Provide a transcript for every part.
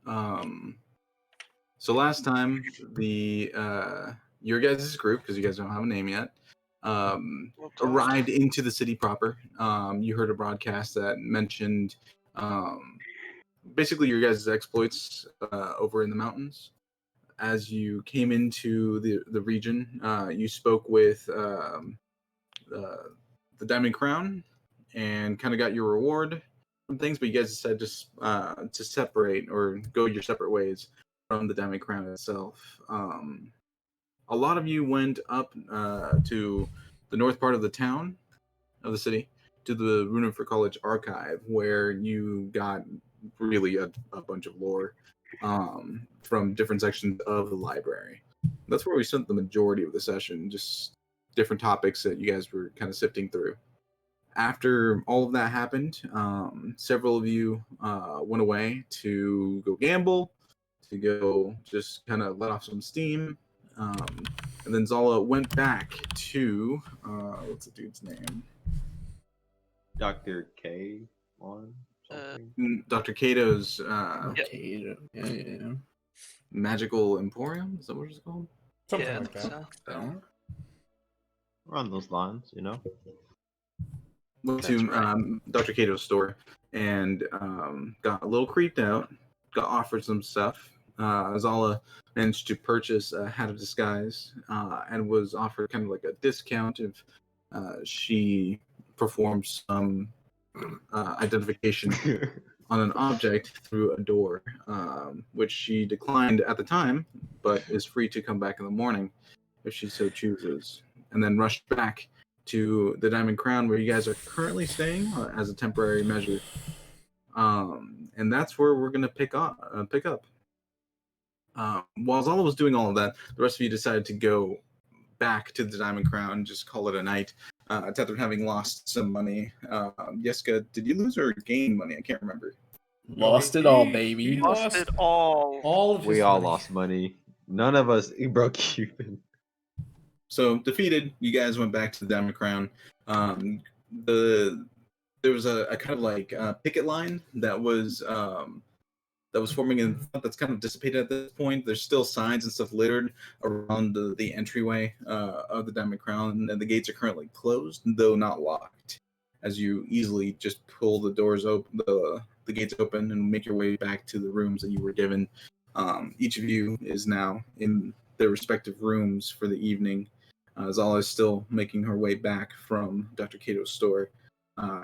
Um, so last time your guys' group, because you guys don't have a name yet, arrived into the city proper. You heard a broadcast that mentioned basically your guys' exploits over in the mountains. As you came into the region, you spoke with the Diamond Crown and kind of got your reward from things, but you guys decided to separate or go your separate ways from the Diamond Crown itself. A lot of you went up to the north part of the town, of the city, to the Runefer College archive, where you got really a bunch of lore from different sections of the library. That's where we spent the majority of the session, just different topics that you guys were kind of sifting through. After all of that happened, several of you went away to go gamble, to go just kind of let off some steam. And then Zala went back to, what's the dude's name? Dr. K on something. Dr. Cato's Cato. Yeah. Magical Emporium? Is that what it's called? Something like that. So. Around those lines, Went to Dr. Cato's store and got a little creeped out, got offered some stuff. Zala managed to purchase a hat of disguise and was offered kind of like a discount if she performed some identification on an object through a door, which she declined at the time, but is free to come back in the morning if she so chooses. And then rushed back to the Diamond Crown, where you guys are currently staying as a temporary measure. And that's where we're going to pick up. While Zala was doing all of that, the rest of you decided to go back to the Diamond Crown and just call it a night. Tether having lost some money. Yeska, did you lose or gain money? I can't remember. Lost it all, baby. Lost it all. All of his We all money. lost money. None of us broke even. So defeated, you guys went back to the Diamond Crown. There was a kind of like picket line that was forming in front that's kind of dissipated at this point. There's still signs and stuff littered around the entryway of the Diamond Crown, and the gates are currently closed, though not locked. As you easily just pull the doors open, the gates open, and make your way back to the rooms that you were given. Each of you is now in their respective rooms for the evening. Zala is still making her way back from Dr. Cato's store.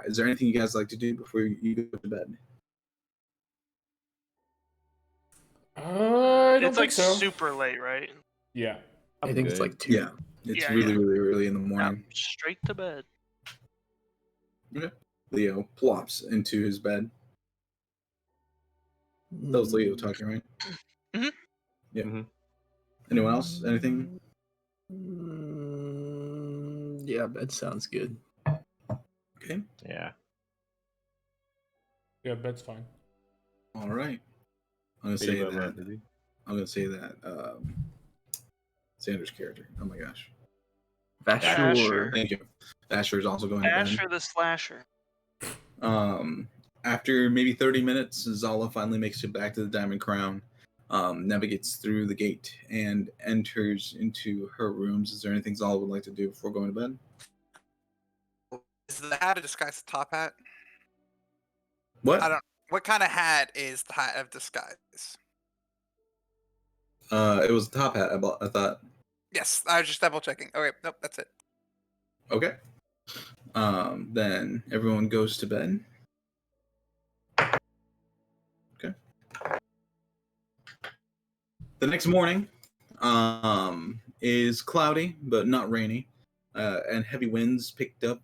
Is there anything you guys like to do before you go to bed? I don't It's like think so. super late, right? Yeah. I think it's like 2. Yeah, it's really early in the morning. Yeah, straight to bed. Okay. Leo plops into his bed. That was Leo talking, right? Mm-hmm. Yeah. Mm-hmm. Anyone else? Anything? Yeah, bed sounds good. Okay. Yeah. Yeah, bed's fine. All right. I'm gonna say that. Sanders' character. Oh my gosh. Vasher. Thank you. Asher is also going to bed. Asher the Slasher. After maybe 30 minutes, Zala finally makes it back to the Diamond Crown, navigates through the gate, and enters into her rooms. Is there anything Zala would like to do before going to bed? Is the hat a disguise top hat? What? What kind of hat is the hat of disguise? It was a top hat, I thought. Yes, I was just double checking. Okay, nope, that's it. Okay. Then everyone goes to bed. Okay. The next morning is cloudy, but not rainy, and heavy winds picked up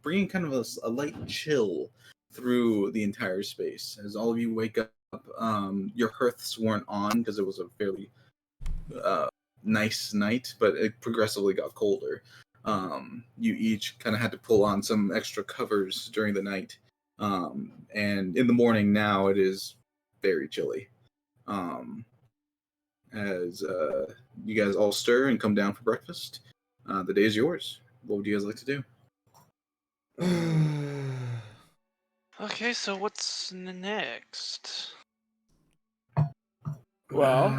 bringing kind of a light chill through the entire space. As all of you wake up, your hearths weren't on because it was a fairly nice night, but it progressively got colder. You each kind of had to pull on some extra covers during the night, and in the morning now it is very chilly. As you guys all stir and come down for breakfast, the day is yours. What would you guys like to do? Okay, so what's next? Well. All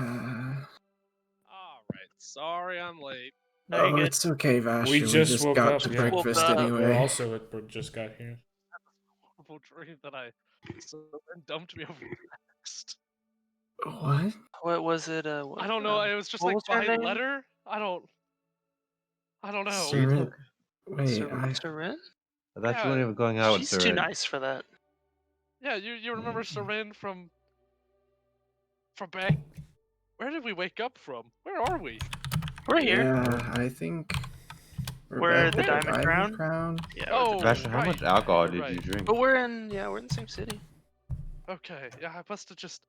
right. Sorry, I'm late. No, you're good. It's okay, Vash. We just woke got up, to yeah. breakfast Woke up. anyway. We're also just got here. Horrible dream that someone dumped me over text. What? What was it? I don't know. It was just what like was her by name? letter. I don't know. Seren. Wait, Seren? I thought you weren't even going out with She's too Seren. nice for that. Yeah, you remember Seren from back? Where did we wake up from? Where are we? We're here. Yeah, I think We're back at the at Diamond Crown. Yeah. Oh, Vasher, how much alcohol did right. you drink? But we're in the same city. Okay, yeah, I must have just.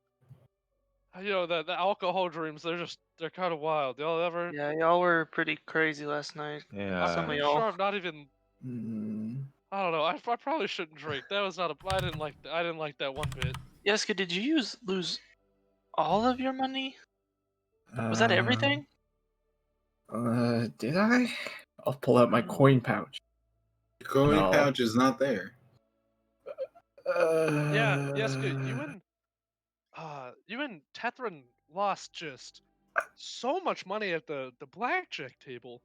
The alcohol dreams, they're kind of wild. Y'all ever? Yeah, y'all were pretty crazy last night. Yeah. Some of I'm y'all. sure I'm not even. I don't know. I probably shouldn't drink. That was not a. I didn't like that one bit. Yeska, did you lose all of your money? Was that everything? Did I? I'll pull out my coin pouch. The coin No. pouch is not there. Yeah, Yeska, you and Tethrin lost just so much money at the blackjack table.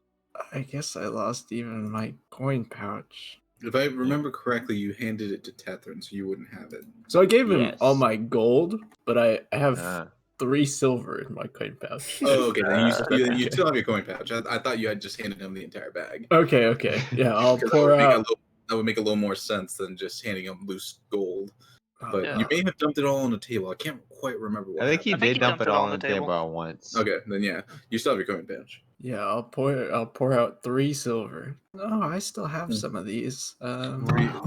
I guess I lost even my coin pouch. If I remember correctly, you handed it to Tethrin, so you wouldn't have it. So I gave him Yes. all my gold, but I have Ah. 3 silver in my coin pouch. Oh, okay. Then you still have your coin pouch. I thought you had just handed him the entire bag. Okay. Yeah, I'll 'Cause pour out. that would make a little more sense than just handing him loose gold. But Yeah. you may have dumped it all on the table. I can't quite remember what I think he happened. did dump it all on the table at once. Okay, then yeah, you still have your coin pouch. Yeah, I'll pour out 3 silver. Oh, I still have some of these.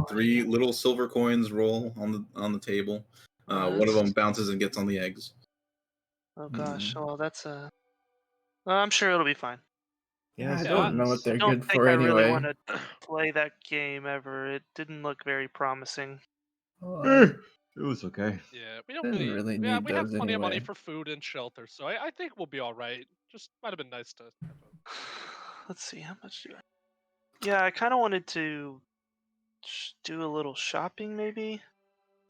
Three little silver coins roll on the table. One of them bounces and gets on the eggs. Oh gosh. Well, that's I'm sure it'll be fine. Yeah, I don't know what they're I don't good think for I anyway. really want to play that game ever. It didn't look very promising. It was okay. Yeah, we don't Didn't really need we have those plenty of money anyway. for food and shelter, so I think we'll be all right. Just might have been nice to. Let's see, how much do I? Yeah, I kind of wanted to do a little shopping, maybe.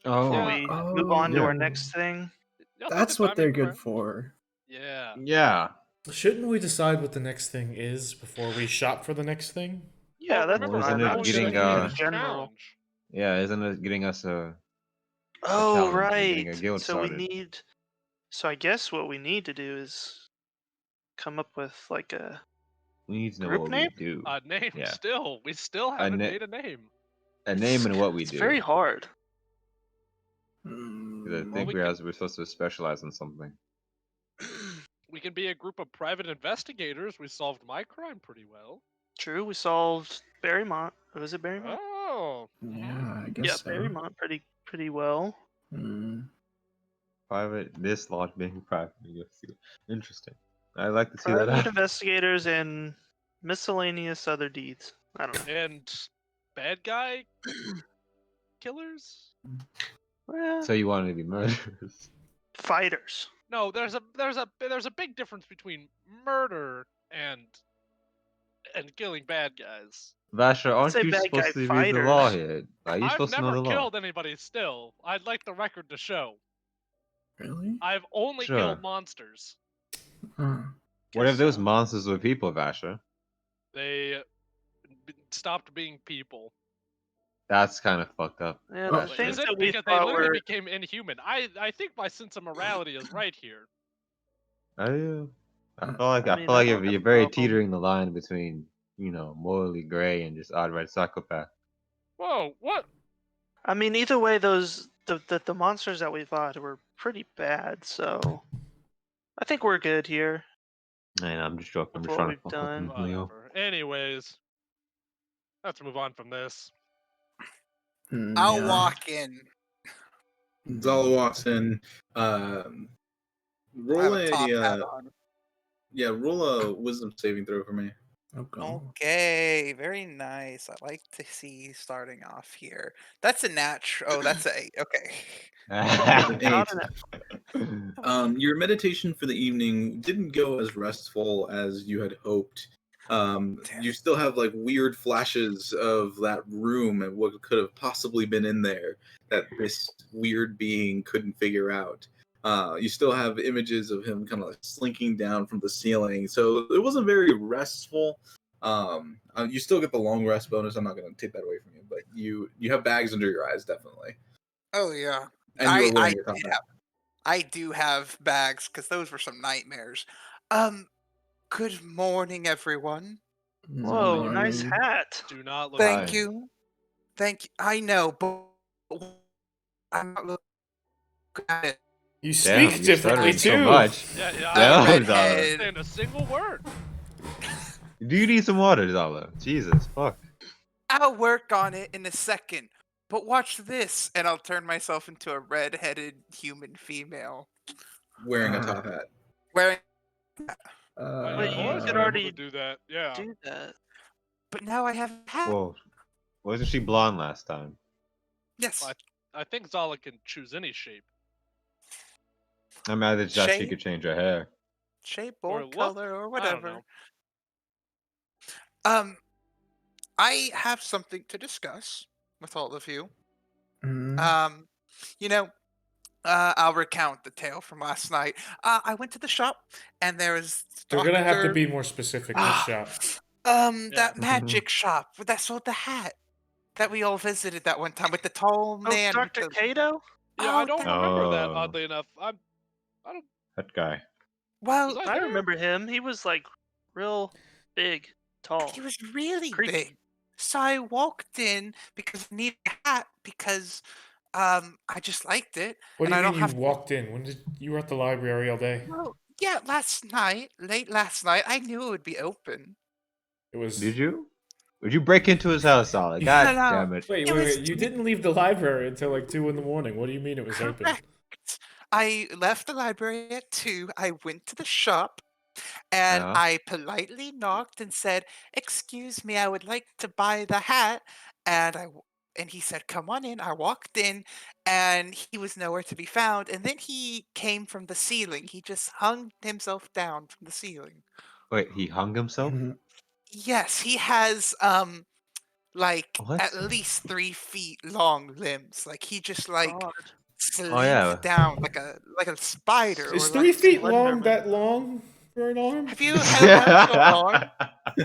Before we move on to our next thing. That's what they're good for. Yeah. Yeah. Shouldn't we decide what the next thing is before we shop for the next thing? Yeah, that's Well, fine. isn't I it was getting just thinking in general. Yeah, isn't it getting us a Oh, challenge and right. getting a guild So started? So I guess what we need to do is come up with like a We need to know group what name. we do. A name. Yeah. We still haven't made a name. A name and what we It's do. very hard. 'Cause I think we're supposed to specialize in something. We can be a group of private investigators. We solved my crime pretty well. True, we solved Barrymont. Was it Barrymont? Oh. Yeah, I guess Yeah, so. Barrymont pretty well. Private, this lodge being private. Interesting. I'd like to see Private that. investigators and miscellaneous other deeds. I don't know. And bad guy killers? Well, So you wanted to be murderers? Fighters. No, there's a big difference between murder and killing bad guys. Vasher, aren't say you bad supposed guy to be the law fighters. here? Are you I've supposed to know never the law? killed anybody still. I'd like the record to show. Really? I've only Sure. killed monsters. What if those monsters were people, Vasher? They stopped being people. That's kind of fucked up. Yeah, Well, the things is it? that we Because they thought literally were became inhuman. I think my sense of morality is right here. I feel like I I mean, feel I like don't have you're a very problem. teetering the line between, morally gray and just outright psychopath. Whoa, what? I mean, either way, the monsters that we fought were pretty bad. So I think we're good here. Man, I'm just joking. I'm With just what trying to we've fuck with done. him, Leo. Whatever. Anyways, let's move on from this. I'll walk in. Zala walks in. Roll I have a top hat on. roll a wisdom saving throw for me. Okay, very nice. I like to see starting off here. That's a natural. Oh, that's a okay. An 8. Your meditation for the evening didn't go as restful as you had hoped. You still have like weird flashes of that room and what could have possibly been in there that this weird being couldn't figure out. You still have images of him kind of like slinking down from the ceiling, so it wasn't very restful. You still get the long rest bonus. I'm not going to take that away from you, but you have bags under your eyes, definitely. Oh yeah, And you were wearing your did top hat. have, I do have bags because those were some nightmares. Good morning, everyone. Whoa, nice Morning. hat. Do not look. Thank Hi. you, thank you. I know, but I'm not looking at it. You Damn, speak you differently stuttered so too. much. Yeah, yeah. Damn, I Zala. don't understand a single word. Do you need some water, Zala? Jesus, fuck. I'll work on it in a second. But watch this, and I'll turn myself into a red-headed human female Wearing a top hat. wearing. I Wait, you was could able already to do that. Yeah. do that. But now I have a hat. Whoa. Wasn't she blonde last time? Yes. I think Zala can choose any shape. I mean, I just thought she Shade? could change her hair. Shape Or or look? color or I don't whatever. know. I have something to discuss with all of you. Mhm. You know, I'll recount the tale from last night. I went to the shop, and there was You're gonna have to Doctor. be more specific. Which shop? That magic shop that sold the hat that we all visited that one time with the tall Oh, man. with Dr. the- Kato? Yeah, I Oh, don't that- remember that. Oh. Oddly enough, I don't. That guy. Well, Was I there? remember him. He was like real big, tall. he was really Creepy. big. So I walked in because I needed a hat because I just liked it. What do and you I mean don't you have walked in? When did you were at the library all day? Well, yeah, last night, late last night, I knew it would be open. It was. Did you? Would you break into his house, Zala? You- God No, damn it. Wait, It was wait. You didn't leave the library until like 2 in the morning. What do you mean it was open? correct. I left the library at 2. I went to the shop and Uh-huh. I politely knocked and said, "Excuse me, I would like to buy the hat." And and he said, "Come on in." I walked in and he was nowhere to be found. And then he came from the ceiling. He just hung himself down from the ceiling. Wait, he hung himself? Mhm. Yes, he has like What? at least 3 feet long limbs. Like he just like God. slinks yeah. down like a spider. Is or 3 like feet Slender long Man. that long for an arm? Have you held out your arm?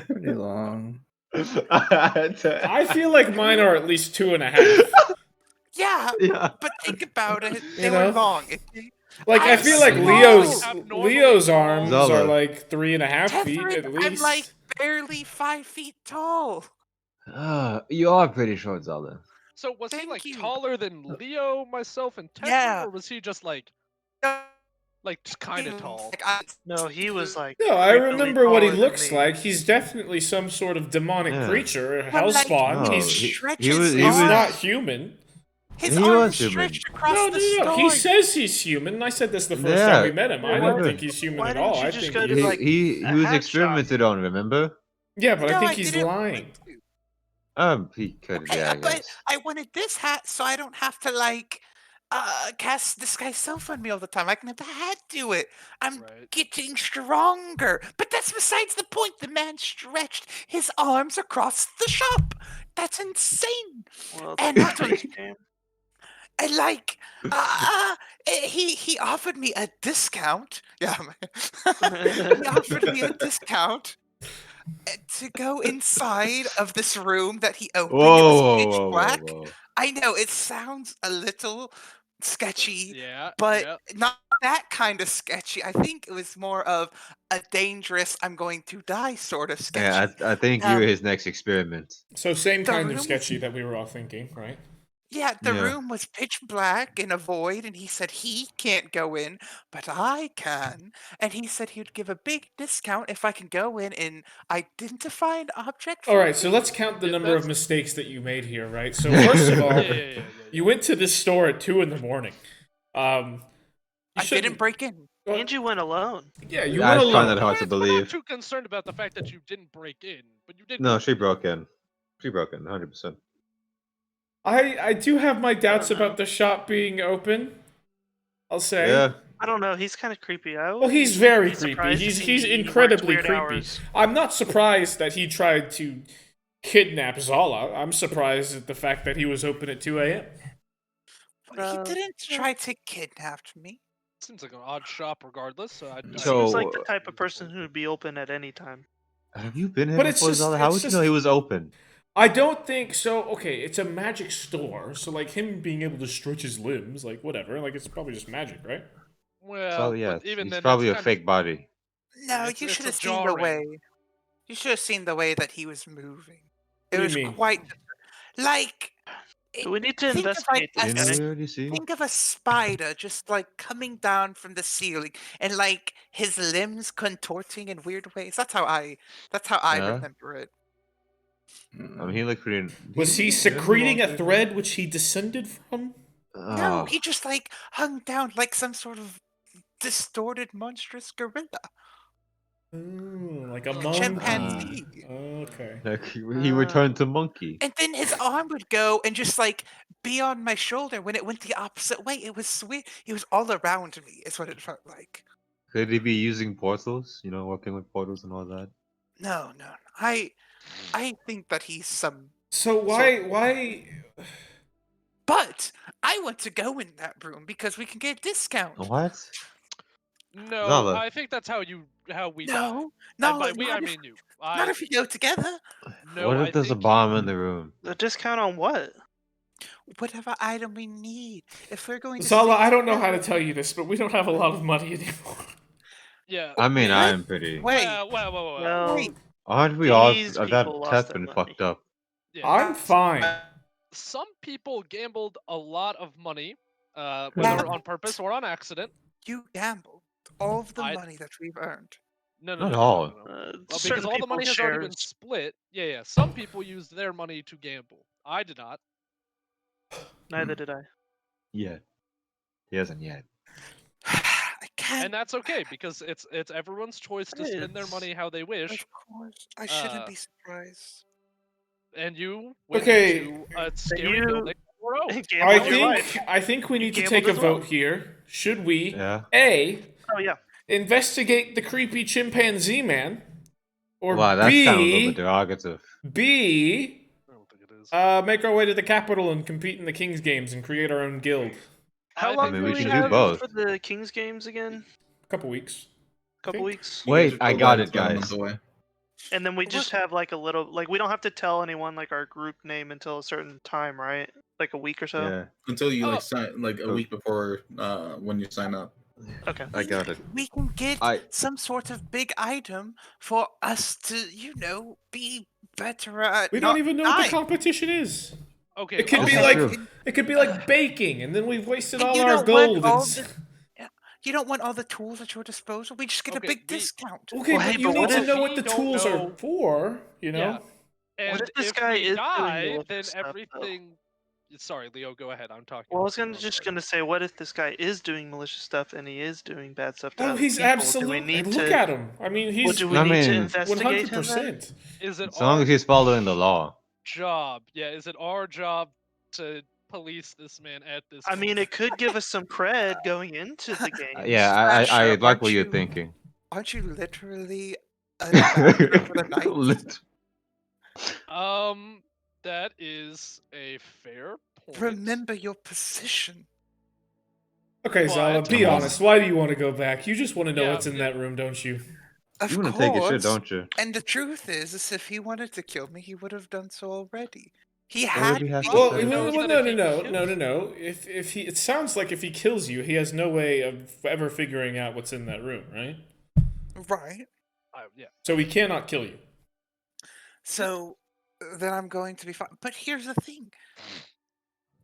Pretty long. I feel like mine are at least 2.5. Yeah, Yeah. but think about it. You They were know? long. Like I I'm feel like small. Leo's arms Zala. are like 3.5 feet Catherine, at I'm least. like barely 5 feet tall. You are pretty short, Zala. So was he Thank like you. taller than Leo, myself, and Tetra, Yeah. or was he just like just kind of tall? Like, No, he was like. No, I creepily remember what he taller than looks me. like. He's definitely some sort of demonic Yeah. creature, a But, like, hellspawn. No, he's he stretches was- he he's was- not human. his He arms was human. stretched across No, the no, no. store. He says he's human. I said this the first Yeah, time we met him. I don't remember. think he's human Why at didn't all. you I just think go to, he's... like, he a was hat shop? experimented on, remember? Yeah, but I No, think he's didn't lying. want to. He could, Okay, yeah, I but guess. I wanted this hat so I don't have to like cast disguise self on me all the time. I can have the hat do it. I'm Right. getting stronger. But that's besides the point. The man stretched his arms across the shop. That's insane. Well, And not not this to game. and like he offered me a discount. Yeah. He offered me a discount to go inside of this room that he opened. It was pitch black. Whoa. I know it sounds a little sketchy, Yeah. but yeah. not that kind of sketchy. I think it was more of a dangerous "I'm going to die" sort of sketchy. Yeah, I think you're his next experiment. So same The kind room of was- sketchy that we were all thinking, right? Yeah, the Yeah. room was pitch black in a void, and he said he can't go in, but I can. And he said he would give a big discount if I can go in and identify an object. All for right, so me. let's count the Yeah, number of that's- mistakes that you made here, right? So first of all, Yeah. you went to this store at 2 in the morning. You I didn't shouldn't- break in. well, And you went alone. Yeah, you I went find alone. that hard to We're not believe. too concerned about the fact that you didn't break in, but you did. No, break she in. broke in. She broke in, 100%. I do have my doubts don't know. about the shop being open. I'll say. Yeah. I don't know. He's kind of creepy. Well, he's very be creepy. surprised if He's he works incredibly weird creepy. hours. I'm not surprised that he tried to kidnap Zala. I'm surprised at the fact that he was open at 2 a.m. But he didn't try to kidnap me. Seems like an odd shop, regardless. So He I seems like So, the type of person who would be open at any time. have you been here But it's before, just, Zala? How it's would you just. know he was open? I don't think so. Okay, it's a magic store, so like him being able to stretch his limbs, like whatever, like it's probably just magic, right? well, So yeah, but even he's then, probably a that's kind fake body. No, It's you it's should a have seen the jarring. way. You should have seen the way that he was moving. What It do you was mean? quite like. We need to Think of like investigate this Didn't guy. we already see? think of a spider just like coming down from the ceiling and like his limbs contorting in weird ways. That's how I Yeah. remember it. I mean, he looked pretty. Was he didn't secreting walk a like thread which he descended from? No, that? he just like hung down like some sort of distorted monstrous gorilla. Oh, like a A monkey. chimpanzee. Okay. Like he returned to monkey. And then his arm would go and just like be on my shoulder when it went the opposite way. It was sweet. He was all around me, is what it felt like. Could he be using portals? You know, working with portals and all that. No. I think that he's some. So why? But I want to go in that room because we can get a discount. What? No, Zala. I think that's how we die. No, And no, by we, not I if, mean you. not if we go together. No, What I if there's a think bomb in the room? The discount on what? Whatever item we need. If we're going to Zala, stay I don't know how to together- tell you this, but we don't have a lot of money anymore. Yeah. I mean, What? I'm pretty. Wait, Well. Well, wait. Aren't we all? these That people lost Teth their been money. fucked up. Yeah. I'm fine. Some people gambled a lot of money, Yeah. whether on purpose or on accident. You gambled all of the I- money that we've earned. No. Not all. Well, certain because all the money people's has already been shares. split. Yeah. Some people used their money to gamble. I did not. Neither did I. Yeah. He hasn't yet. I can't. And that's okay because it's everyone's choice to spend their It's- money how they wish. Of course, I shouldn't Uh, be surprised. And you went Okay. into a scary you- building. on your own. Gambled your life. I think we You need to gambled take a as well. vote here. Should we Yeah. A, Oh yeah. investigate the creepy chimpanzee man, or Wow, that sounds a little bit B, derogative. B, I don't think it is. make our way to the capital and compete in the King's Games and create our own guild. How I long mean, do we we should do have both. for the Kings games again? A couple weeks. Couple think. weeks. You Wait, guys I are got about it, a month guys. away. And then we just have like a little like we don't have to tell anyone like our group name until a certain time, right? Like a week or so. Yeah. Until you Oh. like sign like a Oh. week before when you sign up. Okay. I got it. We can get I- some sort of big item for us to, be better at. We don't not even know what the dying. competition is. Okay. It could be Okay, like true. it could be like baking, and then we've wasted And all you our don't want gold. all and s- You don't want all the tools at your disposal. We just get Okay, a big we- discount. Okay, Well, but hey, you but need what to if know what we the don't tools know- are for. You know. Yeah. And if this if guy we is doing die, malicious then stuff, though? everything. Sorry, Leo. Go ahead. I'm talking. Well, I was over you, gonna I'm just sorry. gonna say, what if this guy is doing malicious stuff and he is doing bad stuff to Oh, other he's people? absolutely. Do we need Look to? at him. I mean, Well, he's do we I need to mean, investigate him then? 100%. Is it As long our as he's following the law. job? Yeah. Is it our job to police this man at this? I mean, point? it could give us some cred going into the game. Yeah, I Sure, like aren't what you're you- thinking. Aren't you literally an ambassador for the night? Lit- That is a fair point. Remember your position. Okay, Well, Zala, it's be almost- honest. Why do you want to go back? You just want to know Yeah, what's in that room, don't you? Of You want to course. take a shit, don't you? And the truth is if he wanted to kill me, he would have done so already. He Or had would he have me. to Well, say- knows well, that no, if no, he no, no, kills- no, no. If he, it sounds like if he kills you, he has no way of ever figuring out what's in that room, right? Right. Yeah. So he cannot kill you. So then I'm going to be fine. But here's the thing.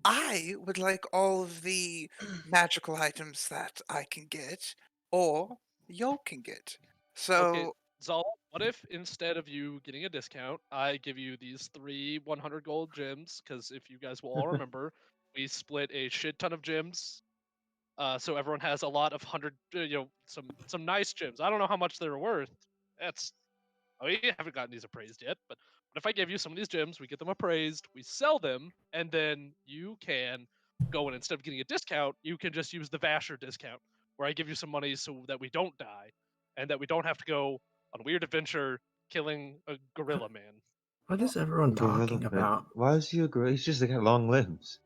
I would like all of the magical items that I can get, or Yo can get. So Okay, Zal, what if instead of you getting a discount, I give you these 3 100 gold gems? Because if you guys will all remember, we split a shit ton of gems. So everyone has a lot of 100, some nice gems. I don't know how much they're worth. We haven't gotten these appraised yet, but if I give you some of these gems, we get them appraised, we sell them, and then you can go and instead of getting a discount, you can just use the Vasher discount, where I give you some money so that we don't die, and that we don't have to go on a weird adventure killing a gorilla man. What is everyone Gorilla talking man. about? Why is he a gorilla? He's just got long limbs.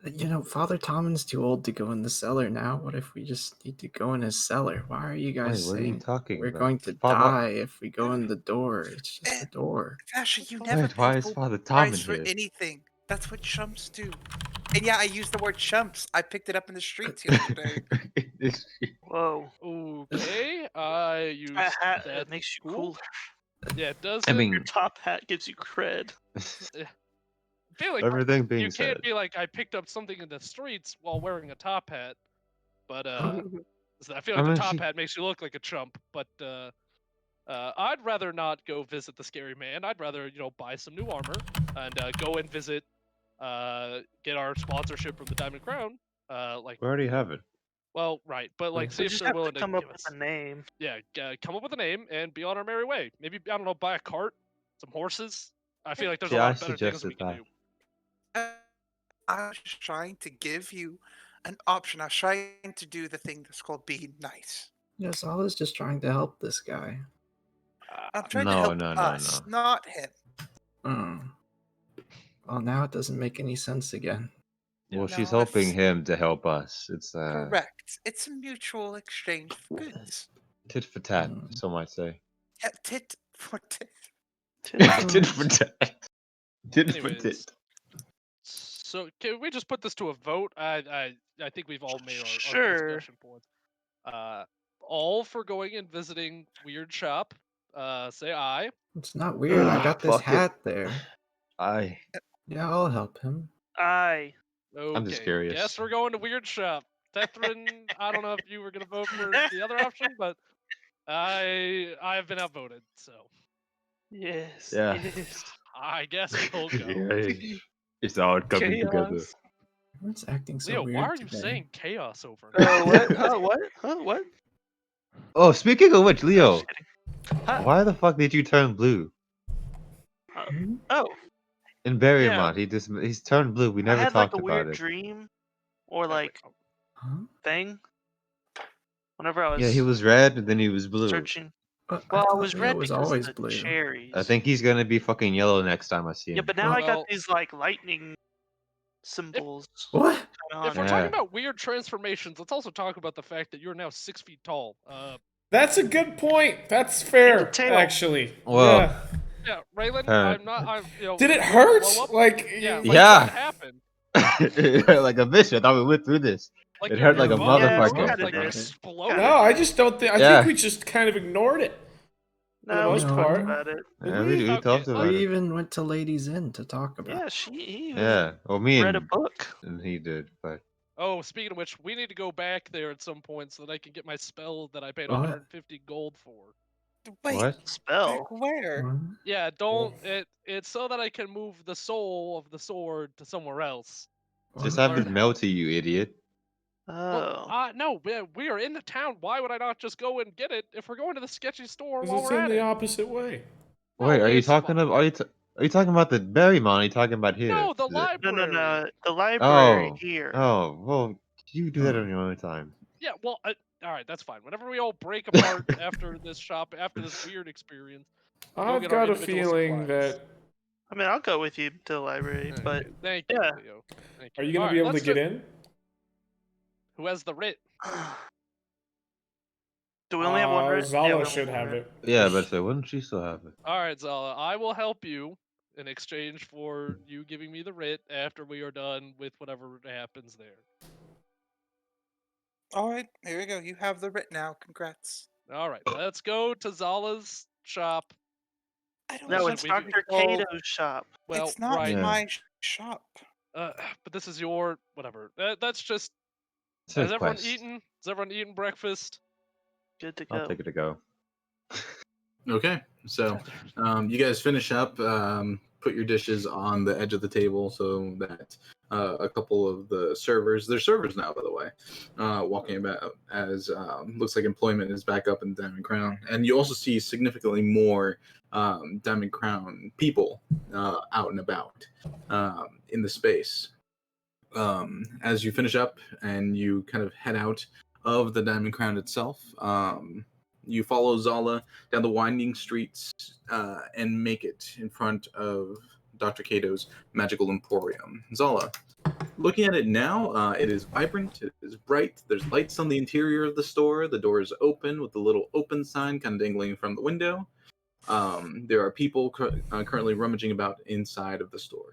Father Tommen's too old to go in the cellar now. What if we just need to go in his cellar? Why are you guys Wait, what are you saying talking we're about? going to die if we go in the door? It's just a door. Fasha, you Wait, never why pay is full Father Tom price in for here? anything. That's what chumps do. And yeah, I used the word chumps. I picked it up in the streets yesterday. Whoa. Okay, I used A hat that. it makes you cool. cooler. Yeah, it does. I Your mean, top hat gives you cred. I feel like everything being you said, can't be like I picked up something in the streets while wearing a top hat, but I feel I like mean, the top hat makes you look like a chump. But I'd rather not go visit the scary man. I'd rather buy some new armor and go and visit, get our sponsorship from the Diamond Crown. Like we already have it. well, right, but like see We if just they're have to willing to come up give with us. a name. Yeah, come up with a name and be on our merry way. Maybe I don't know, buy a cart, some horses. I feel like there's See, a lot I of better things we suggested can that. do. I was just trying to give you an option. I was trying to do the thing that's called being nice. Zala's just trying to help this guy. I'm trying to No, help no, us, no. not him. Hmm. Well, now it doesn't make any sense again. Well, she's No, helping it's him to help us. It's correct. It's a mutual exchange of goods. tit for tat, Hmm. some might say. Yeah, tit for tit. Tit for tat. Tit for Anyways, tit. so can we just put this to a vote? I think we've all made our Sure. discussion points. All for going and visiting Weird Shop. Say aye. It's not weird. I got this Fuck it. hat there. Yeah, I'll help him. Aye. Okay. I'm just curious. Guess we're going to Weird Shop. Tethrin, I don't know if you were gonna vote for the other option, but I have been outvoted, so Yes. Yeah. Yes. I guess we'll go. Yeah, it's all coming together. Chaos. Everyone's acting so Leo, weird why are you today. saying chaos over and over? What? Huh? What? Huh? What? Oh, speaking of which, No, Leo, just kidding. Huh? why the fuck did you turn blue? Oh, In Berrymont, he's turned blue. We I never had like talked a about weird it. dream or Wait, like Huh? thing. Whenever I was Yeah, he was red and then he was blue. searching. But Well, I thought was Leo red was because of always the blue. cherries. I think he's gonna be fucking yellow next time I see him. Yeah, but now I Well- got these like lightning symbols. What? kinda If we're on it. talking Yeah. about weird transformations, let's also talk about the fact that you're now 6 feet tall. That's a good point. That's fair, And a tail. actually. Well, Yeah. Yeah, Raylan, Apparent- I'm Did it blow hurt? up? Like, Yeah, like, Yeah. What happened? like a bitch. I thought we went through this. Like It your hurt like a butt Yeah, we motherfucker. kinda like did. exploded. No, I just don't think. I Yeah. think we just kind of ignored it. No, the we most talked part. about it. Yeah, we Okay, talked about We it. even went to Ladies Inn to talk about Yeah, it. he Yeah, well, me read a and, book. and he did, but Oh, speaking of which, we need to go back there at some point so that I can get my spell that I paid What? 150 gold for. Wait, what? Spell. back where? What? Yeah, don't it's so that I can move the soul of the sword to somewhere else. Just What? have it mailed to you, idiot. Well, Oh. no, we are in the town. Why would I not just go and get it if we're going to the sketchy store Because while it's we're in at the it? opposite way. Wait, No, are you it's talking fine. about? Are you talking about the Berrymont? Or are you talking about here? No, the Is it- No, library. no, no. The library here. Oh, well, you do that on your own time. Yeah, well, all right, that's fine. Whenever we all break apart after this shop, after this weird experience, I've get our got a individual feeling supplies. that. I mean, I'll go with you to the library, but Okay, thank you, yeah. Leo. Thank Are you going to All be right, able to let's get just- in? Who has the writ? do we only have one writ? Yeah, we Zala only should one have writ. it. Yeah, but say, wouldn't she still have it? All right, Zala, I will help you in exchange for you giving me the writ after we are done with whatever happens there. All right, here we go. You have the writ now. Congrats. All right, let's go to Zala's shop. I don't No, know it's we- Dr. Well, Cato's shop. Well, it's not right. Yeah. my shop. But this is your whatever. That's just. It's a Has everyone quest. eaten? Has everyone eaten breakfast? Good to I'll go. take it to go. Okay, so you guys finish up, put your dishes on the edge of the table so that a couple of the servers, they're servers now, by the way, walking about as looks like employment is back up in Diamond Crown. And you also see significantly more Diamond Crown people out and about in the space. As you finish up and you kind of head out of the Diamond Crown itself, you follow Zala down the winding streets and make it in front of Dr. Cato's Magical Emporium. Zala, Looking at it now, it is vibrant. It is bright. There's lights on the interior of the store. The door is open with the little open sign kind of dangling from the window. There are people currently rummaging about inside of the store.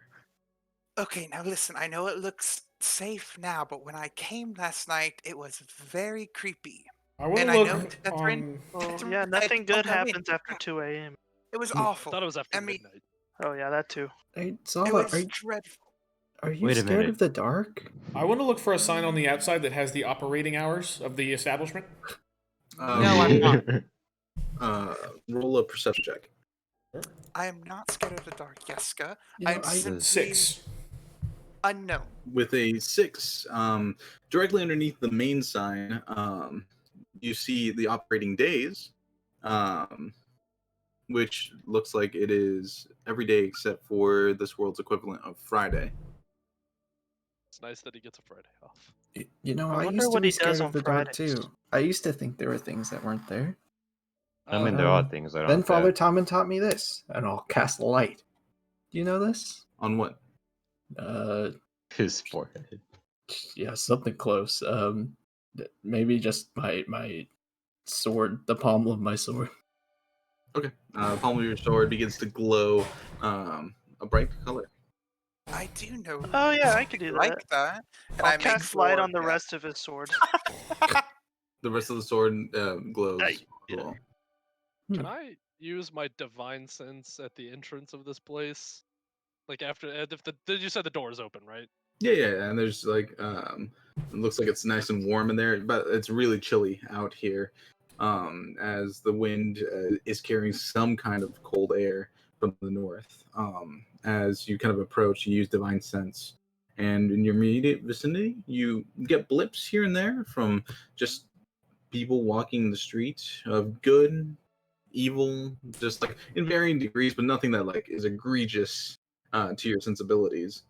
Okay, now listen, I know it looks safe now, but when I came last night, it was very creepy. I want And to I know look Catherine, on. Well, Catherine yeah, said, nothing "Don't good go in." happens after 2 a.m. It was Hmm. I awful. thought it was after I mean, midnight. Oh yeah, that too. Hey, it Zala, was dreadful. are you Wait a scared minute. of the dark? I want to look for a sign on the outside that has the operating hours of the establishment. No, I'm not. Roll a perception check. I am not scared of the dark, Yeska. You know, I'm I- simply 6. unknown. With a 6, directly underneath the main sign, you see the operating days, which looks like it is every day except for this world's equivalent of Friday. It's nice that he gets a Friday off. You know, I I wonder used to what be he does scared of on the dark Fridays. too. I used to think there were things that weren't there. I mean, there are Um, things I don't. Then Father get. Tommen taught me this, and I'll cast light. Do you know this? On what? His forehead. Yeah, something close. Maybe just my sword, the palm of my sword. Okay. Palm of your sword begins to glow a bright color. I do know Oh yeah, I something could do like that. that. And I'll I make cast light sure on the that- rest of his sword. The rest of the sword glows. Yeah. as well. Can I use my divine sense at the entrance of this place? Like after, if you said the door is open, right? Yeah, and there's like it looks like it's nice and warm in there, but it's really chilly out here. As the wind is carrying some kind of cold air from the north. As you kind of approach, you use divine sense, and in your immediate vicinity, you get blips here and there from just people walking the street of good, evil, just like in varying degrees, but nothing that like is egregious to your sensibilities.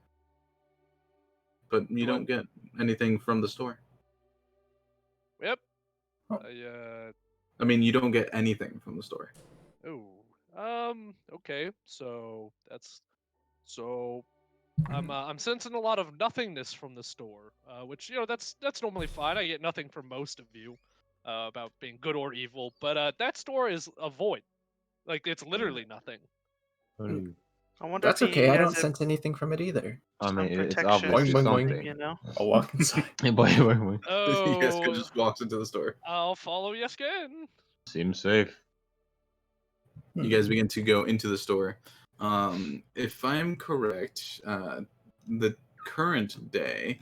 But you don't get anything from the store. Yep. Oh. I mean, you don't get anything from the store. Okay. I'm sensing a lot of nothingness from the store, which that's normally fine. I get nothing from most of you about being good or evil, but that store is a void. Like it's literally nothing. What do you- I wonder That's if he okay. I has don't it sense anything from it either. I some mean, it's protection or obviously Boing, boing, boing. something. you know? I'll walk inside. Boing. You guys could Oh, just walks into the store. I'll follow Yeska in. Seems safe. You guys begin to go into the store. If I'm correct, the current day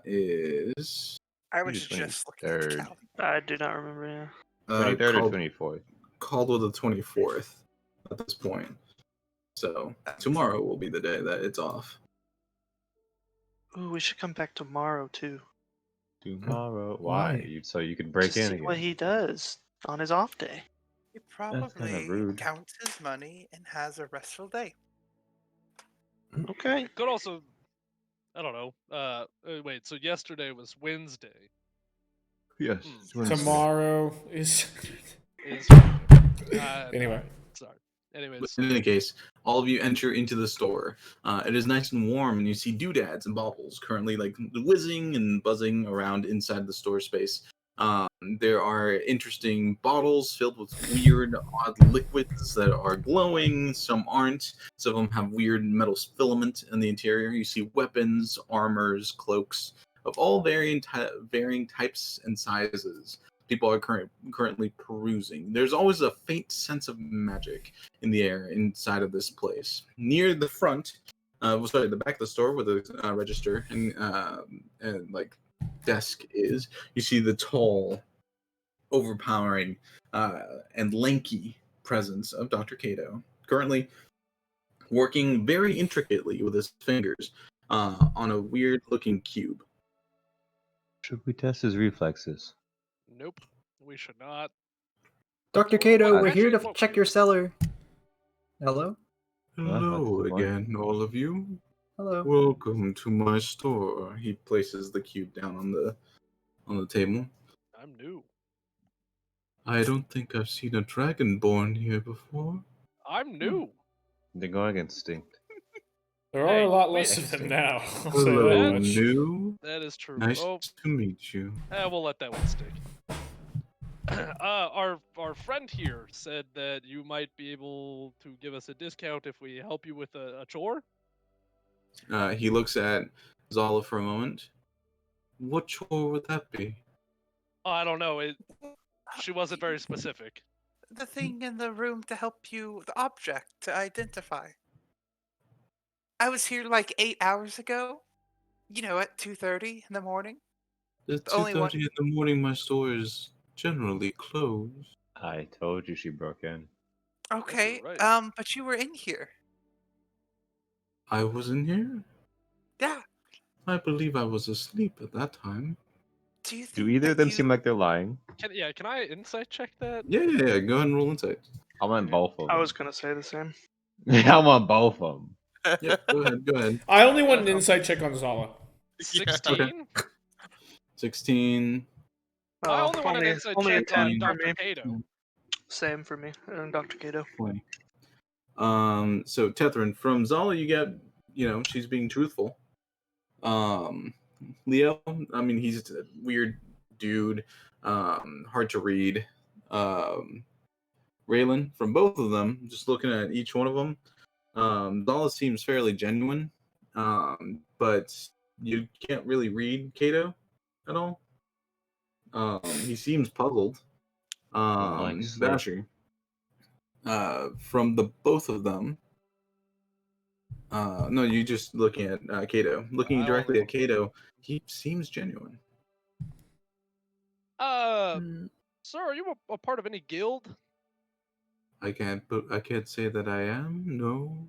is I was Usually just looking at the 23rd. calendar. I do not remember. Yeah. 23rd or called, 24th? called with the 24th at this point. So tomorrow will be the day that it's off. Ooh, we should come back tomorrow too. Tomorrow? Why? Why? So you can break to in see again. what he does on his off day. He That's kinda probably rude. counts his money and has a restful day. Okay. Could also, I don't know. Wait. So yesterday was Wednesday. Yes. Hmm. it's Wednesday. Tomorrow is. Is Anyway. Sorry. But Anyways, in any case, all of you enter into the store. It is nice and warm, and you see doodads and baubles currently like whizzing and buzzing around inside the store space. There are interesting bottles filled with weird, odd liquids that are glowing. Some aren't. Some of them have weird metal filament in the interior. You see weapons, armors, cloaks of all varying types and sizes. People are currently perusing. There's always a faint sense of magic in the air inside of this place. Near the front, the back of the store where the register and like desk is, you see the tall, overpowering, and lanky presence of Dr. Cato, currently working very intricately with his fingers on a weird-looking cube. Should we test his reflexes? nope. We should not. Dr. Cato, Well, we're here to actually, check your cellar. Hello? Hello that's the again, all of you. Hello. Welcome to my store. He places the cube down on the table. I'm new. I don't think I've seen a dragonborn here before. I'm new. They're going extinct. There are Hey, a lot wait, less of them now. I'll say Hello, that much. new. that is true. Nice Oh, to meet you. we'll let that one stick. Our friend here said that you might be able to give us a discount if we help you with a chore. He looks at Zala for a moment. What chore would that be? Oh, I don't know. She wasn't very specific. The thing in the room to help you, the object to identify. I was here like 8 hours ago. You know, at 2:30 in the morning. At The only one. 2:30 in the morning, my store is generally closed. I told you she broke in. Okay. right. But you were in here. I was in here? Yeah. I believe I was asleep at that time. Do you think Do either of that them you? seem like they're lying? Can I insight check that? Yeah. Go ahead and roll insight. I want both of them. I was gonna say the same. I want both of them. Yeah, go ahead. I only want an insight check on Zala. 16. 16. I only want an inside only a check 10 on for Dr. me. Kato. Same for me, and Dr. Kato. 20. So Tethrin, from Zala, you get, she's being truthful. Leo, I mean, he's a weird dude, hard to read. Raylan, from both of them, just looking at each one of them, Zala seems fairly genuine, but you can't really read Kato at all. He seems puzzled. Basher, from the both of them, no, you just looking at Kato. Looking directly at Kato, he seems genuine. Sir, are you a part of any guild? I can't say that I am. No.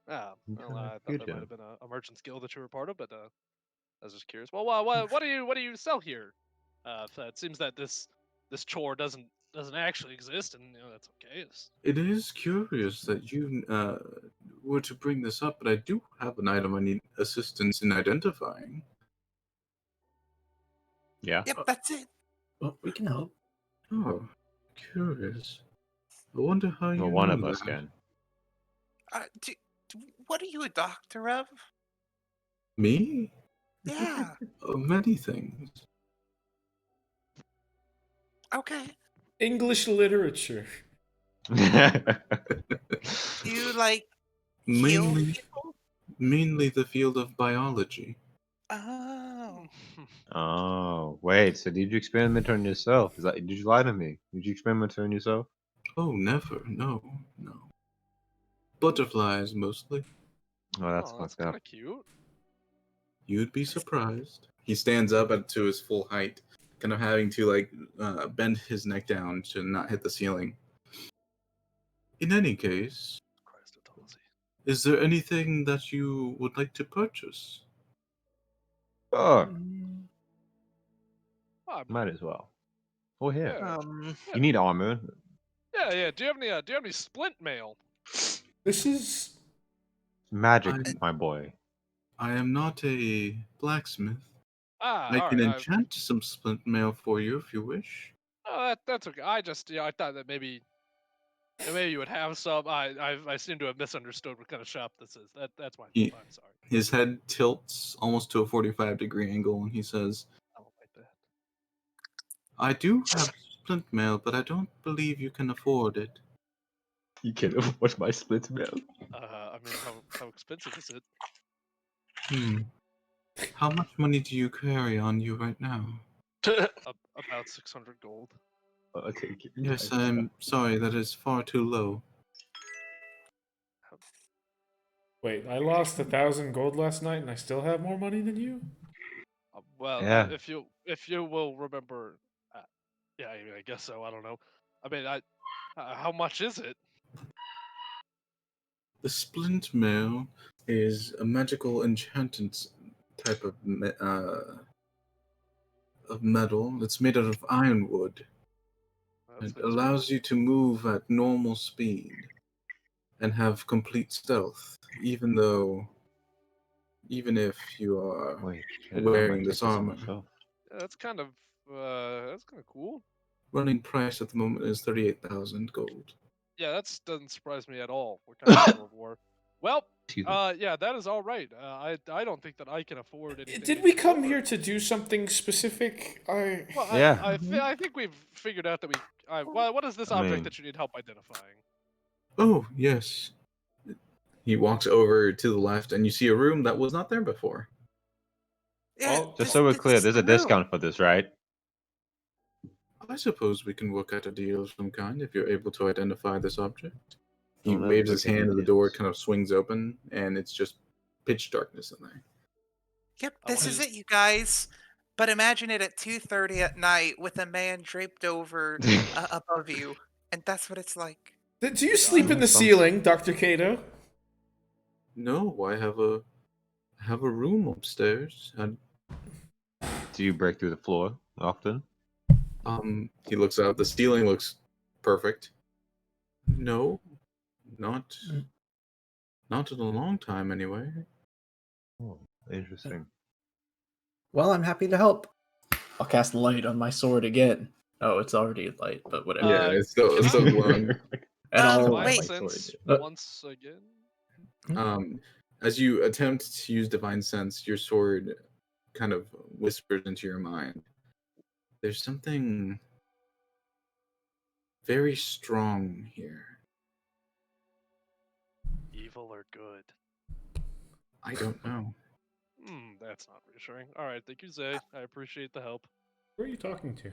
Ah, well, I thought You there do. might have been a merchant's guild that you were a part of, but I was just curious. Well, what do you sell here? It seems that this chore doesn't actually exist, and that's okay. It is curious that you were to bring this up, but I do have an item I need assistance in identifying. Yeah. Yep, that's it. Well, we can help. Oh, curious. I wonder how you Well, one know of us that. can. What are you a doctor of? Me? Yeah. Many things. Okay. English literature. Do you like heal people? Mainly the field of biology. Oh. Oh, wait. So did you experiment on yourself? Did you lie to me? Did you experiment on yourself? Oh, never. No. Butterflies, mostly. Oh, that's that's fucked kind up. of cute. You'd be surprised. He stands up to his full height, kind of having to bend his neck down to not hit the ceiling. In any case, is there anything that you would like to purchase? Oh, Oh, might as well. Oh, here. You need armor. Yeah. Do you have any splint mail? This is Magic, my boy. I am not a blacksmith. I All can right. enchant some splint mail for you if you wish. Oh, that's okay. I just, I thought that maybe you would have some. I seem to have misunderstood what kind of shop this is. That's my fault. I'm sorry. His head tilts almost to a 45-degree angle, and he says, I don't like that. I do have splint mail, but I don't believe you can afford it. You can afford my split mail. I mean, how expensive is it? How much money do you carry on you right now? About 600 gold. I'll take it. Yes, I'm sorry, that is far too low. Wait, I lost 1,000 gold last night, and I still have more money than you. Well, Yeah. if you will remember, yeah, I guess so. I don't know. I mean, how much is it? The splint mail is a magical enchantment type of metal. It's made out of ironwood. It allows you to move at normal speed and have complete stealth, even if you are wearing this armor. Yeah, that's kind of cool. Running price at the moment is 38,000 gold. Yeah, that doesn't surprise me at all. We're kind of in a war. Well, Excuse me. Yeah, that is all right. I don't think that I can afford anything. Did we come lower. here to do something specific? Well, Yeah. I think we've figured out that we. Well, what is this I object mean- that you need help identifying? Oh, yes. He walks over to the left, and you see a room that was not there before. Yeah, Well, Just so we're this clear, is there's the a room. discount for this, right? I suppose we can work out a deal of some kind if you're able to identify this object. He Don't ever waves his look at hand, the and the door deals. kind of swings open, and it's just pitch darkness in there. Yep, I this wanna is use- it, you guys. But imagine it at 2:30 at night with a man draped over above you, and that's what it's like. Do you sleep in the Some- ceiling, Dr. Kato? No, I have a room upstairs, and Do you break through the floor often? he looks out. The ceiling looks perfect. No, not in a long time, anyway. Oh, interesting. Well, I'm happy to help. I'll cast light on my sword again. Oh, it's already light, but whatever. Yeah, it's still can I- glowing. And I'll Divine Divine my sword sense again. once again. As you attempt to use divine sense, your sword kind of whispers into your mind. There's something very strong here. Evil or good? I don't know. That's not reassuring. All right, thank you, Zay. I appreciate the help. Who are you talking to?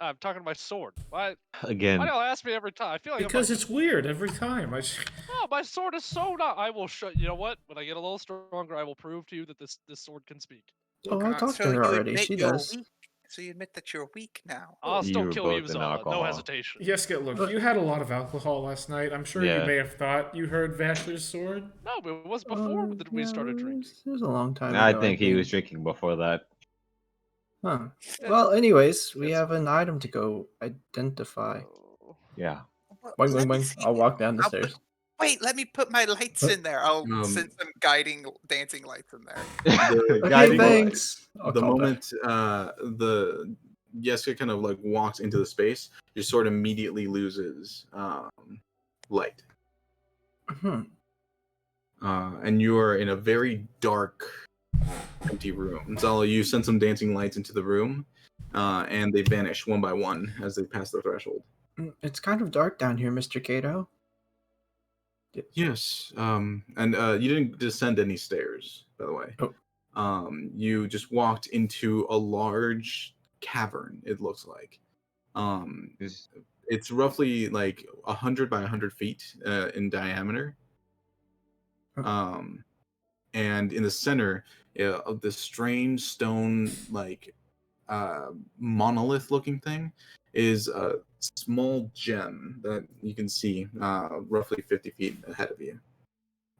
I'm talking to my sword. Why Again, y'all ask me every time? I feel like Because it's weird every time. oh, my sword is so not. I will show. You know what? When I get a little stronger, I will prove to you that this sword can speak. Oh, I talked So to her you already. admit She you're does. weak. So you admit that you're weak now. I'll You still were kill you, both in Zala. No alcohol. hesitation. Yes, look, you had a lot of alcohol last night. I'm sure you Yeah. may have thought you heard Vasher's sword. No, but it was before that we Yeah, started it drinking. was a long time I ago. think he was drinking before that. Huh. Yeah, Well, anyways, we it's- have an item to go identify. Oh. Yeah. Well, Boing, boing, let me boing. see I'll it. walk down the I'll stairs. Wait, let me put my lights in there. I'll send some guiding, dancing lights in there. The, Okay, Guiding light. thanks. I'll the call back. moment the Yeska kind of like walks into the space, your sword immediately loses light. And you are in a very dark, empty room. Zala, you send some dancing lights into the room, and they vanish one by one as they pass the threshold. It's kind of dark down here, Mr. Kato. Yes, and you didn't descend any stairs, by the way. Oh. You just walked into a large cavern, it looks like. It's roughly like 100 by 100 feet in diameter. And in the center of this strange stone, like monolith looking thing, is a small gem that you can see roughly 50 feet ahead of you.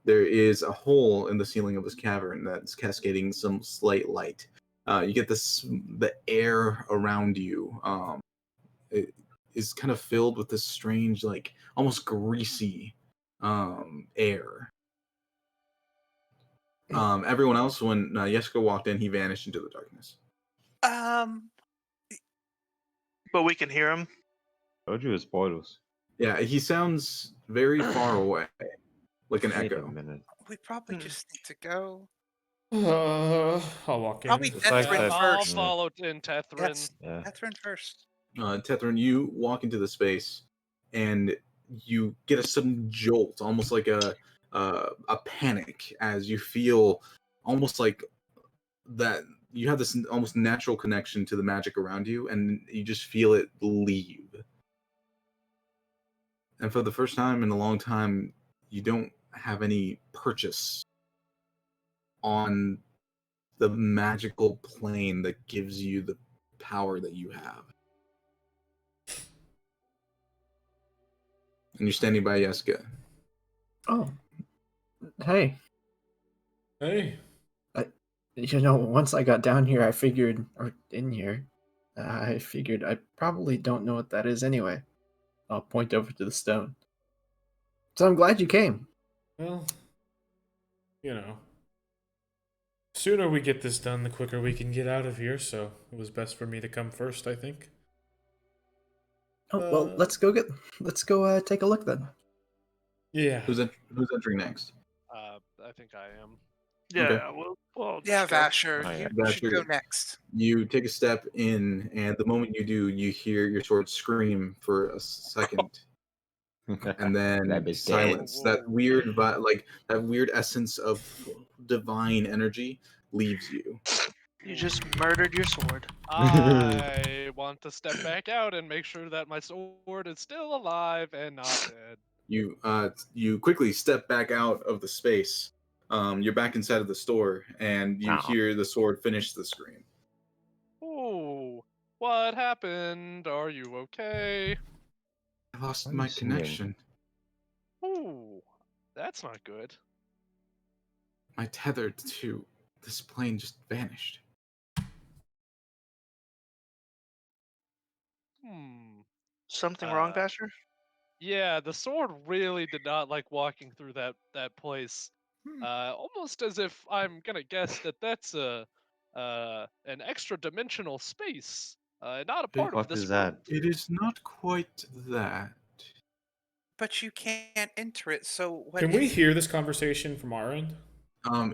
There is a hole in the ceiling of this cavern that's cascading some slight light. You get the air around you. It is kind of filled with this strange, like almost greasy air. Everyone else, when Yeska walked in, he vanished into the darkness. But we can hear him. Told you it was spoilers. Yeah, he sounds very far away, like an Wait a echo. minute. We probably just need to go. I'll walk in. Probably It's like Tethrin that- I'll first. follow in Tethrin. Yes, Yeah. Tethrin first. Tethrin, you walk into the space, and you get a sudden jolt, almost like a panic, as you feel almost like that you have this almost natural connection to the magic around you, and you just feel it leave. And for the first time in a long time, you don't have any purchase on the magical plane that gives you the power that you have. And you're standing by Yeska. Oh. Hey. Hey. You know, once I got down here, I figured I probably don't know what that is anyway. I'll point over to the stone. So I'm glad you came. Well, you know. Sooner we get this done, the quicker we can get out of here, so it was best for me to come first, I think. Oh, well, let's go take a look then. Yeah. Who's entering next? I think I am. Yeah, Okay. well Yeah, just go. Vasher, Oh, yeah. you should go Vasher, next. you take a step in, and the moment you do, you hear your sword scream for a second, and That then bitch silence. That Whoa. weird, like that weird essence of divine energy leaves you. You just murdered your sword. I want to step back out and make sure that my sword is still alive and not dead. You quickly step back out of the space. You're back inside of the store, and you Wow. hear the sword finish the scream. Ooh, what happened? Are you okay? I lost Why are you my singing? connection. Ooh, that's not good. My tether to this plane just vanished. Hmm. Something wrong, Uh, Basher? Yeah, the sword really did not like walking through that place. Almost as if I'm gonna guess that that's an extra dimensional space, not a part of Fuck this is world. that? It is not quite that. But you can't enter it, so what Can we is it? hear this conversation from our end?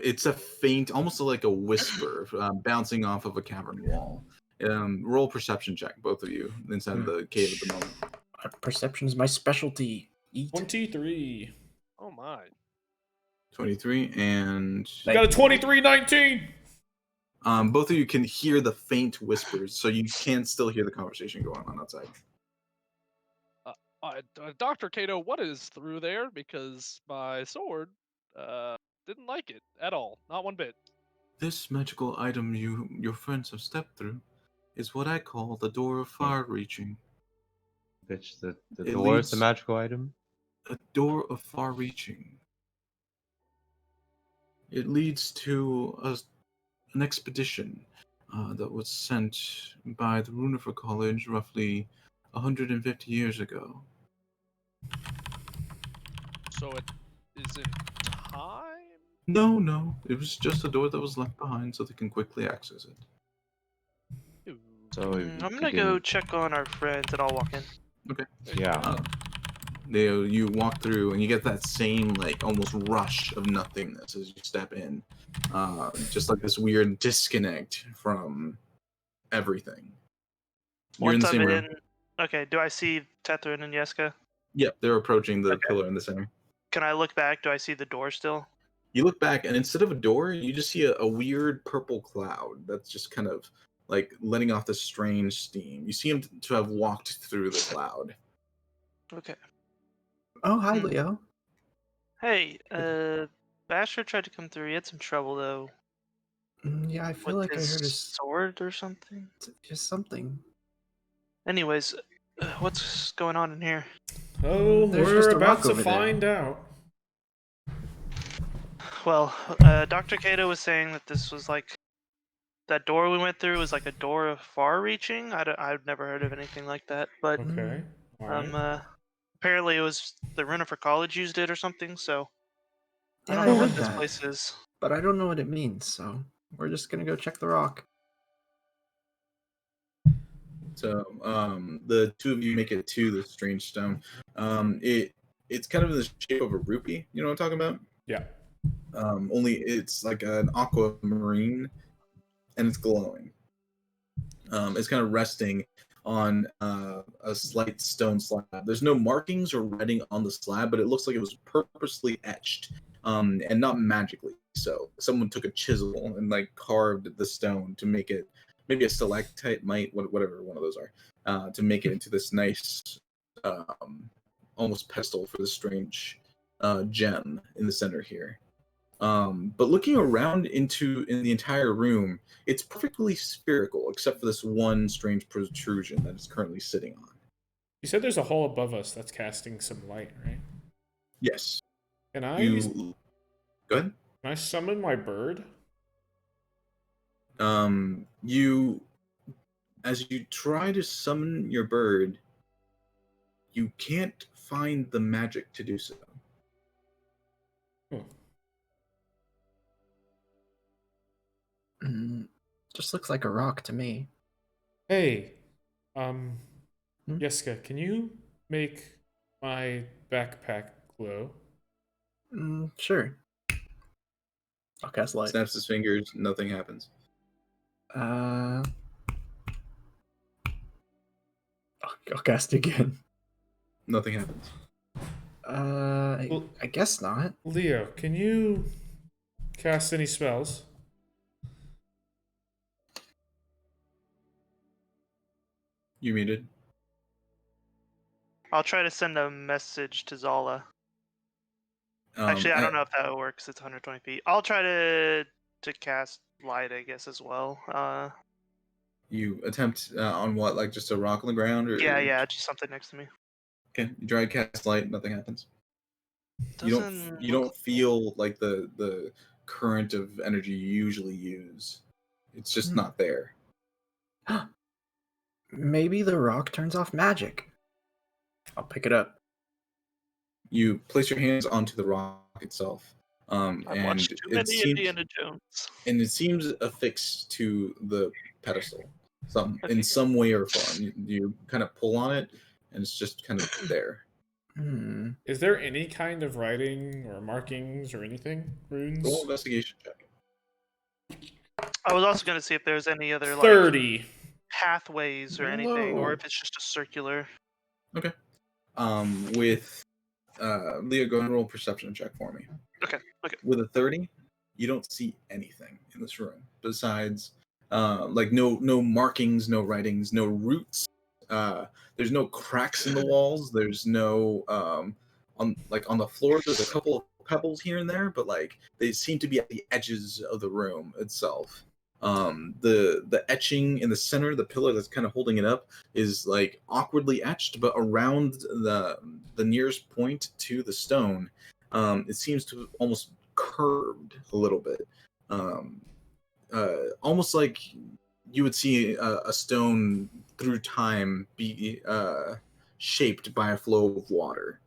It's a faint, almost like a whisper, bouncing off of a cavern wall. Roll perception check, both of you, inside the cave at the moment. Perception is my specialty. Eat. 23. Oh my. 23, and Got a 23-19. both of you can hear the faint whispers, so you can still hear the conversation going on outside. Dr. Cato, what is through there? Because my sword didn't like it at all, not one bit. This magical item your friends have stepped through is what I call the door of far-reaching. Bitch, the It door is the leads- magical item? A door of far-reaching. It leads to an expedition that was sent by the Runifer College roughly 150 years ago. So it is in time? No, it was just a door that was left behind so they can quickly access it. Ooh. So I'm you gonna can- go check on our friends and I'll walk in. There you Yeah. go. You walk through and you get that same like almost rush of nothingness as you step in, just like this weird disconnect from everything. You're in Once the I'm same room. in, okay, do I see Tethrin and Yeska? Yep, they're approaching the Okay. pillar in the center. Can I look back? Do I see the door still? You look back, and instead of a door, you just see a weird purple cloud that's just kind of like letting off this strange steam. You see him to have walked through the cloud. Okay. Oh, hi, Hmm. Leo. Hey, Basher tried to come through. He had some trouble though Yeah, I feel with like I his heard sword or something. just something. Anyways, what's going on in here? Oh, There's we're just a about rock to over there. find out. Well, Dr. Cato was saying that this was like that door we went through was like a door of far-reaching. I've never heard of anything like that, but Okay. All right. apparently it was the Runifer College used it or something. So I Yeah, don't I know heard what this that, place is. but I don't know what it means, so we're just gonna go check the rock. So the two of you make it to the strange stone. It's kind of in the shape of a rupee. You know what I'm talking about? Yeah. Only it's like an aquamarine, and it's glowing. It's kind of resting on a slight stone slab. There's no markings or writing on the slab, but it looks like it was purposely etched, and not magically. So someone took a chisel and like carved the stone to make it maybe a stalactite, whatever one of those are, to make it into this nice, almost pedestal for the strange gem in the center here. But looking around in the entire room, it's perfectly spherical, except for this one strange protrusion that it's currently sitting on. You said there's a hole above us that's casting some light, right? Yes. Can I Go ahead. can I summon my bird? As you try to summon your bird, you can't find the magic to do so. Just looks like a rock to me. Hey, Hmm? Yeska, can you make my backpack glow? Sure. I'll cast light. Snaps his fingers. Nothing happens. I'll cast again. Nothing happens. I guess not. Leo, can you cast any spells? You muted. I'll try to send a message to Zala. Actually, I don't know if that works. It's 120 feet. I'll try to cast light, I guess, as well. You attempt on what? Like just a rock on the ground, or Yeah, just something next to me. Okay, you try to cast light. Nothing happens. Doesn't You don't feel like the current of energy you usually use. It's just not there. Maybe the rock turns off magic. I'll pick it up. You place your hands onto the rock itself, I've and watched too many Indiana Jones. and it seems affixed to the pedestal, in some way or form. You kind of pull on it, and it's just kind of there. Is there any kind of writing or markings or anything? Runes? Roll investigation check. I was also going to see if there's any other 30. like pathways or anything, Whoa. or if it's just a circular. Okay. With Leo, go and roll a perception check for me. Okay. With a 30, you don't see anything in this room besides like no markings, no writings, no roots. There's no cracks in the walls. There's no on the floor. There's a couple of pebbles here and there, but like they seem to be at the edges of the room itself. The etching in the center, the pillar that's kind of holding it up, is like awkwardly etched, but around the nearest point to the stone, it seems to have almost curved a little bit, almost like you would see a stone through time be shaped by a flow of water.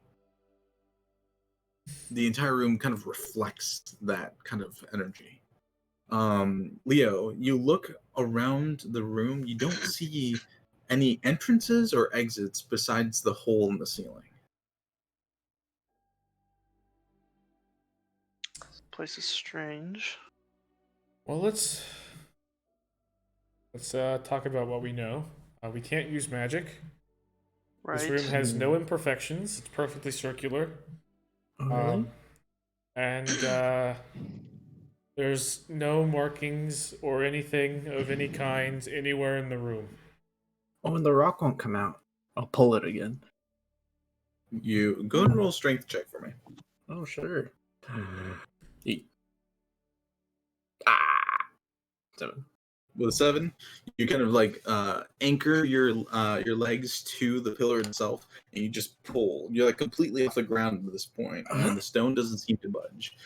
The entire room kind of reflects that kind of energy. Leo, you look around the room, you don't see any entrances or exits besides the hole in the ceiling. This place is strange. Well, let's talk about what we know. We can't use magic. Right. This room has no imperfections. It's perfectly circular. Really? And there's no markings or anything of any kind anywhere in the room. Oh, and the rock won't come out. I'll pull it again. You go and roll a strength check for me. Oh, sure. 7. With a 7, you kind of like anchor your legs to the pillar itself, and you just pull. You're like completely off the ground at this point, and the stone doesn't seem to budge,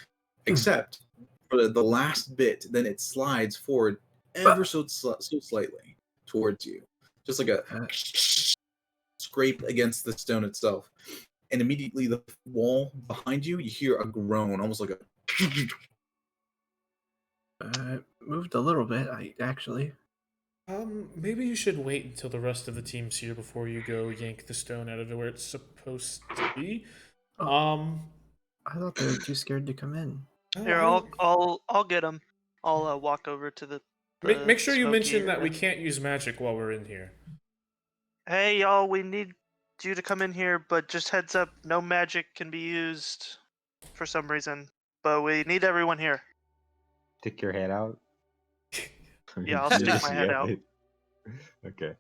except for the last bit. Then it slides forward ever so slightly towards you, just like a scrape against the stone itself, and immediately the wall behind you, you hear a groan, almost like a. Moved a little bit, actually. Maybe you should wait until the rest of the team's here before you go yank the stone out of where it's supposed to be. I thought they were too scared to come in. Here, I'll get them. I'll walk over to the. Make sure you smoky mention that area. we can't use magic while we're in here. Hey, y'all, we need you to come in here, but just heads up, no magic can be used for some reason. But we need everyone here. Stick your head out. Yeah, I'll stick my head out. Okay.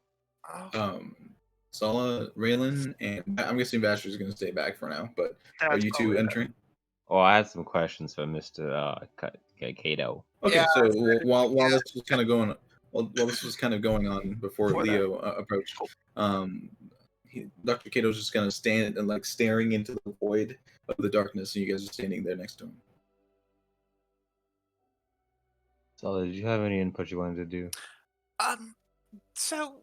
Sala, Raylan, and I'm guessing Basher's going to stay back for now. But are you two entering? Oh, I had some questions for Mr. Kato. Okay, Yeah, so while this was kind of going, on before Leo approached, Dr. Kato's just kind of stand and like staring into the void of the darkness, and you guys are standing there next to him. So, did you have any input you wanted to do? So,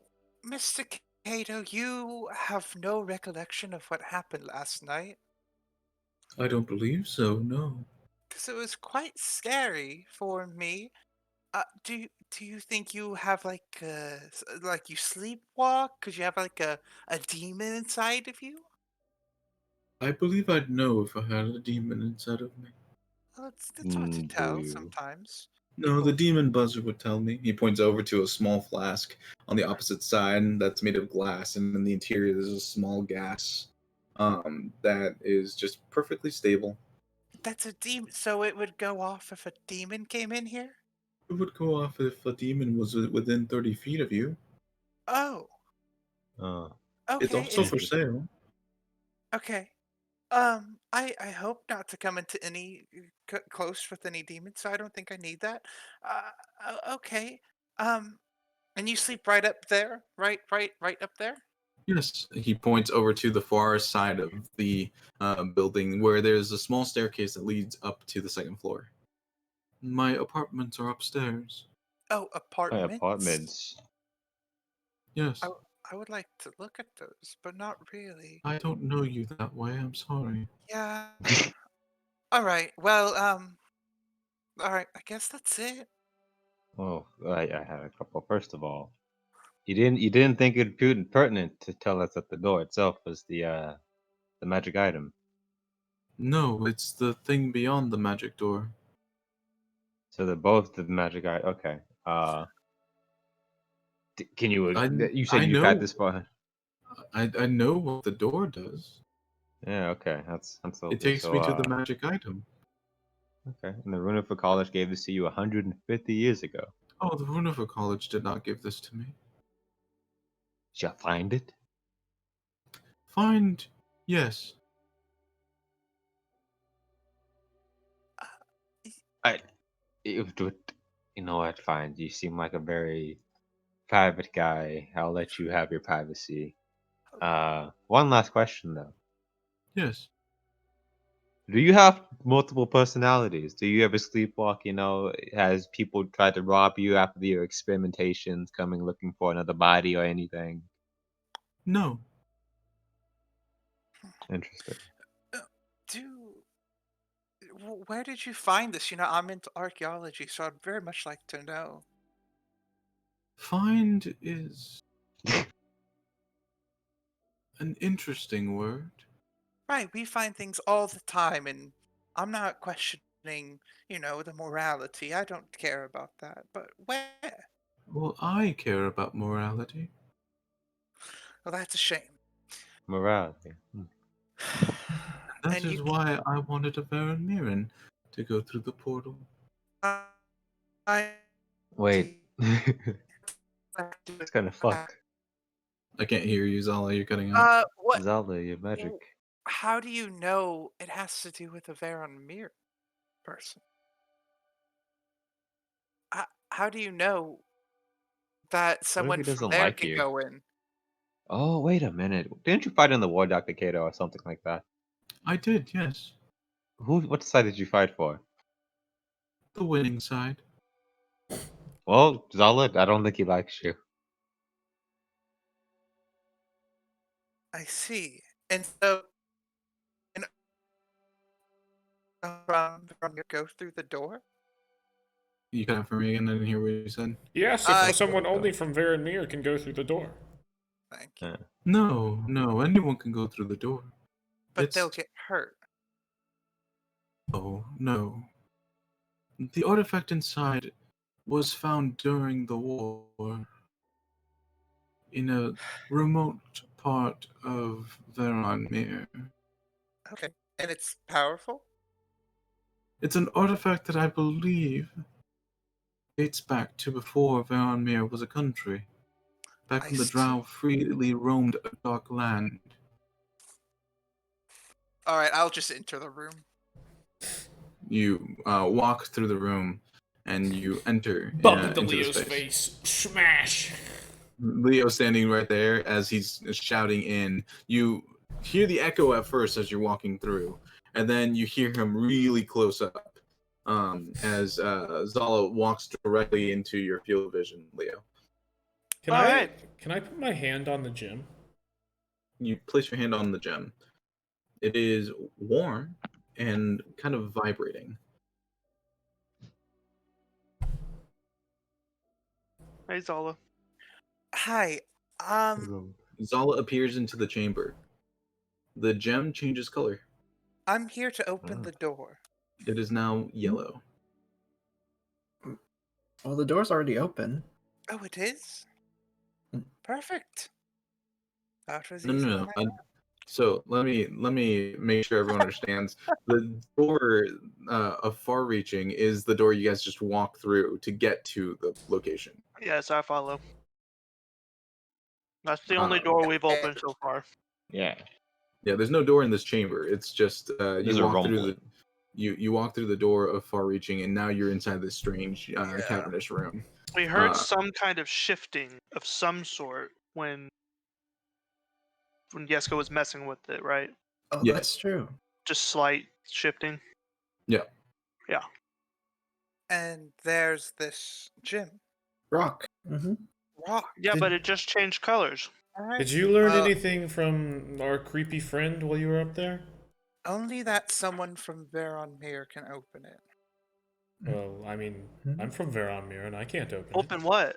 Mr. Cato, you have no recollection of what happened last night? I don't believe so, no. Because it was quite scary for me. Do you think you have like you sleepwalk? Because you have like a demon inside of you? I believe I'd know if I had a demon inside of me. Well, it's hard to Do tell you? sometimes. No, the People- demon buzzer would tell me. He points over to a small flask on the opposite side that's made of glass, and in the interior there's a small gas that is just perfectly stable. That's a demon. So it would go off if a demon came in here? It would go off if a demon was within 30 feet of you. Oh, Oh, It's okay. also Is for sale. okay. I hope not to come into any close with any demons, so I don't think I need that. Okay. Um, and you sleep right up there, right up there. Yes, he points over to the far side of the building where there's a small staircase that leads up to the second floor. My apartments are upstairs. Oh, my apartments. apartments. Yes, I would like to look at those, but not really. I don't know you that way. I'm sorry. Yeah. All right. Well, all right. I guess that's it. Oh, I had a couple. First of all, you didn't think it pertinent to tell us that the door itself was the magic item. No, it's the thing beyond the magic door. So they're both the magic item. Okay. Can you? You said I you've had know. this far. I know what the door does. Yeah. Okay. That's It lovely. takes So me to the magic item. okay. And the Runifer College gave this to you 150 years ago. Oh, the Runifer College did not give this to me. Did you find it? Find, yes. I. You know what? Fine. You seem like a very private guy. I'll let you have your privacy. One last question though. Yes. Do you have multiple personalities? Do you ever sleepwalk? Has people tried to rob you after your experimentations, coming looking for another body or anything? No. Interesting. Uh, Do where did you find this? I'm into archaeology, so I'd very much like to know. Find is an interesting word. Right, we find things all the time, and I'm not questioning, the morality. I don't care about that. But where? Well, I care about morality. Well, that's a shame. Morality. That And is why I wanted a Baron Mirren to go through the portal. I Wait. It's kind of fucked. I can't hear you, Zala. You're cutting out. What? Zelda, your magic. How do you know it has to do with a Varon Mir person? How do you know that What if someone he from doesn't there like can you? go in? Oh, wait a minute. Didn't you fight in the war, Dr. Kato, or something like that? I did, yes. What side did you fight for? The winning side. Well, Zalad, I don't think he likes you. I see. And so, and from your go through the door. You cut out for me again. I didn't hear what you said. Yes, if someone only from Varanir can go through the door. Thank you. No. Anyone can go through the door. But they'll get hurt. Oh, no. The artifact inside was found during the war in a remote part of Varanmir. Okay. And it's powerful? It's an artifact that I believe dates back to before Varanmir was a country. Back I when the see. Drow freely roamed a dark land. Alright, I'll just enter the room. You walk through the room and you enter Bump into into the Leo's space. face. Smash. Leo standing right there as he's shouting in. You hear the echo at first as you're walking through, and then you hear him really close up as Zala walks directly into your field of vision, Leo. Can Alright. I put my hand on the gem? You place your hand on the gem. It is warm and kind of vibrating. Hey, Zala. Hi. Zala appears into the chamber. The gem changes color. I'm here to open the door. It is now yellow. Well, the door's already open. Oh, it is? Mm. Perfect. That was No, easier no, than no. I thought. So let me make sure everyone understands. The door of far-reaching is the door you guys just walk through to get to the location. Yes, I follow. That's the only door we've opened so far. Yeah. Yeah, there's no door in this chamber. It's just There's you a walk through the rumbling. you walk through the door of far-reaching, and now you're inside this strange Yeah. cavernous room. We heard Uh, some kind of shifting of some sort when Yesko was messing with it, right? Oh, Yeah. that's true. Just slight shifting. Yeah. Yeah. And there's this gym. Rock. Mm-hmm. Rock. Yeah, Did- but it just changed colors. All right. Did you learn anything from our creepy friend while you were up there? Only that someone from Veronmere can open it. Well, I mean, I'm from Veronmere and I can't open it. Open what?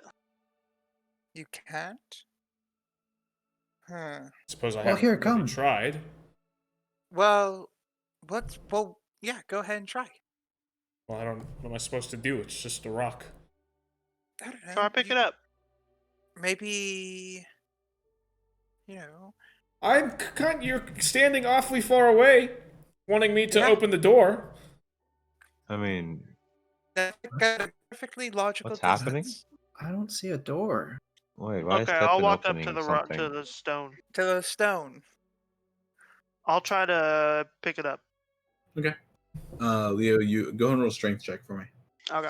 You can't? Huh. Suppose I Well, haven't here it really comes. tried. Well, yeah, go ahead and try. Well, I don't. What am I supposed to do? It's just a rock. I don't know. Try pick it up. Maybe, you know. You're standing awfully far away, wanting me to Yeah. open the door. I mean, That's a perfectly logical what's happening? distance. I don't see a door. Wait, why is Okay, I'll Tepin walk up opening to the something? to the stone. To the stone. I'll try to pick it up. Okay. Leo, you go and roll strength check for me. Okay.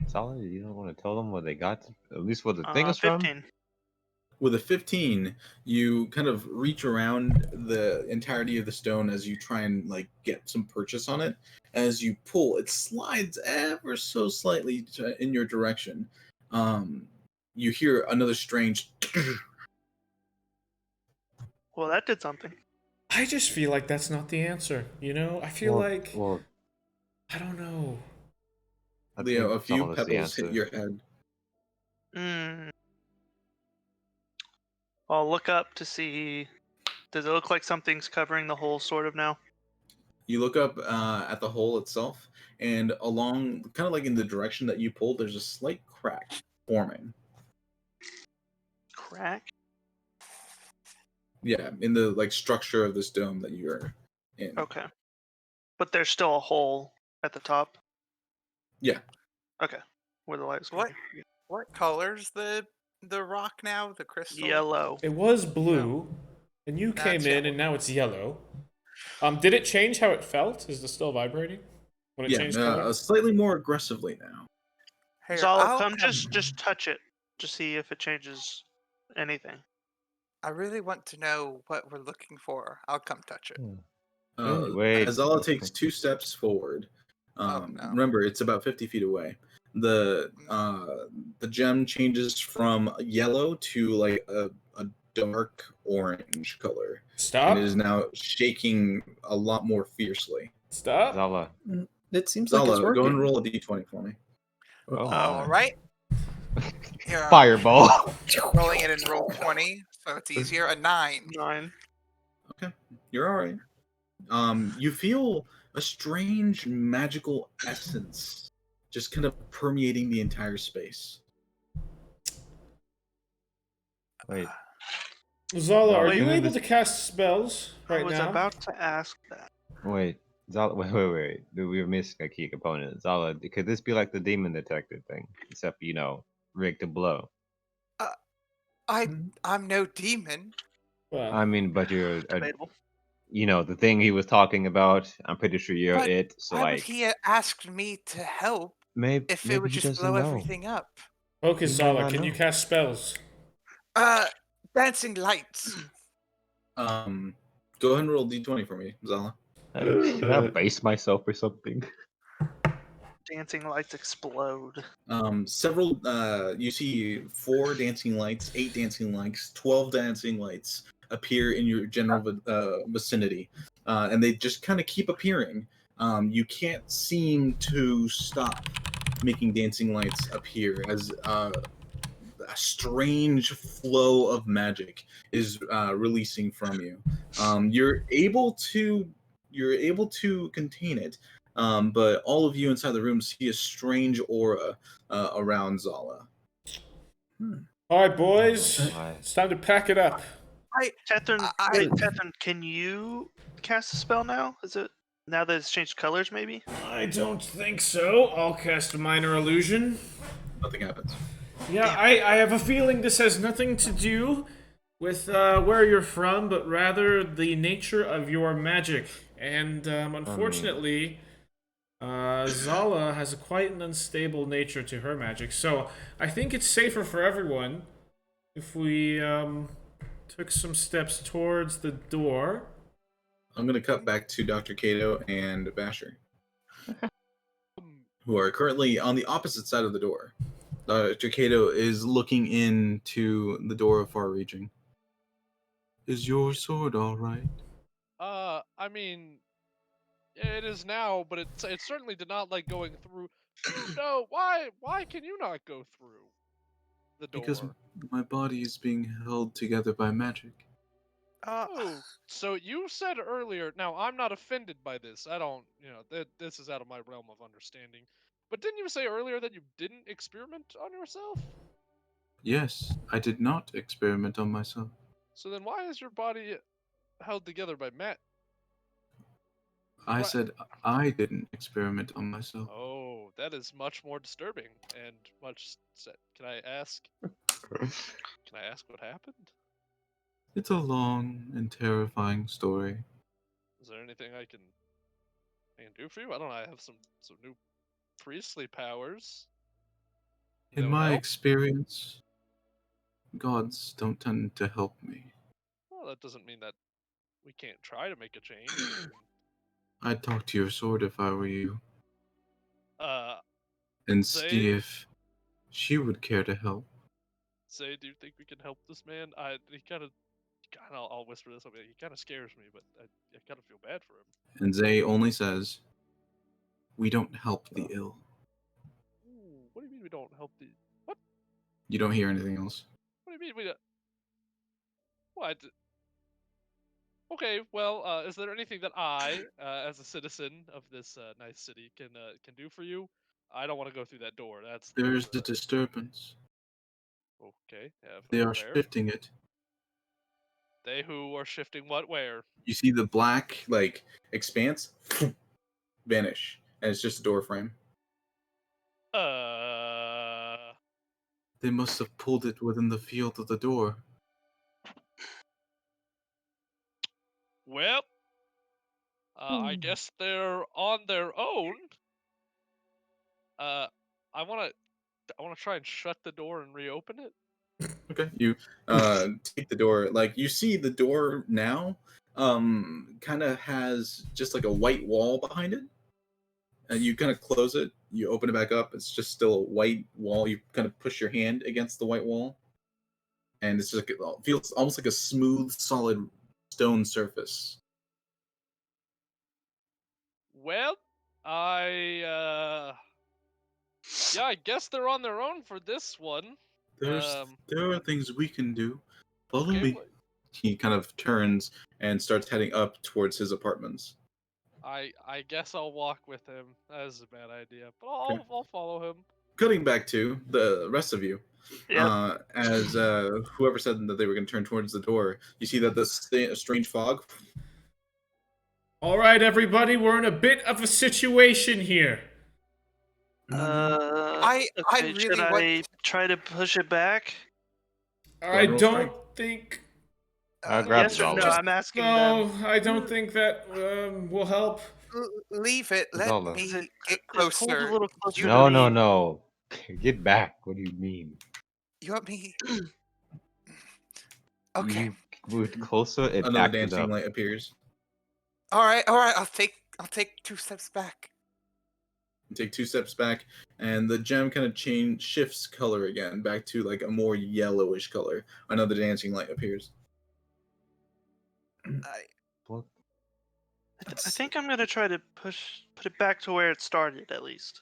Solid, you don't want to tell them what they got? At least where the thing is from? 15. With a 15, you kind of reach around the entirety of the stone as you try and like get some purchase on it. As you pull, it slides ever so slightly in your direction. You hear another strange. Well, that did something. I just feel like that's not the answer. You know, I feel like I don't know. Leo, a few Solid's the pebbles hit answer. your head. I'll look up to see. Does it look like something's covering the hole, sort of now? You look up at the hole itself, and along, kind of like in the direction that you pulled, there's a slight crack forming. Crack? Yeah, in the like structure of this dome that you're in. Okay. But there's still a hole at the top? Yeah. Okay. Where the light's What? coming from. What color's the rock now? The crystal? Yellow. It was blue, and you came That's in, yellow. and now it's yellow. Did it change how it felt? Is it still vibrating when it changed color? Slightly more aggressively now. Here, Zala, I'll come just touch it to see if it changes anything. I really want to know what we're looking for. I'll come touch it. Wait. Azala takes 2 steps forward. No. Remember, it's about 50 feet away. The gem changes from yellow to like a dark orange color. Stop. And it is now shaking a lot more fiercely. Stop. Zala. It seems like it's Zala, working. go and roll a d20 for me. Oh, All right. Here, Fireball. rolling it in roll 20, so it's easier. A 9. 9. Okay, you're all right. You feel a strange magical essence just kind of permeating the entire space. Wait. Zala, are Wait, you maybe able this- to cast spells right I was now? about to ask that. Wait. Zala, wait. We're missing a key component. Zala, could this be like the demon detector thing? Except, rigged to blow. I'm no demon. Well, I mean, but you're, Debatable. the thing he was talking about. I'm pretty sure you're But it. So, why would like, he have asked me to help maybe if maybe it would he just doesn't blow know. everything up? okay, You might Zala, not can you know. cast spells? Dancing lights. Go ahead and roll d20 for me, Zala. Should I base myself or something? Dancing lights explode. Several you see 4 dancing lights, 8 dancing lights, 12 dancing lights appear in your general vicinity, and they just kind of keep appearing. You can't seem to stop making dancing lights appear as a strange flow of magic is releasing from you. You're able to you're able to contain it, but all of you inside the room see a strange aura around Zala. All right, boys, my. it's time to pack it up. Tethrin, I- wait, Tethrin, can you cast a spell now? Is it now that it's changed colors? Maybe. I don't think so. I'll cast a minor illusion. Nothing happens. Yeah, I have a feeling this has nothing to do with where you're from, but rather the nature of your magic. And unfortunately, Zala has quite an unstable nature to her magic. So I think it's safer for everyone if we took some steps towards the door. I'm going to cut back to Dr. Cato and Basher, who are currently on the opposite side of the door. Dr. Cato is looking into the door of far reaching. Is your sword all right? I mean, it is now, but it certainly did not like going through. No, why can you not go through the door? Because my body is being held together by magic. Oh, so you said earlier. Now I'm not offended by this. I don't, this is out of my realm of understanding. But didn't you say earlier that you didn't experiment on yourself? Yes, I did not experiment on myself. So then why is your body held together by Matt? I Right. said I didn't experiment on myself. Oh, that is much more disturbing and much. Can I ask? Can I ask what happened? It's a long and terrifying story. Is there anything I can do for you? I don't know. I have some new priestly powers. In my experience, gods don't tend to help me. Well, that doesn't mean that we can't try to make a change. I'd talk to your sword if I were you. And Zay? see if she would care to help. Say, do you think we can help this man? He kind of, I'll whisper this. He kind of scares me, but I kind of feel bad for him. And Zay only says, "We don't help the ill." Ooh, what do you mean we don't help the? What? You don't hear anything else. What do you mean we don't? What? Okay, well, is there anything that I, as a citizen of this nice city, can do for you? I don't want to go through that door. There's a disturbance. Okay. Yeah, They are where? shifting it. They who are shifting what? Where? You see the black, expanse vanish, and it's just a door frame. They must have pulled it within the field of the door. Well, I guess they're on their own. I wanna try and shut the door and reopen it. Okay, you take the door. You see the door now, kind of has just like a white wall behind it, and you kind of close it. You open it back up. It's just still a white wall. You kind of push your hand against the white wall, and it's just it feels almost like a smooth, solid stone surface. Well, yeah, I guess they're on their own for this one. There are things we can do. Follow me. Well, He kind of turns and starts heading up towards his apartments. I guess I'll walk with him. That is a bad idea, but I'll follow him. Cutting back to the rest of you, as whoever said that they were going to turn towards the door, you see that the strange fog. All right, everybody, we're in a bit of a situation here. I really should I try to push it back? I don't think. I'll grab Yes or no? Zala. I'm asking No, them. I don't think that will help. Leave it. Let Zala. me get Just hold closer. a little closer No, to no, me. no. Get back. What do you mean? You want me? Okay. You moved closer and Another acted dancing up. light appears. All right. I'll take 2 steps back. You take 2 steps back, and the gem kind of shifts color again, back to like a more yellowish color. Another dancing light appears. What? I think I'm gonna try to put it back to where it started at least.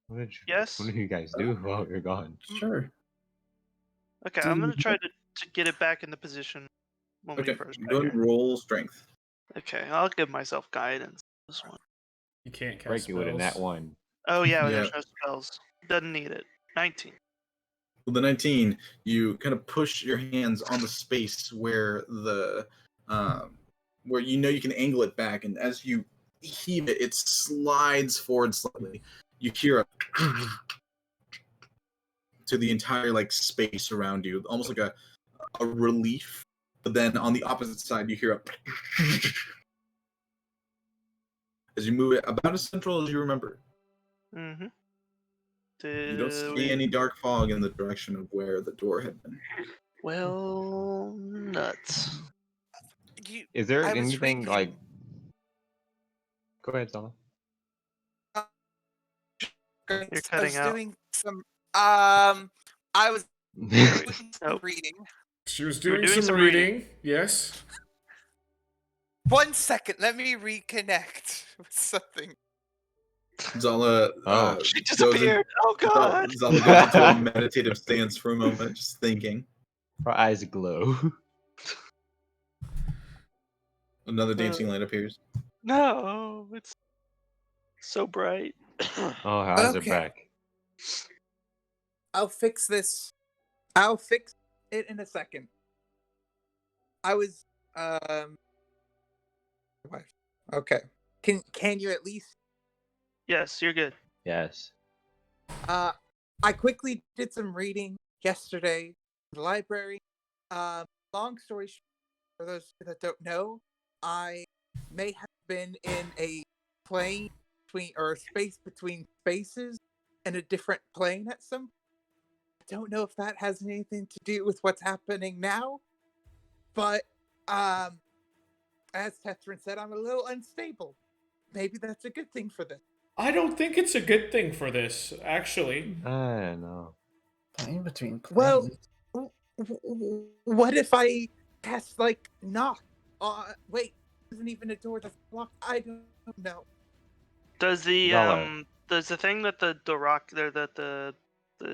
What Yes? did you guys do while you're gone? Sure. Okay, I'm gonna try to get it back in the position when we Okay, first got go ahead here. and roll strength. Okay, I'll give myself guidance. This one. You can't cast Break it with a nat spells. 1. Oh yeah, Yeah. there's no spells. Doesn't need it. 19. With the 19, you kind of push your hands on the space where where you can angle it back, and as you heave it, it slides forward slightly. You hear to the entire space around you, almost like a relief. But then on the opposite side, you hear as you move it about as central as you remember. Mm-hmm. You don't see any dark fog in the direction of where the door had been. Well, nuts. Is there I was anything reading- like? Go ahead, Zala. You're I was cutting out. doing some. I was doing some Nope. reading. She was You were doing doing some some reading. reading. Yes. 1 second. Let me reconnect with something. Zala She goes in- disappeared. Oh god. Zala goes into a meditative stance for a moment, just thinking. Her eyes glow. Another dancing light appears. No, it's so bright. Oh, how's it Okay. back? I'll fix this. I'll fix it in a second. I was what? Okay. Can you at least Yes, you're good. Yes. I quickly did some reading yesterday in the library. Long story short, for those that don't know, I may have been in a plane between or a space between spaces in a different plane at some. I don't know if that has anything to do with what's happening now, but as Tetrin said, I'm a little unstable. Maybe that's a good thing for this. I don't think it's a good thing for this, actually. I know. Playing between Well, planes. what if I cast knock? Wait, isn't even a door that's locked. I don't know. Does the Zala. does the thing that the rock there that the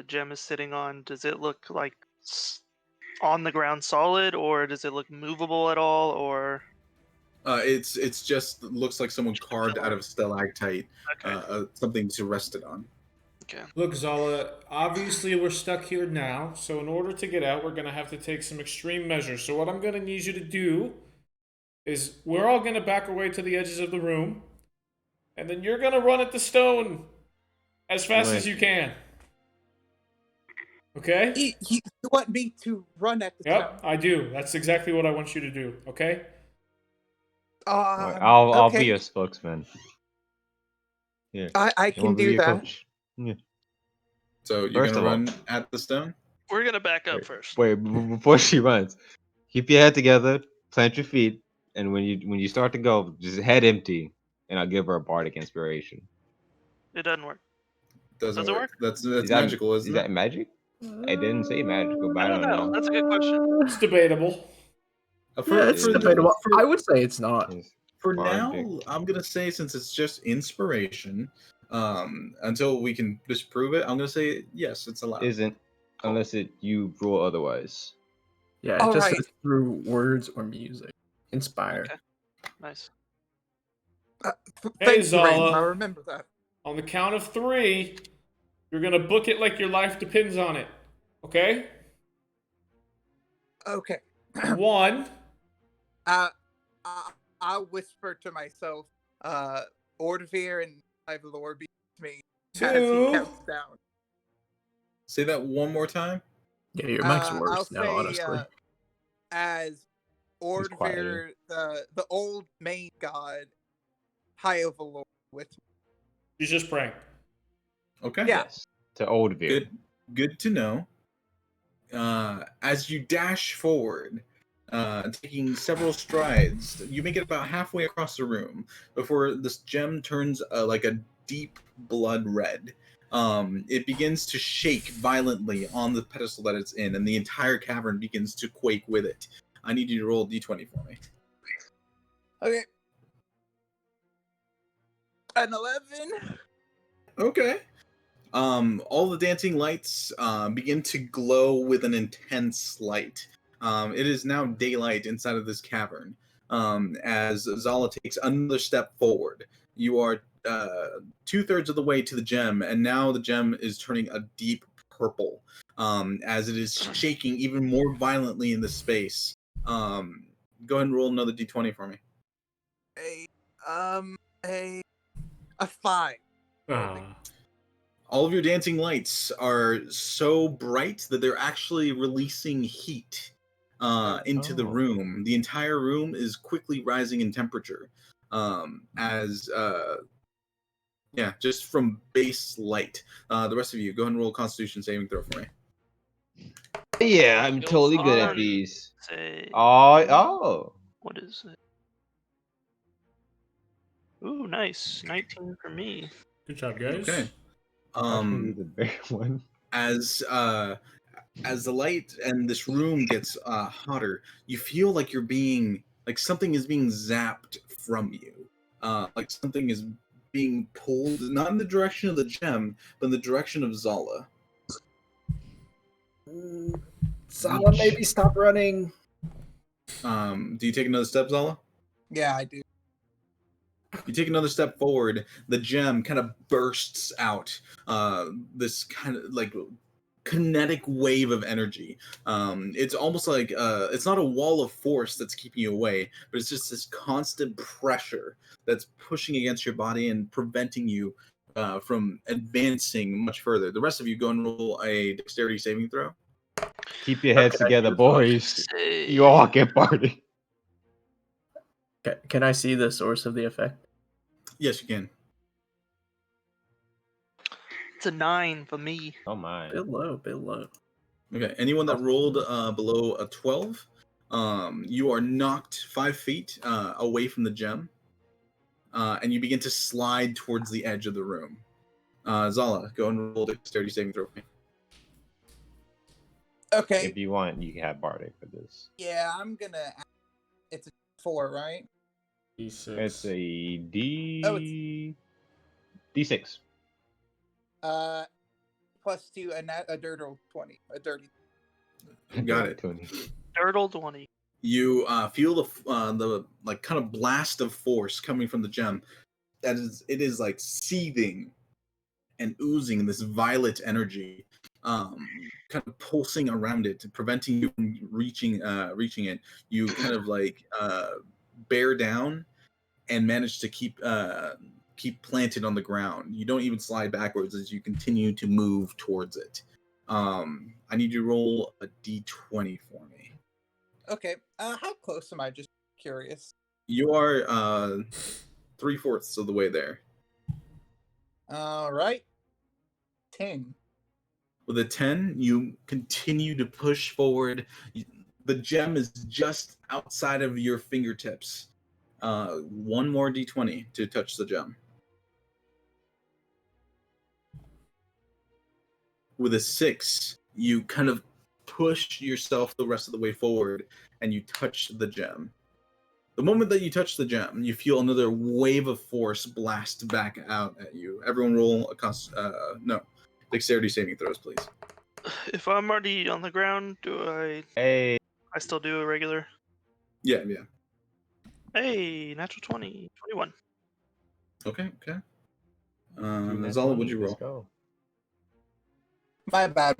gem is sitting on, does it look like on the ground solid, or does it look movable at all, or It's just looks like someone carved out of stalactite, okay. something to rest it on. Okay. Look, Zala, obviously we're stuck here now, so in order to get out, we're going to have to take some extreme measures. So what I'm going to need you to do is we're all going to back away to the edges of the room, and then you're going to run at the stone as fast as you can. Okay? You want me to run at the Yep, I do. That's exactly what I want you to do, okay? I'll be okay. your spokesman. Yeah. I You can want me to be do your that. coach? Yeah. So you're First gonna of all- run at the stone? We're gonna back up first. Wait, before she runs, keep your head together, plant your feet, and when you start to go, just head empty, and I'll give her a bardic inspiration. It doesn't work. Doesn't Does it work. work? That's Is that- magical, Is isn't that it? magic? I didn't say magical, but I I don't know. That's a good question. It's debatable. Yeah, it's debatable. I would say it's not. It's For bardic. now, I'm gonna say since it's just inspiration, until we can disprove it, I'm gonna say yes, it's allowed. Isn't unless you rule otherwise. Yeah, it All just right. says through words or music. Inspire. Okay. Nice. Thank you, Zala. Rain. I remember that. On the count of 3, you're going to book it like your life depends on it, okay? Okay. 1. I'll whisper to myself, Ordovir and Ivalor beats me as he 2. counts down. Say that one more time. Yeah, your mic's I'll worse now, say, honestly. as He's Ordovir, the old main god, Hyovalor with me. She's just praying. Okay. Yeah. Yes. To old Veer. Good to know. As you dash forward, taking several strides, you make it about halfway across the room before this gem turns like a deep blood red. It begins to shake violently on the pedestal that it's in, and the entire cavern begins to quake with it. I need you to roll a d20 for me. Okay. An 11. Okay. All the dancing lights begin to glow with an intense light. It is now daylight inside of this cavern. as Zala takes another step forward. You are 2/3 of the way to the gem, and now the gem is turning a deep purple as it is shaking even more violently in the space. Go ahead and roll another d20 for me. A 5. All of your dancing lights are so bright that they're actually releasing heat into the room. The entire room is quickly rising in temperature just from base light. The rest of you, go ahead and roll a Constitution saving throw for me. Yeah, I'm Feels totally good at fun. these. Say, Oh. what is it? Ooh, nice. 19 for me. Good job, guys. Okay. The big one. As the light and this room gets hotter, you feel like you're being something is being zapped from you. Like something is being pulled, not in the direction of the gem, but in the direction of Zala. Zala, maybe stop running. Do you take another step, Zala? Yeah, I do. You take another step forward, the gem kind of bursts out. This kind of like kinetic wave of energy. It's almost like it's not a wall of force that's keeping you away, but it's just this constant pressure that's pushing against your body and preventing you from advancing much further. The rest of you go and roll a dexterity saving throw. Keep your heads together, boys. You all get party. Can I see the source of the effect? Yes, you can. It's a 9 for me. Oh my. Bit low. Okay. Anyone that rolled below a 12, you are knocked 5 feet away from the gem, and you begin to slide towards the edge of the room. Zala, go and roll a dexterity saving throw for me. Okay. If you want, you can have Bardic for this. Yeah, I'm gonna. It's a 4, right? D6. It's a D6. Plus 2, a dirtle 20. A dirty. Got it. 20. Dirtle 20. You feel the like kind of blast of force coming from the gem. It is like seething and oozing this violet energy, kind of pulsing around it, preventing you from reaching it. You kind of like bear down and manage to keep planted on the ground. You don't even slide backwards as you continue to move towards it. I need you to roll a d20 for me. Okay. How close am I? Just curious. You are 3/4 of the way there. All right. 10. With a 10, you continue to push forward. The gem is just outside of your fingertips. One more d20 to touch the gem. With a 6, you kind of push yourself the rest of the way forward, and you touch the gem. The moment that you touch the gem, you feel another wave of force blast back out at you. Everyone roll a dexterity saving throws, please. If I'm already on the ground, I still do a regular? Yeah. Hey, natural 20. 21. Okay. Zala, what'd you roll? Let's go. My bad.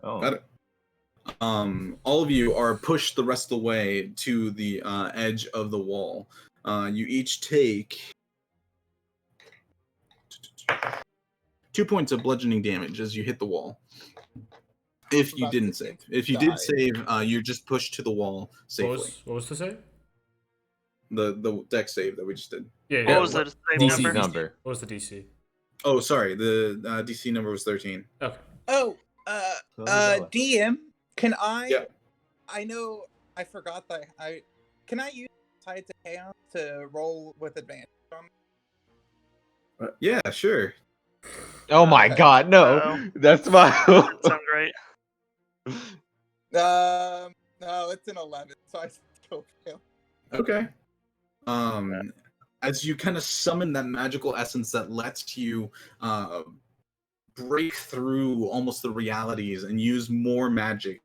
Oh. Got it. All of you are pushed the rest of the way to the edge of the wall. You each take 2 points of bludgeoning damage as you hit the wall. If you didn't save. If you did save, you're just pushed to the wall safely. What was the save? The dex save that we just did. Yeah. What was the save number? What was the DC? Oh, sorry. The DC number was 13. Okay. Oh, DM, can I? Yeah. I know I forgot that can I use Tides of Chaos to roll with advantage? Yeah, sure. Oh my god, no. That's my That sounds great. No, it's an 11, so I still fail. Okay. As you kind of summon that magical essence that lets you break through almost the realities and use more magic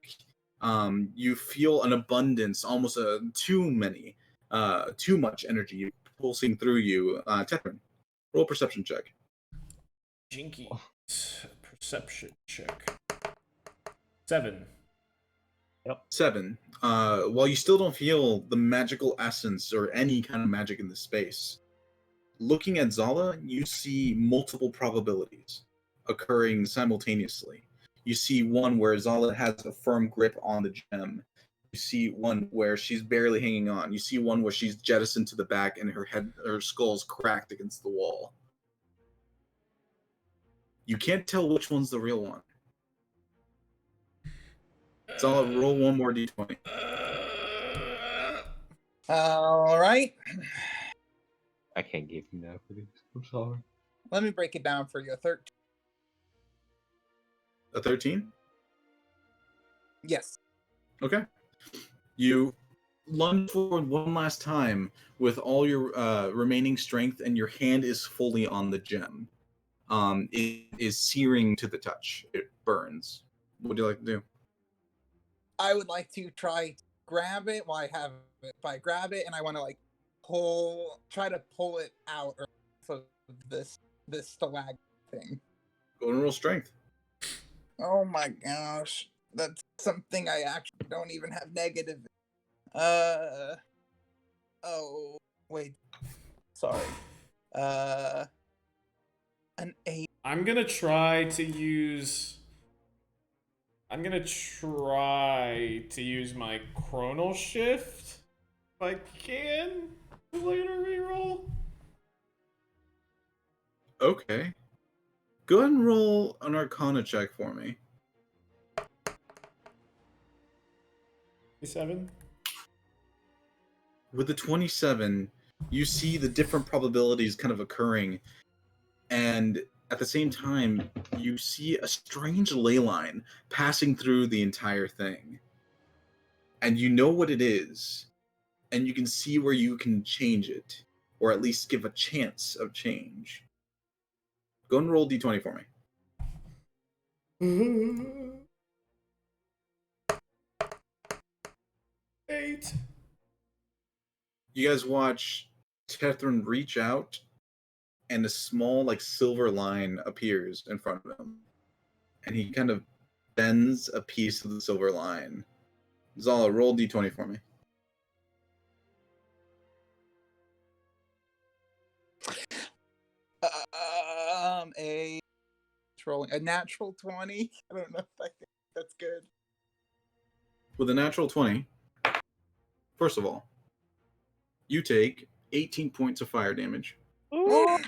You feel an abundance, almost too much energy pulsing through you. Tetran, roll a perception check. Jinky. Perception check. 7. 7. While you still don't feel the magical essence or any kind of magic in the space, looking at Zala, you see multiple probabilities occurring simultaneously. You see one where Zala has a firm grip on the gem. You see one where she's barely hanging on. You see one where she's jettisoned to the back and her skull's cracked against the wall. You can't tell which one's the real one. Zala, roll one more d20. All right. I can't give you that for this. I'm sorry. Let me break it down for you. 13. A 13? Yes. Okay. You lunge forward one last time with all your remaining strength, and your hand is fully on the gem. It is searing to the touch. It burns. What would you like to do? I would like to try to grab it while I have it. If I grab it and I want to try to pull it out of this stalag thing. Go and roll strength. Oh my gosh. That's something I actually don't even have negative. Oh, wait. Sorry. An 8. I'm gonna try to use my chronal shift if I can later reroll. Okay. Go ahead and roll an Arcana check for me. 7. With the 27, you see the different probabilities kind of occurring, and at the same time, you see a strange ley line passing through the entire thing. And you know what it is, and you can see where you can change it, or at least give a chance of change. Go and roll d20 for me. 8. You guys watch Tetran reach out, and a small, silver line appears in front of him. And he kind of bends a piece of the silver line. Zala, roll d20 for me. A natural 20. I don't know if I think that's good. With a natural 20, first of all, you take 18 points of fire damage. Oh.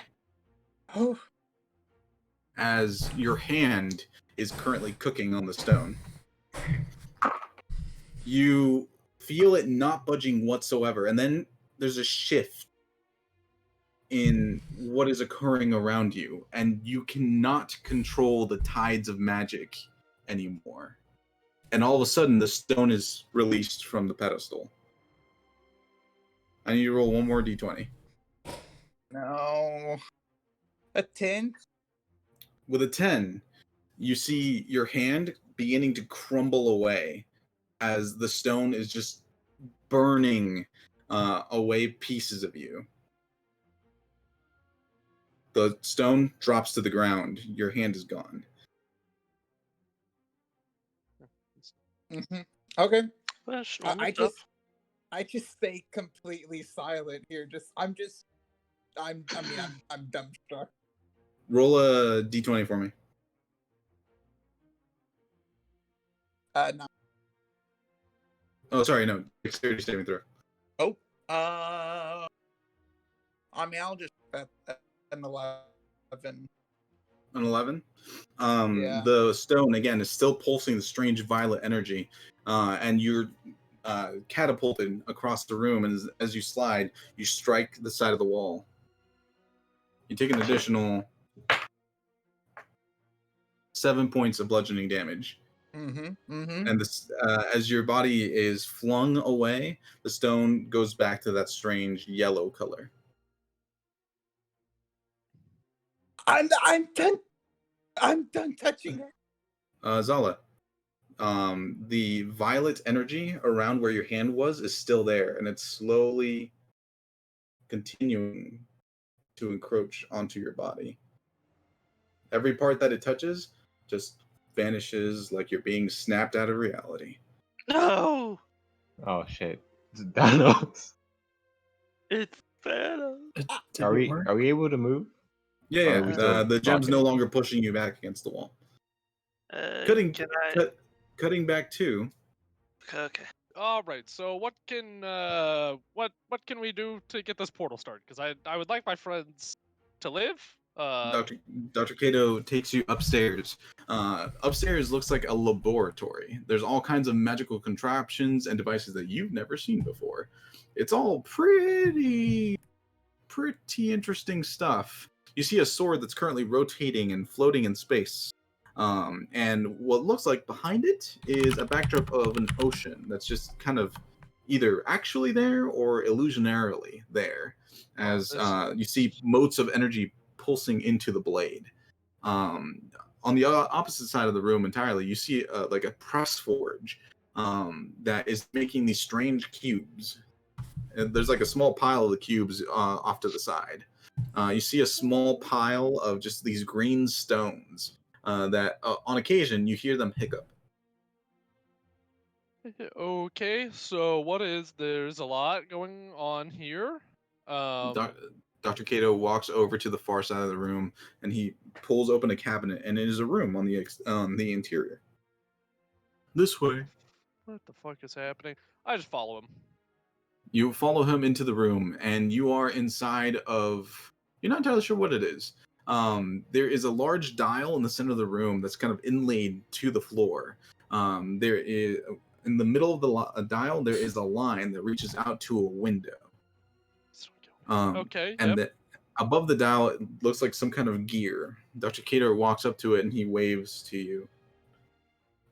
As your hand is currently cooking on the stone. You feel it not budging whatsoever, and then there's a shift in what is occurring around you, and you cannot control the tides of magic anymore. And all of a sudden, the stone is released from the pedestal. I need you to roll one more d20. No. A 10? With a 10, you see your hand beginning to crumble away as the stone is just burning away pieces of you. The stone drops to the ground. Your hand is gone. Mm-hmm. Okay. I just stay completely silent here. I'm dumbstruck. Roll a d20 for me. No. Oh, sorry, no. Dexterity saving throw. Oh. I'll just bet an 11. An 11? Yeah. The stone, again, is still pulsing the strange violet energy, and you're catapulted across the room, and as you slide, you strike the side of the wall. You take an additional 7 points of bludgeoning damage. And this, as your body is flung away, the stone goes back to that strange yellow color. I'm done touching her. Zala, the violet energy around where your hand was is still there, and it's slowly continuing to encroach onto your body. Every part that it touches just vanishes like you're being snapped out of reality. No! Oh shit. It's Thanos. It's Thanos. Are we able to move? Yeah, Or are we still the gem's no blocking? longer pushing you back against the wall. Cutting Can I? cutting back to Okay. All right. So what can we do to get this portal started? Because I would like my friends to live. Dr. Kato takes you upstairs. Upstairs looks like a laboratory. There's all kinds of magical contraptions and devices that you've never seen before. It's all pretty interesting stuff. You see a sword that's currently rotating and floating in space. And what looks like behind it is a backdrop of an ocean that's just kind of either actually there or illusionarily there, as you see motes of energy pulsing into the blade. On the opposite side of the room entirely, you see like a press forge that is making these strange cubes. And there's like a small pile of the cubes off to the side. You see a small pile of just these green stones that on occasion you hear them hiccup. Okay. So there's a lot going on here. Dr. Kato walks over to the far side of the room and he pulls open a cabinet, and it is a room on the interior. This way. What the fuck is happening? I just follow him. You follow him into the room, and you are inside of. You're not entirely sure what it is. There is a large dial in the center of the room that's kind of inlaid to the floor. There is in the middle of the dial. There is a line that reaches out to a window. Okay. And Yep. that above the dial, it looks like some kind of gear. Dr. Cater walks up to it and he waves to you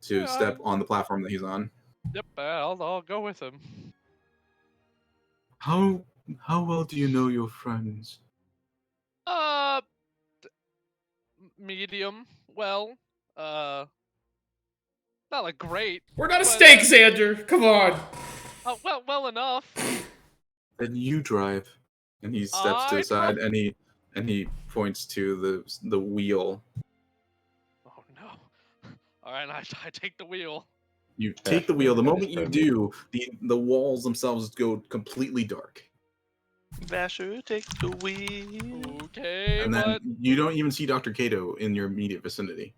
to step on the platform that he's on. Yep. I'll go with him. How well do you know your friends? Medium. Well. Not like great. We're not a steak, Xander. Come on. Well enough. Then you drive. And he steps to the side and he points to the wheel. Oh no! All right, I take the wheel. You take the wheel. The moment you do, the walls themselves go completely dark. Vasher, take the wheel. Okay, And then you don't even see Dr. Kato in your immediate vicinity.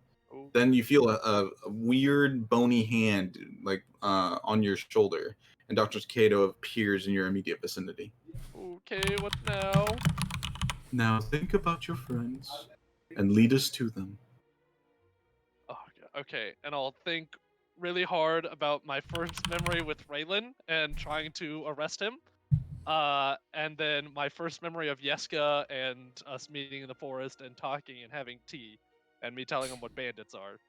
Then you feel a weird bony hand like on your shoulder, and Dr. Kato appears in your immediate vicinity. Okay, what now? Now think about your friends and lead us to them. Oh, okay, and I'll think really hard about my first memory with Raylan and trying to arrest him. And then my first memory of Yeska and us meeting in the forest and talking and having tea, and me telling him what bandits are.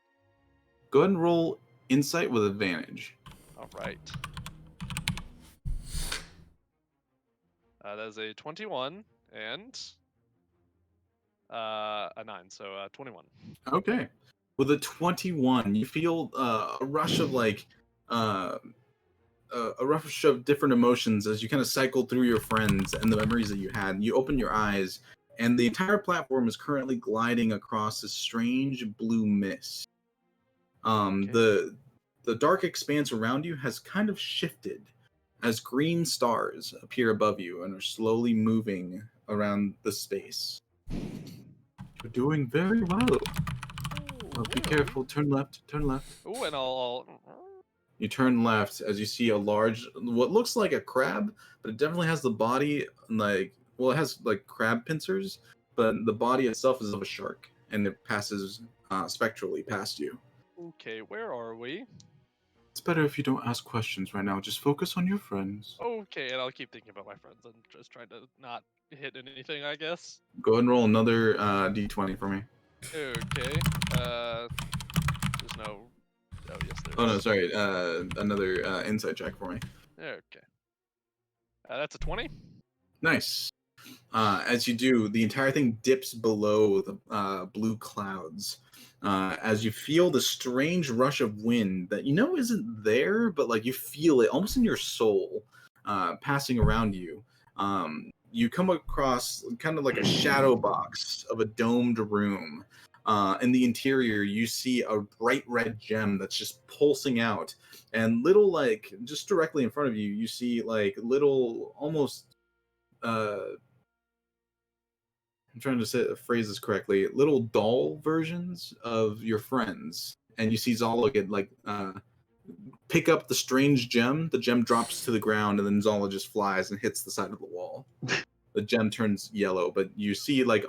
Go ahead and roll insight with advantage. All right. That is a 21 and a 9, so 21. Okay. With a 21, you feel a rush of a rush of different emotions as you kind of cycle through your friends and the memories that you had. You open your eyes, and the entire platform is currently gliding across a strange blue mist. The dark expanse around you has kind of shifted as green stars appear above you and are slowly moving around the space. You're doing very well. Be careful. Turn left. Turn left. Oh, and I'll. You turn left as you see a large, what looks like a crab, but it definitely has the body it has like crab pincers, but the body itself is of a shark, and it passes spectrally past you. Okay, where are we? It's better if you don't ask questions right now. Just focus on your friends. Okay, and I'll keep thinking about my friends and just trying to not hit anything, I guess. Go ahead and roll another d20 for me. Okay. There's no. Oh yes, there is. Oh no, sorry. Another insight check for me. Okay. That's a 20. Nice. As you do, the entire thing dips below the blue clouds. As you feel the strange rush of wind that you know isn't there, but like you feel it almost in your soul, passing around you. You come across kind of like a shadow box of a domed room. In the interior, you see a bright red gem that's just pulsing out, and little like just directly in front of you, you see like little almost. I'm trying to phrase this correctly. Little doll versions of your friends, and you see Zala get like pick up the strange gem. The gem drops to the ground, and then Zala just flies and hits the side of the wall. The gem turns yellow, but you see like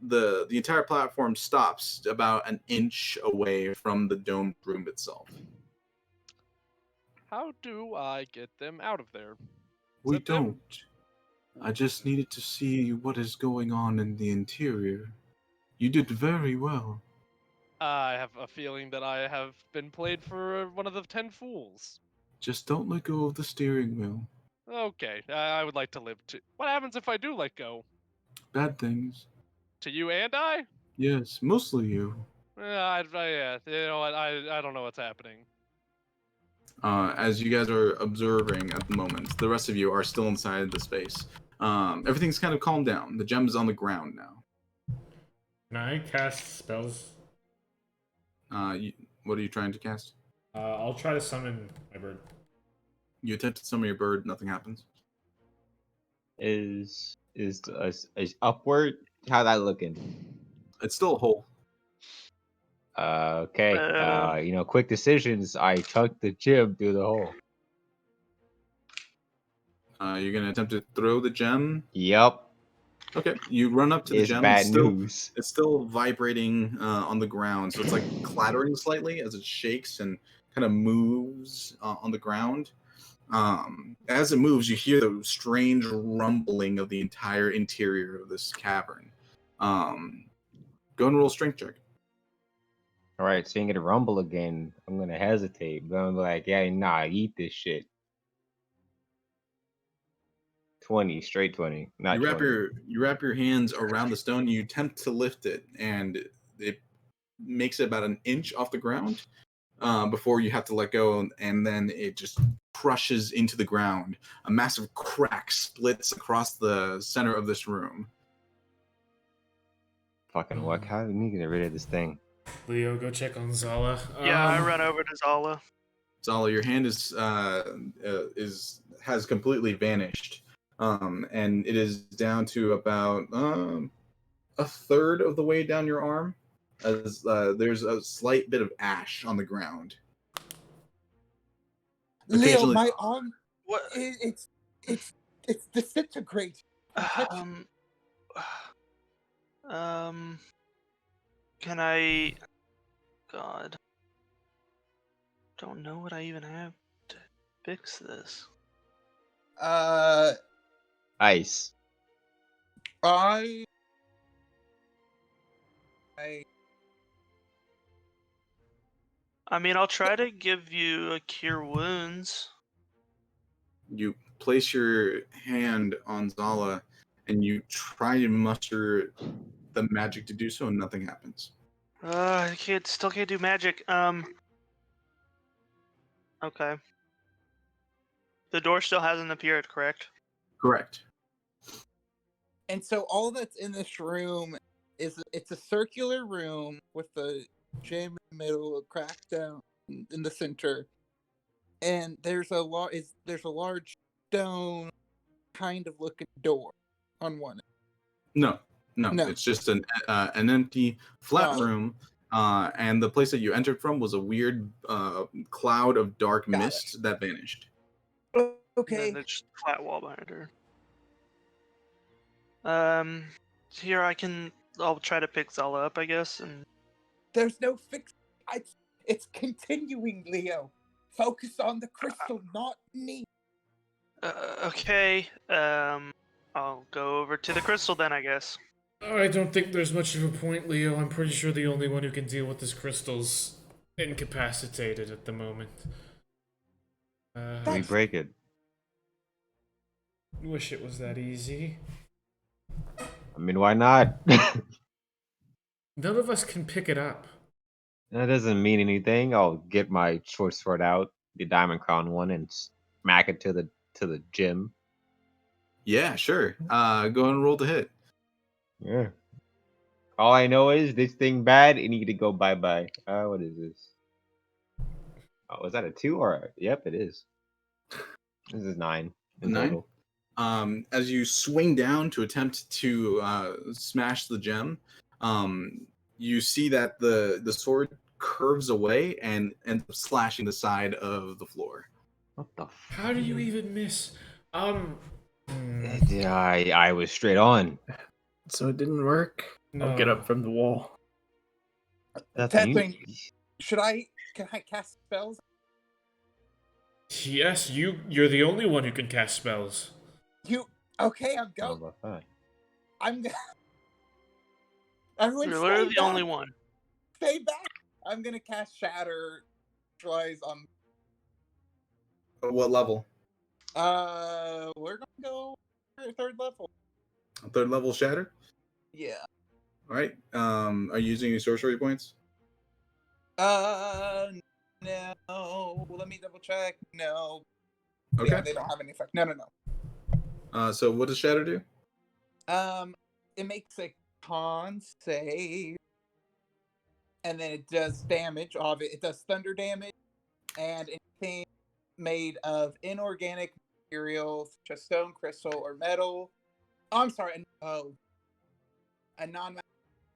the entire platform stops about an inch away from the domed room itself. How do I get them out of there? We Zip them? don't. I just needed to see what is going on in the interior. You did very well. I have a feeling that I have been played for one of the 10 fools. Just don't let go of the steering wheel. Okay, I would like to live to. What happens if I do let go? Bad things. To you and I? Yes, mostly you. Yeah, you know what? I don't know what's happening. As you guys are observing at the moment, the rest of you are still inside the space. Everything's kind of calmed down. The gem is on the ground now. Can I cast spells? What are you trying to cast? I'll try to summon my bird. You attempt to summon your bird, nothing happens. Is upward? How that looking? It's still a hole. Okay. Quick decisions. I chucked the gem through the hole. You're gonna attempt to throw the gem. Yep. Okay. You run up to the It's gem. bad news. It's still vibrating on the ground, so it's like clattering slightly as it shakes and kind of moves on the ground. As it moves, you hear the strange rumbling of the entire interior of this cavern. Go and roll a strength check. All right, seeing it rumble again, I'm gonna hesitate, but I'm like, yeah, nah, eat this shit. 20, straight 20, not You wrap 20. you wrap your hands around the stone. You attempt to lift it, and it makes it about an inch off the ground before you have to let go, and then it just crushes into the ground. A massive crack splits across the center of this room. Fucking what? How do we get rid of this thing? Leo, go check on Zala. Yeah, I run over to Zala. Zala, your hand has completely vanished, and it is down to about a third of the way down your arm. As there's a slight bit of ash on the ground. Leo, my arm. What? It's disintegrating. Can I? God, don't know what I even have to fix this. Ice. I mean, I'll try to give you a cure wounds. You place your hand on Zala, and you try to muster the magic to do so, and nothing happens. I still can't do magic. Okay. The door still hasn't appeared, correct? Correct. And so all that's in this room it's a circular room with the gem in the middle, a crack down in the center, and there's a large stone kind of looking door on one end. No. It's just an empty flat Oh. room, and the place that you entered from was a weird cloud of dark mist that vanished. And Okay. then there's just a flat wall behind her. Here I'll try to pick Zala up, I guess, and There's no fix. It's continuing, Leo. Focus on the crystal, not me. okay. I'll go over to the crystal then, I guess. I don't think there's much of a point, Leo. I'm pretty sure the only one who can deal with this crystal's incapacitated at the moment. We break it. Wish it was that easy. I mean, why not? None of us can pick it up. That doesn't mean anything. I'll get my short sword out, the diamond crown one, and smack it to the gym. Yeah, sure. Go and roll to hit. Yeah. All I know is this thing bad. It need to go bye bye. What is this? Oh, was that a 2 or yep, it is. This is 9 in 9. total. As you swing down to attempt to smash the gem, you see that the sword curves away and ends up slashing the side of the floor. What the? How do you even miss? Yeah, I was straight on. So it didn't work. No. I'll get up from the wall. Can I cast spells? Yes, you're the only one who can cast spells. Okay, I'm How going. about that? I'm Everyone You're stay literally the back. only one. Stay back. I'm gonna cast Shatter twice on. What level? We're gonna go third level. 3rd level shatter. Yeah. All right. Are you using your sorcery points? No. Let me double check. No. Okay. Yeah, they don't have any effect. No. So what does shatter do? It makes a con save, and then it does damage of it. It does thunder damage, and anything made of inorganic materials, such as stone, crystal, or metal. Oh, I'm sorry. A non-magic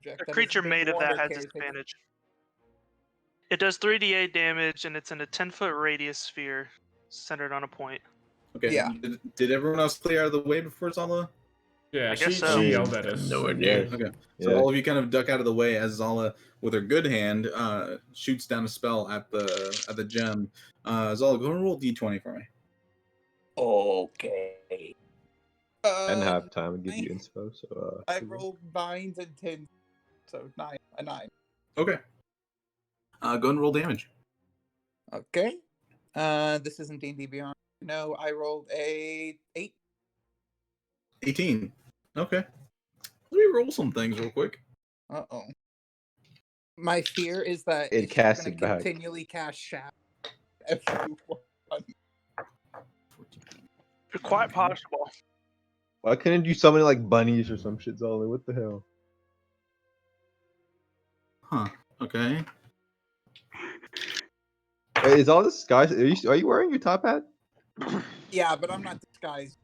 object. A that is creature made of worn that or has carried takes- disadvantage. It does 3d8 damage, and it's in a 10-foot radius sphere centered on a point. Okay. Yeah. Did everyone else clear out of the way before Zala? Yeah, I she, guess so. she yelled at us. Nowhere so near. yeah. Okay. So Yeah. all of you kind of duck out of the way as Zala, with her good hand, shoots down a spell at the gem. Zala, go and roll d20 for me. Okay. I didn't have time to give you I- inspo, so I rolled 9s and 10s, so 9. A 9. Okay. Go and roll damage. Okay. This isn't D&D Beyond. No, I rolled a 8. 18. Okay. Let me roll some things real quick. Uh-oh. My fear is that It it's casts going it to back. continually cast shadow everyone. Quite possible. why couldn't you summon like bunnies or some shit, Zolly? What the hell? Huh. Okay. Wait, is all this guys? Are you wearing your top hat? Yeah, but I'm not disguised.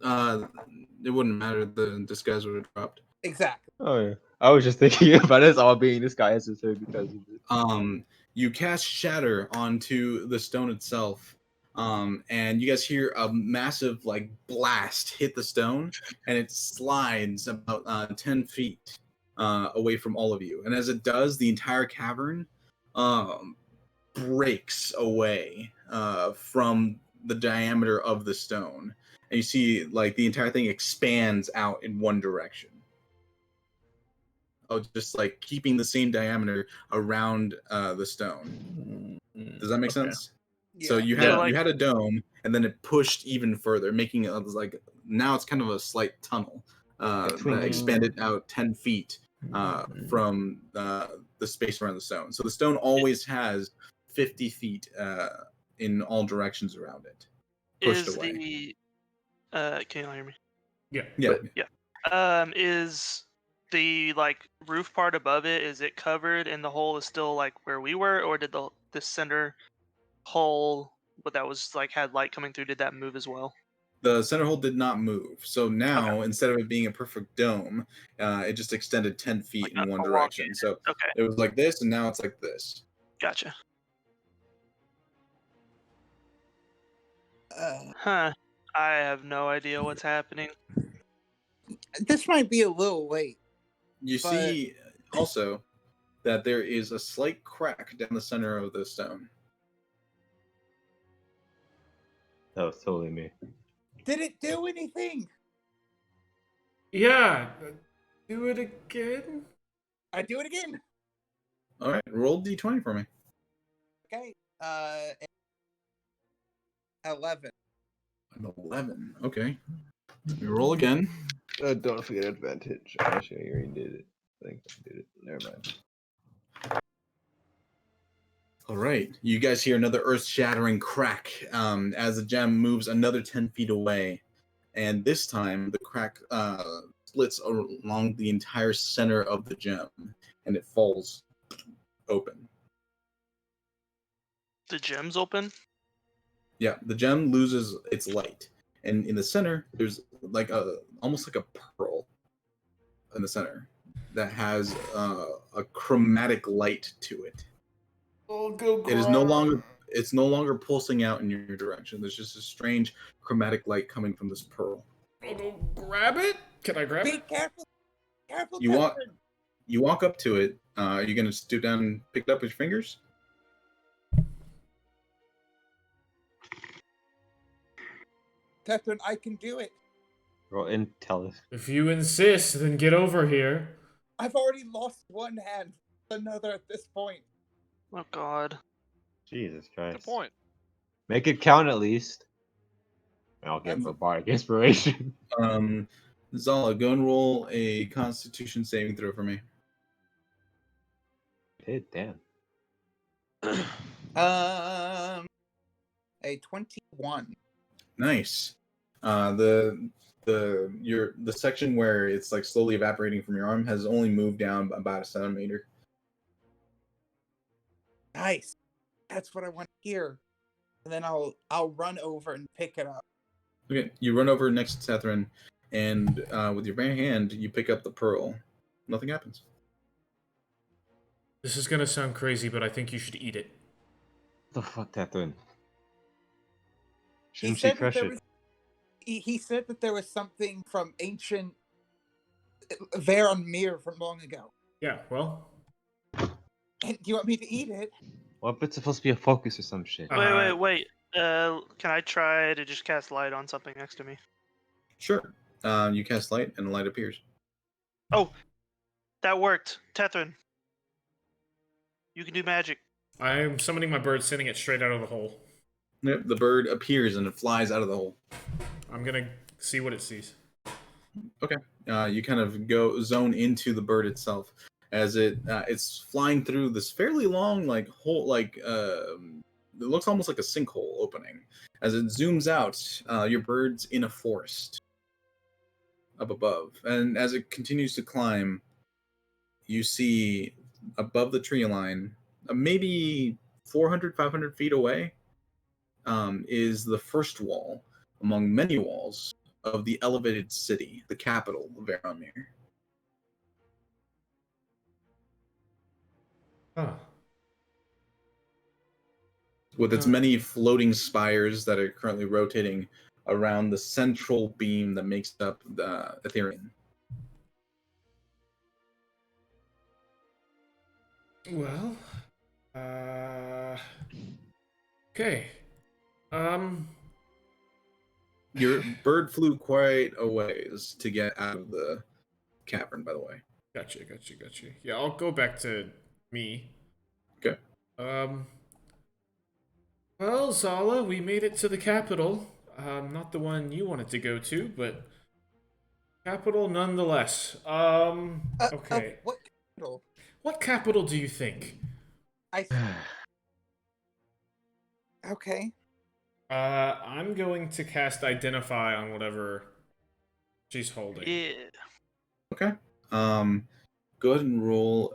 It wouldn't matter. The disguise would have dropped. Exactly. Oh yeah. I was just thinking about us all being disguised as her because of it. You cast shatter onto the stone itself. And you guys hear a massive like blast hit the stone, and it slides about 10 feet away from all of you. And as it does, the entire cavern breaks away from the diameter of the stone, and you see like the entire thing expands out in one direction. Oh, just like keeping the same diameter around the stone. Does that make sense? Yeah. So you Yeah. had a dome, and then it pushed even further, making it like now it's kind of a slight tunnel that expanded out 10 feet from the space around the stone. So the stone always has 50 feet in all directions around it, pushed Is away. can you hear me? Yeah. Is the like roof part above it, is it covered and the hole is still like where we were, or did the center hole, but that was like had light coming through, did that move as well? The center hole did not move. So now, instead of it being a perfect dome, it just extended 10 feet in one direction. So Okay, it was like this, and now it's like this. gotcha. Uh, I have no idea what's happening. this might be a little late. You But- see also that there is a slight crack down the center of the stone. That was totally me. Did it do anything? Yeah. Do it again? I do it again. All right, roll d20 for me. Okay. 11. An 11. Okay. Let me roll again. Don't forget advantage. Actually, you already did it. I think I did it. Never mind. All right. You guys hear another earth-shattering crack as the gem moves another 10 feet away. And this time, the crack splits along the entire center of the gem, and it falls open. The gem's open. Yeah, the gem loses its light, and in the center, there's like almost like a pearl in the center that has a chromatic light to it. Oh, go It is no longer pulsing out in your direction. There's just a strange chromatic light coming from this pearl. I'll go grab it. Can I grab Be it? careful. Careful, You walk Catherine. you walk up to it. Are you gonna stoop down and pick it up with your fingers? Catherine, I can do it. Roll intelligence. If you insist, then get over here. I've already lost one hand. Another at this point. Oh God. Jesus Christ. Good point. Make it count at least. I'll get That's- barbaric inspiration. Zala, go and roll a Constitution saving throw for me. Hey, damn. A 21. Nice. The section where it's like slowly evaporating from your arm has only moved down about a centimeter. Nice. That's what I want to hear. And then I'll run over and pick it up. Okay, you run over next to Catherine, and with your bare hand, you pick up the pearl. Nothing happens. This is gonna sound crazy, but I think you should eat it. What the fuck, Catherine? He Shouldn't she said that crush there it? was. He said that there was something from ancient Veron Mir from long ago. Yeah, well, And do you want me to eat it? What if it's supposed to be a focus or some shit? Wait. Can I try to just cast light on something next to me? Sure. You cast light, and the light appears. Oh, that worked. Tethrin, you can do magic. I am summoning my bird, sending it straight out of the hole. Yep, the bird appears and it flies out of the hole. I'm gonna see what it sees. Okay. You kind of zone into the bird itself as it's flying through this fairly long hole, it looks almost like a sinkhole opening. As it zooms out, your bird's in a forest up above, and as it continues to climb, you see above the tree line, maybe 400, 500 feet away, is the first wall among many walls of the elevated city, the capital of Varamir. Huh. With its many floating spires that are currently rotating around the central beam that makes up the Ethereum. Well, okay. Your bird flew quite a ways to get out of the cavern, by the way. Gotcha. Yeah, I'll go back to me. Okay. Well, Zala, we made it to the capital. Not the one you wanted to go to, but capital nonetheless. Okay. What capital? What capital do you think? Okay. I'm going to cast Identify on whatever she's holding. Yeah. Okay. Go ahead and roll.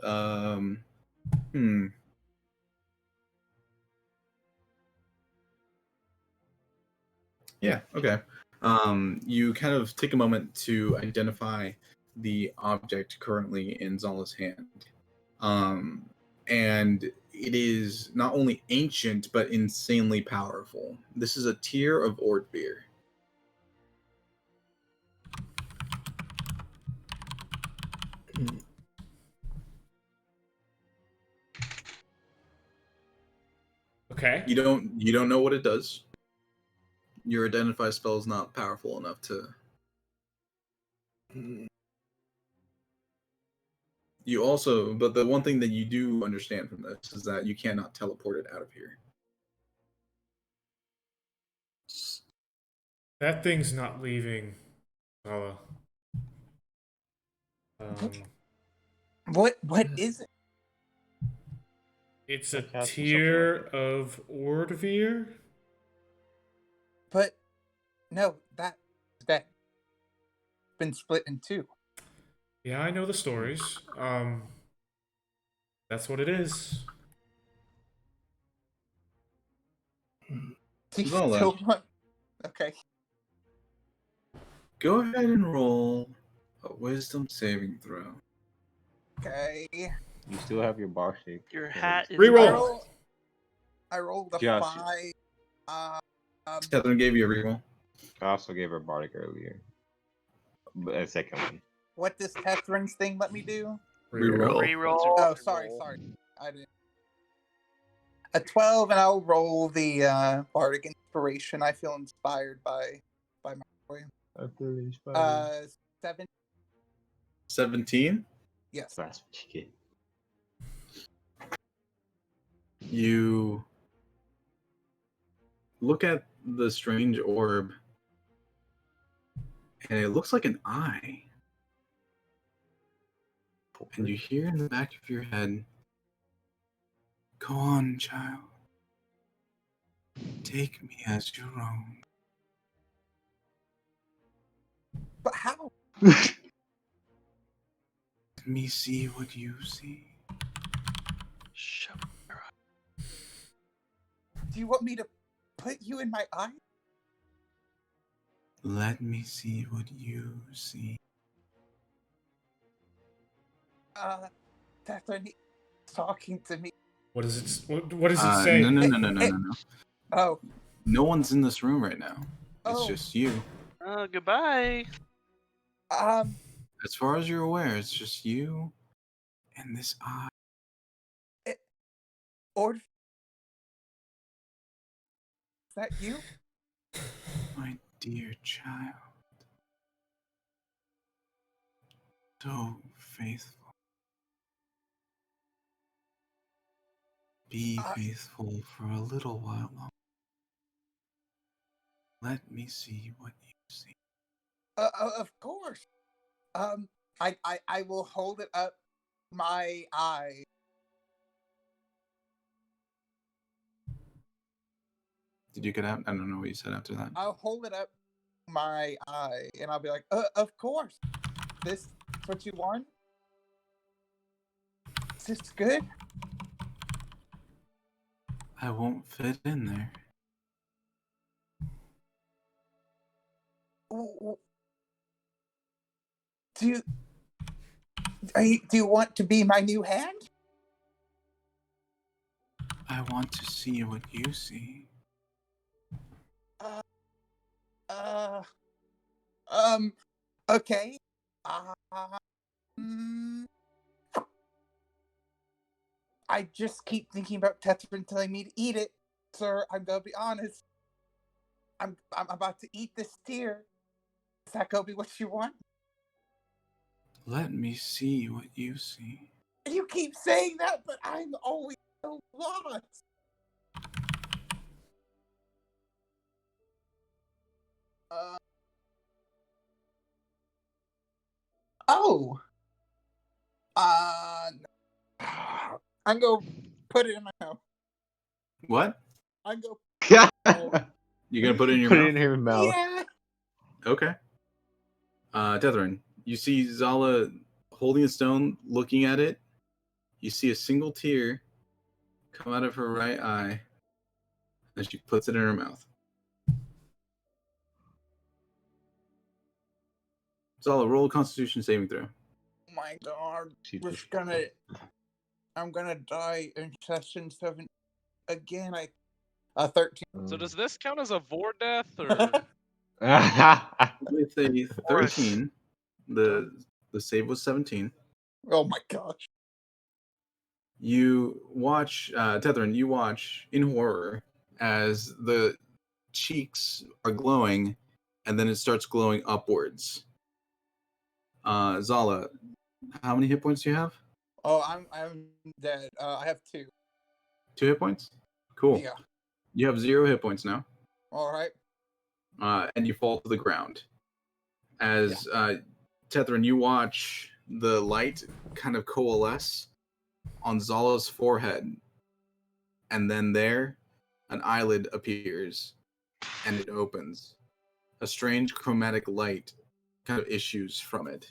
Yeah. Okay. You kind of take a moment to identify the object currently in Zala's hand. And it is not only ancient but insanely powerful. This is a tier of Ordbeer. Okay. You don't know what it does. Your identify spell is not powerful enough to. You also, but the one thing that you do understand from this is that you cannot teleport it out of here. That thing's not leaving, Zala. What is it? It's a Cast or something tier like that. of Ordvir. But no, that's dead. Been split in two. Yeah, I know the stories. That's what it is. Do you Zola. still want? Okay. Go ahead and roll a wisdom saving throw. Okay. You still have your bar shape. Your hat is Reroll. I rolled a Josh. 5. Catherine gave you a reroll. I also gave her bardic earlier. But a second one. What does Tethrin's thing let me do? Reroll. reroll. Oh, sorry. I didn't. A 12, and I'll roll the bardic inspiration. I feel inspired by my boy. 7. 17. Yes. That's what you get. You look at the strange orb, and it looks like an eye. And you hear in the back of your head, "Go on, child. Take me as your own." But how? Let me see what you see. Shut up. Do you want me to put you in my eye? Let me see what you see. Tethrin is talking to me. What does it? What does it say? No. Oh. No one's in this room right now. It's Oh. just you. Goodbye. As far as you're aware, it's just you and this eye. Or is that you? My dear child. So faithful. Be faithful for a little while longer. Let me see what you see. Of course. I will hold it up my eye. Did you get out? I don't know what you said after that. I'll hold it up my eye, and I'll be like, of course. This is what you want? Is this good? I won't fit in there. Do you want to be my new hand? I want to see what you see. Okay. I just keep thinking about Tethrin telling me to eat it, sir. I'm gonna be honest. I'm about to eat this tear. Is that gonna be what you want? Let me see what you see. You keep saying that, but I'm always so lost. Oh. I'm gonna put it in my mouth. What? I'm gonna. You're gonna put it in your Put mouth? it in her mouth. Yeah. Okay. Tethrin, you see Zala holding a stone, looking at it. You see a single tear come out of her right eye, and she puts it in her mouth. Zala, roll a Constitution saving throw. Oh my God. I'm gonna die in session 7 again. 13. So does this count as a vor death or? With a 13, the save was 17. Oh my gosh. You watch, Tethrin, you watch in horror as the cheeks are glowing, and then it starts glowing upwards. Zala, how many hit points do you have? Oh, I'm dead. I have 2. 2 hit points? Cool. Yeah. You have 0 hit points now. All right. and you fall to the ground. As Tethrin, you watch the light kind of coalesce on Zala's forehead, and then there, an eyelid appears, and it opens. A strange chromatic light kind of issues from it.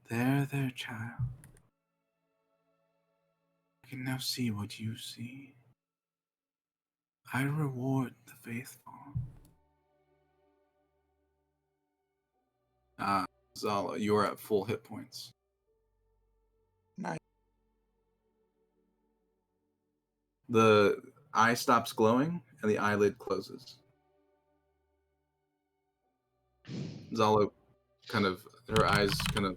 There, child. I can now see what you see. I reward the faithful. Zala, you are at full hit points. Nice. The eye stops glowing, and the eyelid closes. Zala her eyes kind of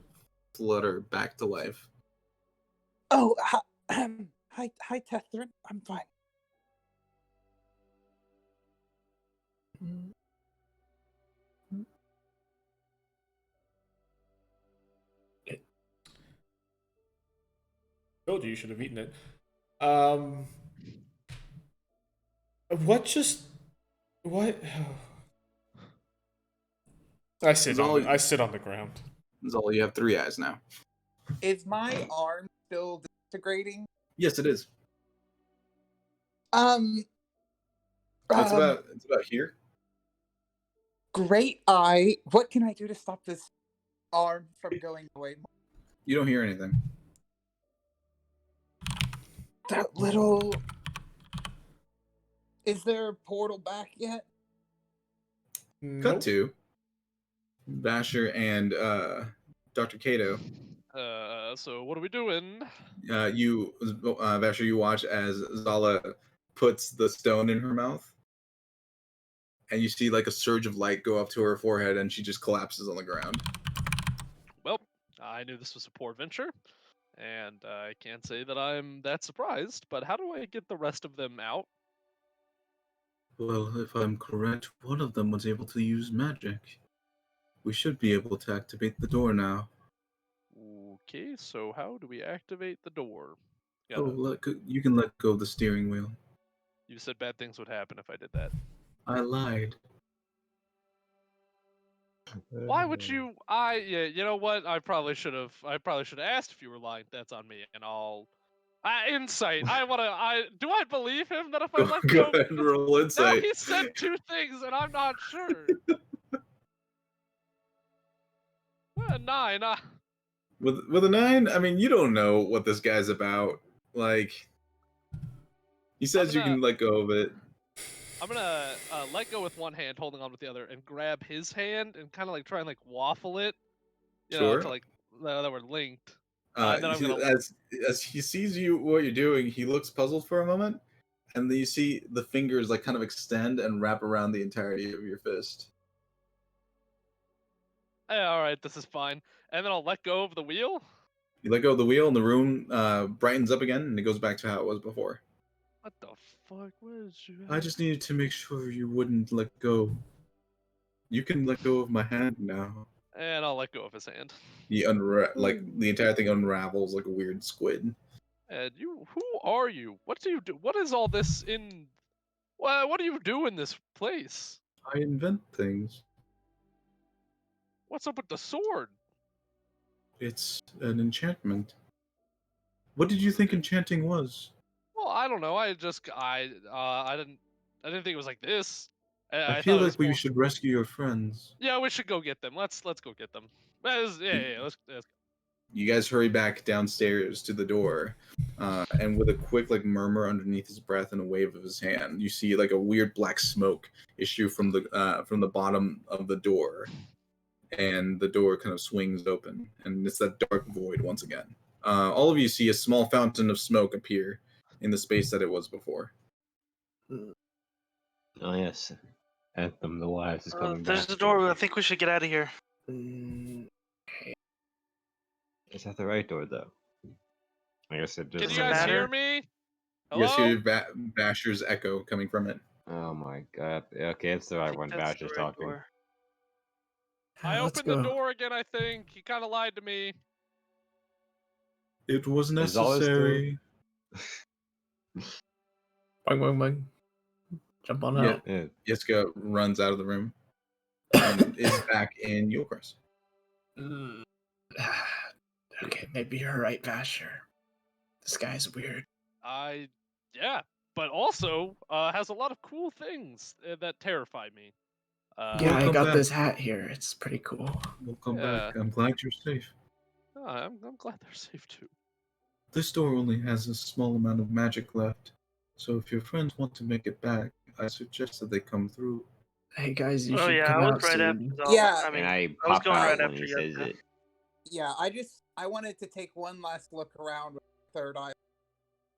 flutter back to life. Oh, hi, Tethrin. I'm fine. Told you should have eaten it. What? I sit on the ground. Zala, you have 3 eyes now. Is my arm still disintegrating? Yes, it is. It's It's about here. Great eye. What can I do to stop this arm from going away? You don't hear anything. That little. Is there a portal back yet? Cut to Basher and Dr. Cato. So what are we doing? Basher, you watch as Zala puts the stone in her mouth, and you see like a surge of light go up to her forehead, and she just collapses on the ground. Well, I knew this was a poor venture, and I can't say that I'm that surprised, but how do I get the rest of them out? Well, if I'm correct, one of them was able to use magic. We should be able to activate the door now. Okay, so how do we activate the door? You can let go of the steering wheel. You said bad things would happen if I did that. I lied. Why would you? You know what? I probably should have asked if you were lying. That's on me, and I'll. Insight. Do I believe him that if I let Go go? ahead and roll insight. Now he said 2 things, and I'm not sure. 9. With a 9, I mean, you don't know what this guy's about. Like, he says you can let go of it. I'm gonna let go with one hand, holding on with the other, and grab his hand and kind of like try and like waffle it, you know, to like that we're linked. And then as he sees what you're doing, he looks puzzled for a moment, and then you see the fingers like kind of extend and wrap around the entirety of your fist. All right, this is fine. And then I'll let go of the wheel. You let go of the wheel, and the room brightens up again, and it goes back to how it was before. What the fuck? Where is you? I just needed to make sure you wouldn't let go. You can let go of my hand now. And I'll let go of his hand. Like the entire thing unravels like a weird squid. And who are you? What do you do? What is all this in? What do you do in this place? I invent things. What's up with the sword? It's an enchantment. What did you think enchanting was? Well, I don't know. I didn't think it was like this. I feel like we should rescue your friends. Yeah, we should go get them. Let's go get them. Let's You guys hurry back downstairs to the door, and with a quick like murmur underneath his breath and a wave of his hand, you see like a weird black smoke issue from the bottom of the door, and the door kind of swings open, and it's that dark void once again. All of you see a small fountain of smoke appear in the space that it was before. Oh yes, Anthem the Wise is coming back. There's the door. I think we should get out of here. Is that the right door though? I guess it doesn't. Can you guys hear me? Hello? You guys hear Basher's echo coming from it. Oh my god. Okay, it's the right one. Basher's talking. Door. I opened the door again, I think. He kind of lied to me. It was necessary. Bang, bang, bang. Jump on Yeah. out. Yeah. Yiska runs out of the room and is back in Yulcrest. Okay, maybe you're right, Vasher. This guy's weird. Yeah, but also has a lot of cool things that terrify me. Yeah, We'll I come got back. this hat here. It's pretty cool. We'll come Yeah. back. I'm glad you're safe. I'm glad they're safe too. This door only has a small amount of magic left, so if your friends want to make it back, I suggest that they come through. Hey guys, you Oh should yeah, come I was out right soon. after Zala. Yeah. I mean, And I I was pop going out right when after he says Yiska. it. Yeah, I wanted to take one last look around with the third eye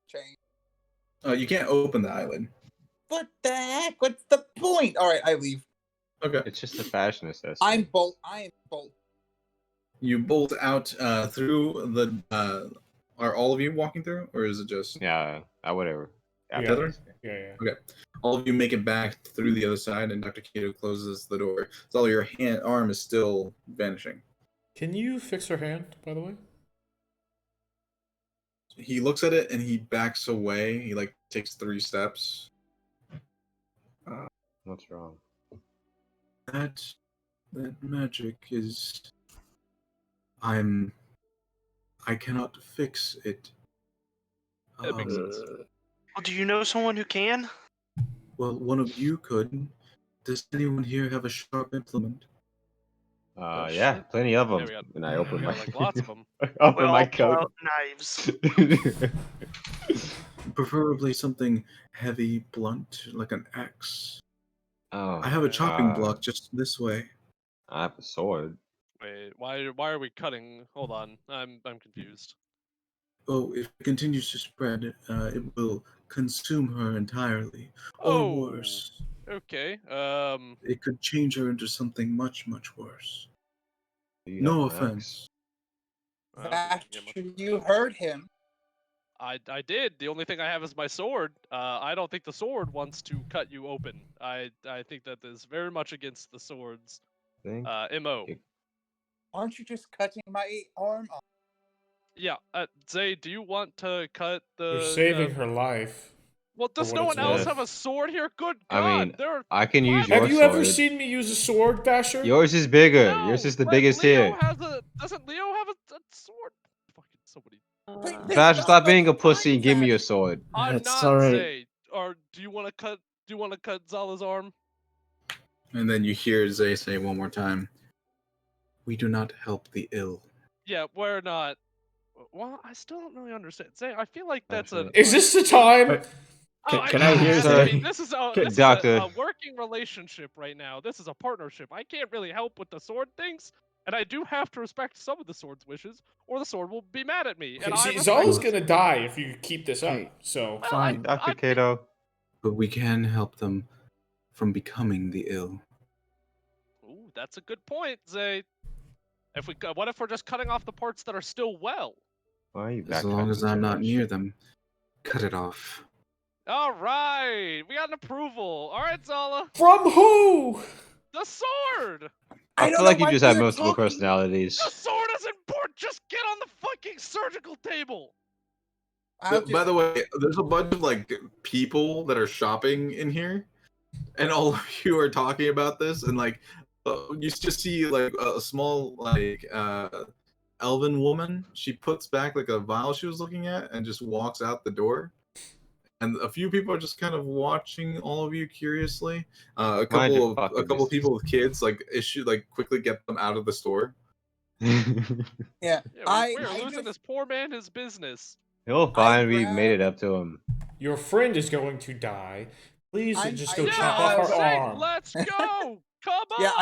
chain. You can't open the eyelid. What the heck? What's the point? All right, I leave. Okay. It's just a fashion assessment. I am bolt. You bolt out through the. Are all of you walking through, or is it just Yeah, whatever. Yeah. After Heather? this. Yeah. Okay. All of you make it back through the other side, and Dr. Kato closes the door. So all your arm is still vanishing. Can you fix her hand, by the way? He looks at it and he backs away. He takes 3 steps. What's wrong? That magic is. I cannot fix it. That makes sense. Well, do you know someone who can? Well, one of you could. Does anyone here have a sharp implement? Yeah, shit. plenty of them. Yeah, we got- and I We open my got like lots of them. open We my all pull coat. out knives. Preferably something heavy, blunt, like an axe. Oh, I have a chopping uh, block just this way. I have a sword. Wait, why are we cutting? Hold on, I'm confused. Oh, if it continues to spread, it will consume her entirely. Or Oh. worse. Okay. It could change her into something much, much worse. Do you No have an axe? offense. I don't think we can get much Vasher, of you heard him. I did. The only thing I have is my sword. I don't think the sword wants to cut you open. I think that is very much against the sword's Think? MO. Okay. Aren't you just cutting my arm off? Yeah, Zay, do you want to cut the? You're saving her life. Well, does what no it's one else worth. have a sword here? Good I God, mean, there are I can use five your Have you sword. ever seen me use a sword, Basher? Yours is bigger. No, Yours is the but biggest Leo here. Doesn't Leo have a sword? Fucking somebody. There's Vasher, not stop much being a pussy time, and give me your Vasher. sword. I'm It's not alright. Zay. Or do you want to cut? Do you want to cut Zala's arm? And then you hear Zay say one more time, "We do not help the ill." Yeah, we're not. Well, I still don't really understand. Zay, I feel like that's a. Is this the time? Can I hear has to Zay? be. This is a Doctor. working relationship right now. This is a partnership. I can't really help with the sword things, and I do have to respect some of the sword's wishes, or the sword will be mad at me. And I See, respect Zala's the gonna sword. die if you keep this up. Okay. So Well, Fine. Dr. Kato. But we can help them from becoming the ill. Ooh, that's a good point, Zay. What if we're just cutting off the parts that are still well? Why are you As long backtracking as so I'm not much? near them, cut it off. All right, we got an approval. All right, Zala, from who? the sword. I don't feel know like you why just have we're multiple talking- personalities. The sword is important. Just get on the fucking surgical table. I'll By just- the way, there's a bunch of people that are shopping in here, and all of you are talking about this, and you just see a small elven woman. She puts back a vial she was looking at and just walks out the door. And a few people are just kind of watching all of you curiously. A Mind your couple fucking of people with business. kids quickly get them out of the store. Yeah, Yeah, I we're losing just- this poor man his business. He'll find we made it grabbed- up to him. Your friend is going to die. Please just go I chop off grabbed- her Zay, arm. let's go. Come on. Yeah,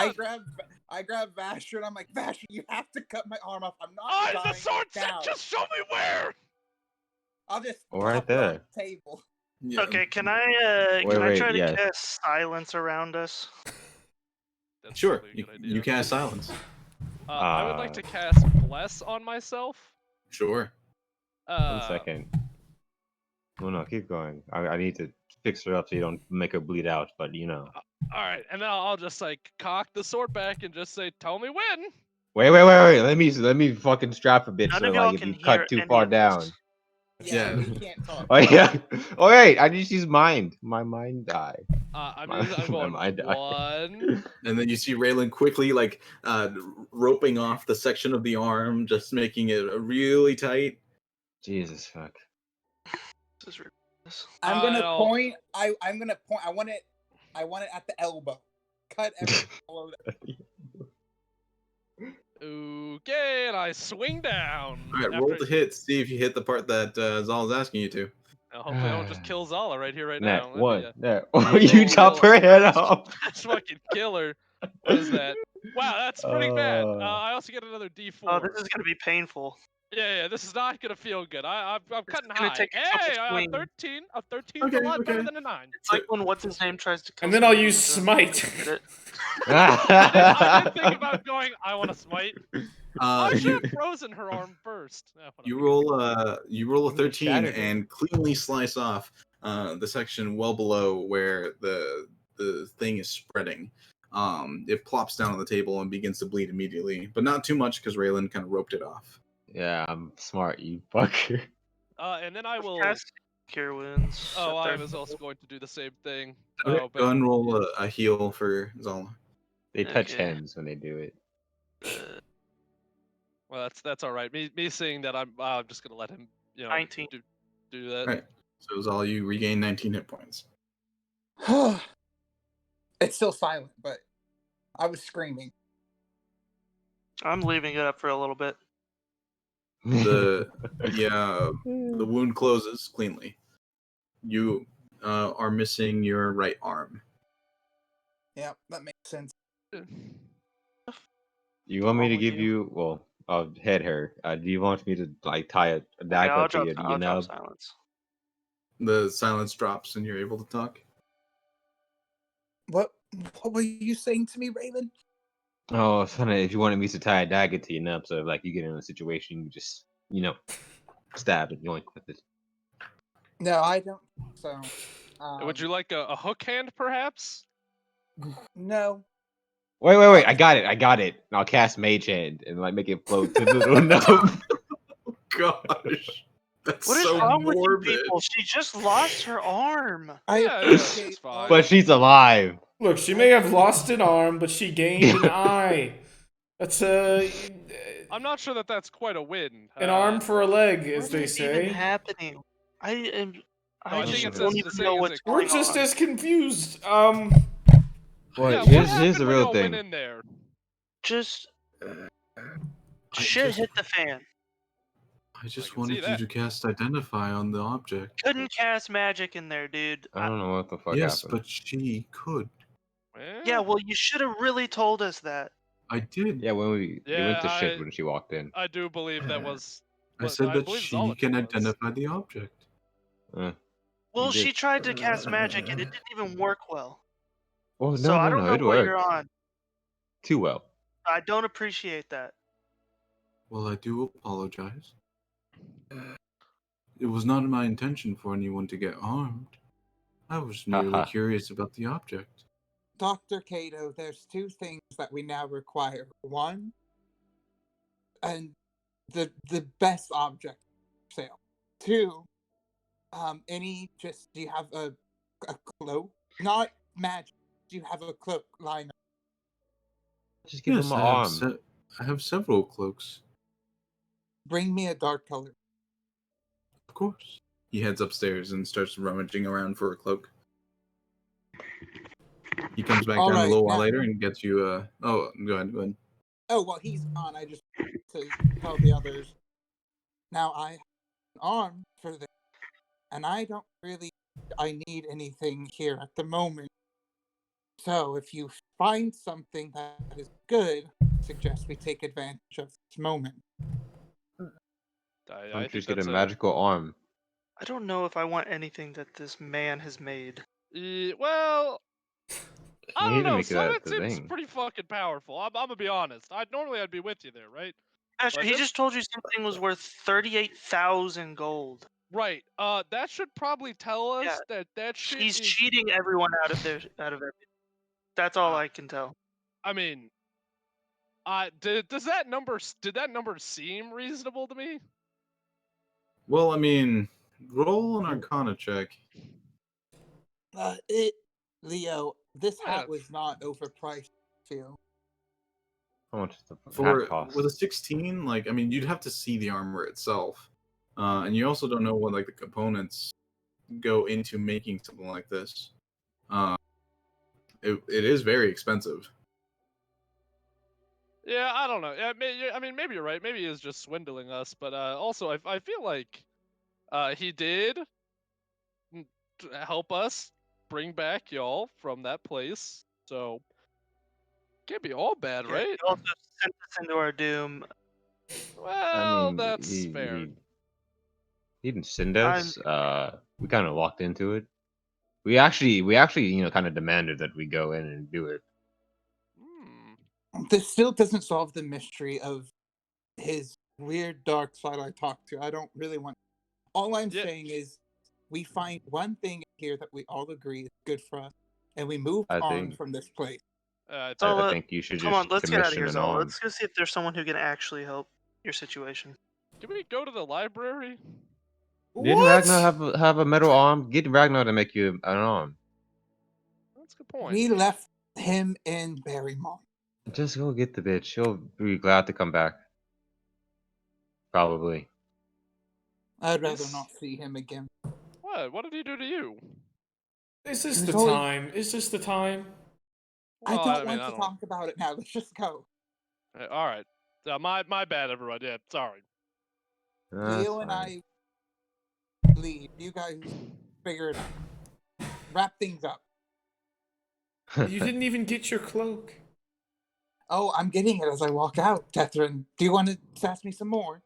I grabbed Vasher and I'm like, Vasher, you have to cut my arm off. I'm not The dying sword said, now. just show me where. I'll just Right drop it on there. the table. Yeah. Okay, can I Wait, try to yes. cast silence around us? That's Sure, probably a you, good idea. you cast silence. I would like to cast bless on myself. Sure. 1 second. Oh no, keep going. I need to fix her up so you don't make her bleed out, but you know. All right, and then I'll just cock the sword back and just say, "Tell me when." Wait. Let me fucking strap a bit None so of y'all if can you hear cut too any far of this. down. Yeah, Yeah. we can't talk. Oh yeah. All right. I just use mind. My mind die. I mean, I'm going mind died. 1. And then you see Raylan quickly like roping off the section of the arm, just making it really tight. Jesus fuck. This is ridiculous. I'm gonna I'll- point. I'm gonna point. I want it at the elbow. Cut everything below that. Okay, and I swing down. All right, roll after- to hit. See if you hit the part that Zal is asking you to. Hopefully, I don't just kill Zala right here, right That now. one. That Hey, you roll, chop roll. her head off. That's fucking killer. What is that? Wow, that's pretty bad. Uh, I also get another D4. Oh, this is gonna be painful. Yeah, this is not gonna feel good. I'm cutting gonna high. take a couple Hey, a swings. 13. A 13 Okay, is a lot better okay. than a 9. It's like when what's his name tries to kill. And then I'll somebody use with a- smite. with it. I did think about going. I want to smite. I should You have frozen her arm first. you roll a You 13 shattered it. and cleanly slice off the section well below where the thing is spreading. It plops down on the table and begins to bleed immediately, but not too much because Raylan kind of roped it off. Yeah, I'm smart, you fucker. And then I will. Cast cure wounds. Oh, up I there. was also going to do the same thing. Okay, Oh, go ahead and roll a heal for Zala. They touch Okay. hands when they do it. Well, that's all right. Me seeing that, I'm just gonna let him. 19. Do that. Right. So Zala, you regain 19 hit points. It's still silent, but I was screaming. I'm leaving it up for a little bit. The wound closes cleanly. You are missing your right arm. Yeah, that makes sense. You want me to All give you. you? Well, I'll hit her. Do you want me to like tie a Okay, dagger I'll to drop, your I'll drop nub? silence. The silence drops and you're able to talk. What were you saying to me, Raven? Oh, it's funny if you wanted me to tie a dagger to your nub, so like you get in a situation, you just stab and yoink with it. No, I don't. So, Would you like a hook hand, perhaps? No. Wait! I got it. I'll cast Mage Hand and like make it float to the little nub. Gosh, that's What is so wrong with you morbid. people? She just lost her arm. I Yeah, appreciate it's all fine. But she's alive. Look, she may have lost an arm, but she gained an eye. That's I'm not sure that that's quite a win. an arm for a leg, as What they is even say. happening? I I think it's don't the even saying know is what's it- We're going just on. as confused. Well, Yeah, what here's happened the when real y'all thing. went in there? Just I shit just- hit the fan. I just can wanted see you that. to cast Identify on the object. Couldn't cast magic in there, dude. I don't know what the fuck Yes, happened. but she could. Yeah, well, you should have really told us that. I did. Yeah, when it went to Yeah, shit when she walked in. I do believe that was. I But said I that believe she Zolot can was. identify the object. Uh, Well, You did. she tried to cast magic and it didn't even work well. oh no, So I don't know it what you're worked on. too well. I don't appreciate that. Well, I do apologize. It was not my intention for anyone to get harmed. I was merely Haha. curious about the object. Dr. Cato, there's two things that we now require. One, and the best object for sale. Two, do you have a cloak? Not magic. Do you have a cloak lying? Just give him my arm. I have several cloaks. Bring me a dark color. Of course. He heads upstairs and starts rummaging around for a cloak. He comes back All down a right, little while now- later and gets you a... Oh, go ahead. Oh, well, he's gone. I just to tell the others. Now, I have an arm for this, and I need anything here at the moment. So, if you find something that is good, I suggest we take advantage of this moment. I Don't think just get a that's magical arm. I don't know if I want anything that this man has made. Well, I You need don't to know. make Some of that it the seems thing. pretty fucking powerful. I'm gonna be honest. Normally I'd be with you there, right? Actually, But he this- just told you something was worth 38,000 gold. Right. That should probably tell us Yeah. that shit He's is. cheating everyone out of everything. That's all I can tell. I mean, did that number seem reasonable to me? Well, I mean, roll an Arcana check. Leo, this Yeah. hat was not overpriced too. How much does the For hat cost? with a 16, like I mean, you'd have to see the armor itself, and you also don't know what like the components go into making something like this. Uh, it is very expensive. Yeah, I don't know. I mean, maybe you're right. Maybe he is just swindling us. But also, I feel like he did help us bring back y'all from that place. So can't be all bad, Yeah, right? he also sent us into our doom. I Well, mean, that's fair. he didn't send I'm- us. We kind of walked into it. We actually, kind of demanded that we go in and do it. This still doesn't solve the mystery of his weird dark side I talked to. I don't really want. All I'm Yeah. saying is, we find one thing here that we all agree is good for us, and we move I on think- from this place. So, I think you should come just on, let's get out of commission here, an Zella. arm. Let's go see if there's someone who can actually help your situation. Can we go to the library? Didn't What? Ragnar have a metal arm? Get Ragnar to make you an arm. That's a good point. We left him in Barrymont. Just go get the bitch. She'll be glad to come back. Probably. I'd rather Yes. not see him again. What? What did he do to you? Is this There's the always- time? Is this the time? I Well, don't mean, want I to don't. talk about it now. Let's just go. All right. My bad, everyone. Yeah, sorry. Leo and I leave. You guys figure it out. Wrap things up. You didn't even get your cloak. Oh, I'm getting it as I walk out, Tethrin. Do you want to sass me some more?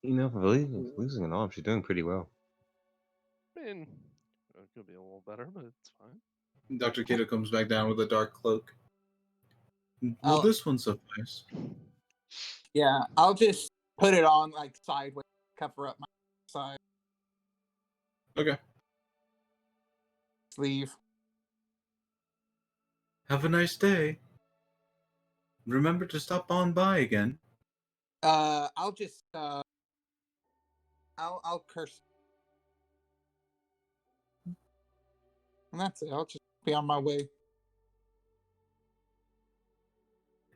For losing an arm, she's doing pretty well. I mean, it could be a little better, but it's fine. Dr. Kato comes back down with a dark cloak. Will Oh. this one suffice? Yeah, I'll just put it on like sideways, cover up my side Okay. sleeve. Have a nice day. Remember to stop on by again. I'll just I'll curse. And that's it. I'll just be on my way.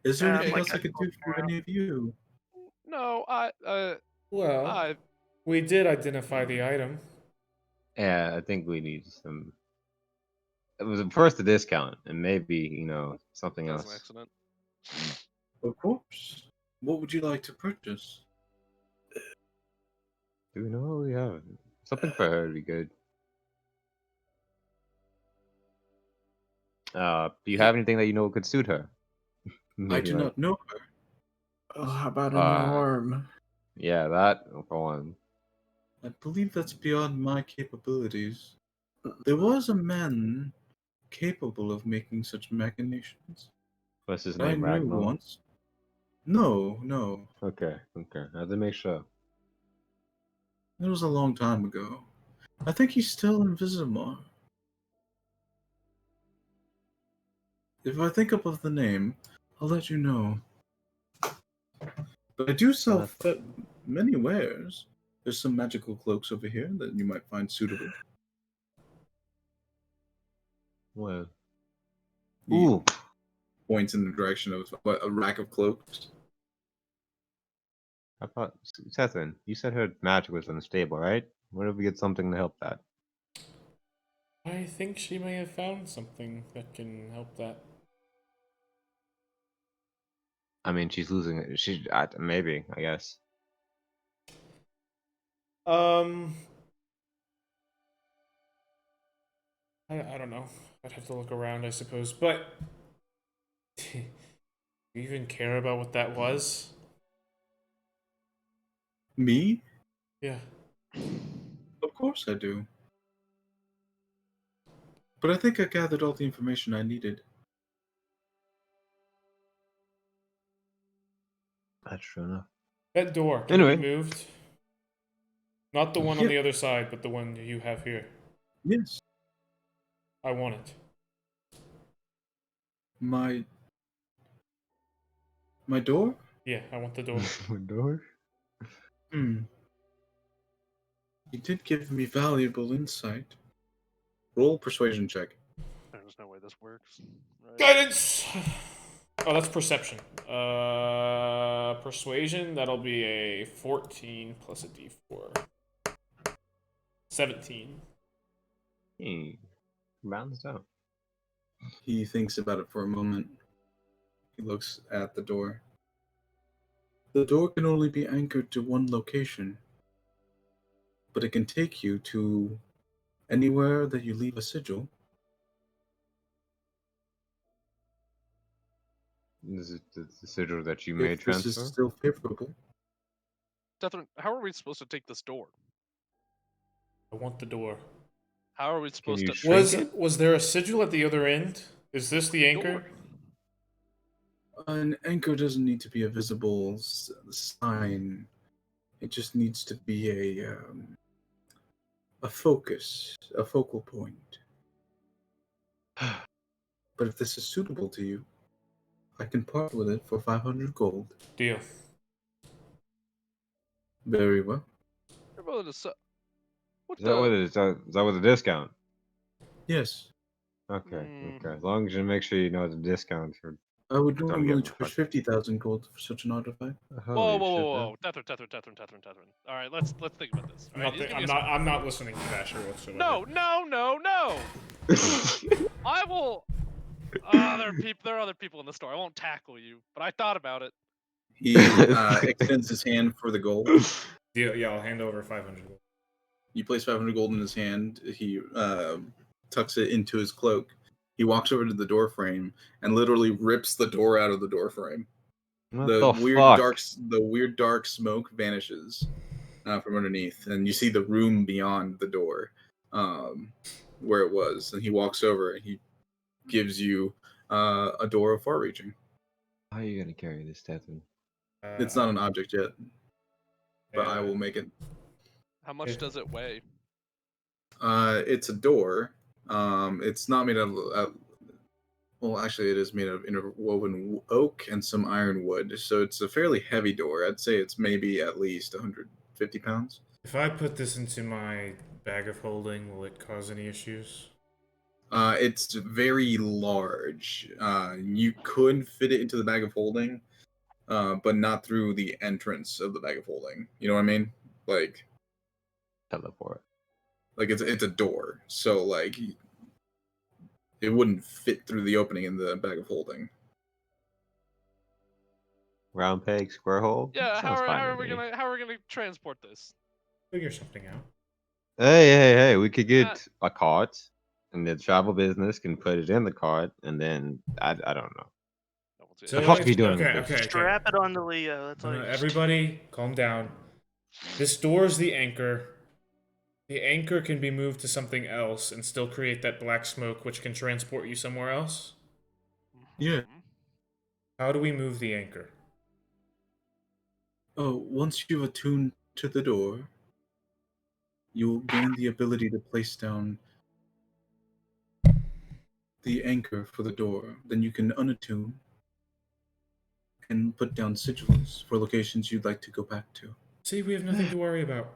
Is there Yeah, anything like else I could do for any of you? No, Well, we did identify the item. Yeah, I think we need some. It was first a discount, and maybe something that was an else. accident. Of course. What would you like to purchase? Do we know what we have? Something for her would be good. Do you have anything that could suit her? I Maybe do like- not know her. Oh, how about a new Uh, arm? Yeah, that for one. I believe that's beyond my capabilities. There was a man capable of making such machinations. What's his I name? knew Ragnar. once. No. Okay. I have to make sure. It was a long time ago. I think he's still invisible. If I think up of the name, I'll let you know. But I do sell many wares. There's some magical cloaks over here that you might find suitable. Well. He Ooh. points in the direction of a rack of cloaks. I thought, Sethin, you said her magic was unstable, right? What if we get something to help that? I think she may have found something that can help that. I mean, she's losing it. Maybe, I guess. I don't know. I'd have to look around, I suppose. But do you even care about what that was? Me? Yeah. Of course I do. But I think I gathered all the information I needed. That's true enough. That door, can it Anyway. be moved? Not the one on Yeah. the other side, but the one you have here. Yes. I want it. My door? Yeah, I want the door. Door? You did give me valuable insight. Roll persuasion check. There's no way this works. Right? Guidance. Oh, that's perception. Persuasion. That'll be a 14 plus a d4. 17. Hey, rounds out. He thinks about it for a moment. He looks at the door. The door can only be anchored to one location, but it can take you to anywhere that you leave a sigil. This is the sigil that you may If this transfer. is still favorable. Catherine, how are we supposed to take this door? I want the door. How are we supposed you to shrink it? Was there a sigil at the other end? Is this the anchor? door? An anchor doesn't need to be a visible sign. It just needs to be a focus, a focal point. But if this is suitable to you, I can part with it for 500 gold. Deal. Very well. You're willing to sell- What Is that with the? is that with a discount? Yes. Okay, Hmm. okay. As long as you make sure you know the discount for. I would Don't normally give a charge fuck. 50,000 gold for such an artifact. Whoa, Holy whoa, shit, whoa, whoa! Catherine. All right, let's think about this. All right, you give me a second. I'm not listening to Dasher whatsoever. No. I will. There are other people in the store. I won't tackle you, but I thought about it. He extends his hand for the gold. Deal. Yeah, I'll hand over 500 gold. You place 500 gold in his hand. He tucks it into his cloak. He walks over to the door frame and literally rips the door out of the door frame. What The the weird fuck? dark smoke vanishes from underneath, and you see the room beyond the door, where it was. And he walks over and he gives you a door of far-reaching. How are you gonna carry this, Tethan? It's not an object yet, but I will make it. How much does it weigh? It's a door. It's not made of. Well, actually, it is made of interwoven oak and some ironwood, so it's a fairly heavy door. I'd say it's maybe at least 150 pounds. If I put this into my bag of holding, will it cause any issues? It's very large. You could fit it into the bag of holding, but not through the entrance of the bag of holding. You know what I mean? Like Teleport. it's a door, so like it wouldn't fit through the opening in the bag of holding. Round peg, square hole. Yeah, how Sounds fine are to we me. gonna transport this? Figure something out. Hey! We could get a cart, and the travel business can put it in the cart, and then I don't know. So, The fuck are you doing with this? okay. Strap it onto Leo. That's all. Everybody, calm down. This door's the anchor. The anchor can be moved to something else and still create that black smoke, which can transport you somewhere else. Yeah. How do we move the anchor? Oh, once you've attuned to the door, you'll gain the ability to place down the anchor for the door. Then you can unattune and put down sigils for locations you'd like to go back to. See, we have nothing to worry about.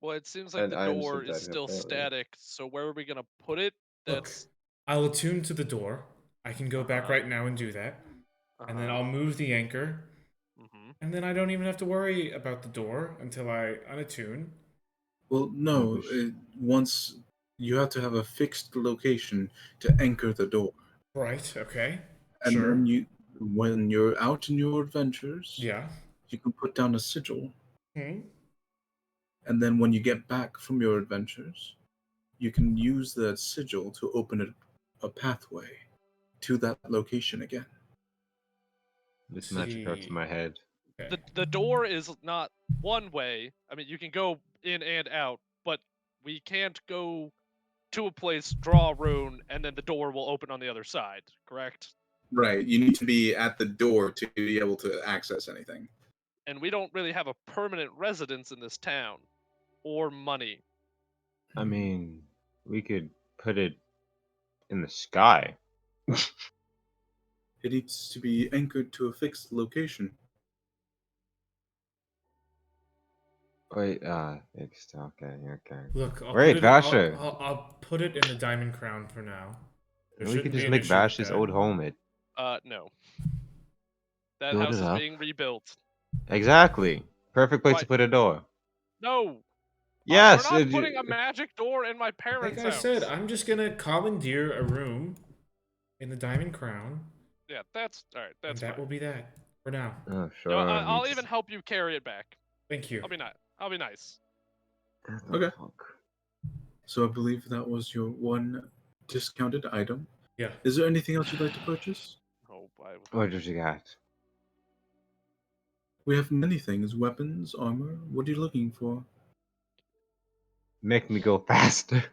Well, it seems like And the I door understood is that still completely. static. So where are we gonna put it? Look, That's I'll attune to the door. I can go back Uh-huh. right now and do that. And then Uh-huh. I'll move the anchor. Mm-hmm. And then I don't even have to worry about the door until I unattune. Well, no. Once you have to have a fixed location to anchor the door. Right, okay. And Sure. then when you're out in your adventures, Yeah. you can put down a sigil. Hmm? And then when you get back from your adventures, you can use that sigil to open a pathway to that location again. This magic hurts my head. Okay. The door is not one way. I mean, you can go in and out, but we can't go to a place, draw a rune, and then the door will open on the other side. Correct? Right. You need to be at the door to be able to access anything. And we don't really have a permanent residence in this town, or money. I mean, we could put it in the sky. It needs to be anchored to a fixed location. Wait, okay. Look, I'll Wait, put it. Vasher. I'll put it in the diamond crown for now. There We could shouldn't be just an make issue with Vash's that. old home it. No. That Build house it is up. being rebuilt. Exactly. Perfect place to Right. put a door. No. Yes. We're not putting a magic door in my Like parents' I house. said, I'm just gonna commandeer a room in the diamond crown, Yeah, that's all right. That's and that fine. will be that for now. Oh, No, sure. I'll even help you carry it back. Thank you. I'll be nice. Okay. So I believe that was your one discounted item. Yeah. Is there anything else you'd like to purchase? Oh, What did you got? We have many things: weapons, armor. What are you looking for? Make me go faster.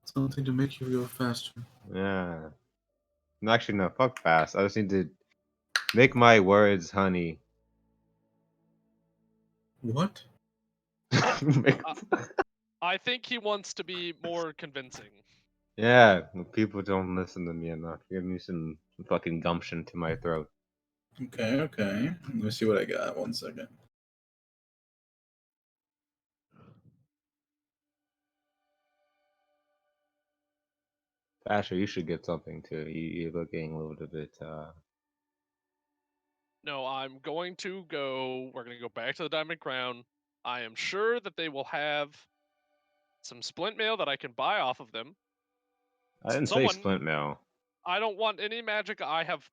Something to make you go faster. Yeah. Actually, no. Fuck fast. I just need to make my words honey. What? I think he wants to be more convincing. Yeah, people don't listen to me enough. Give me some fucking gumption to my throat. Okay. Let me see what I got. 1 second. Asher, you should get something too. You're looking a little bit. No, I'm going to go. We're going to go back to the Diamond Crown. I am sure that they will have some splint mail that I can buy off of them. I didn't say splint mail. I don't want any magic. I have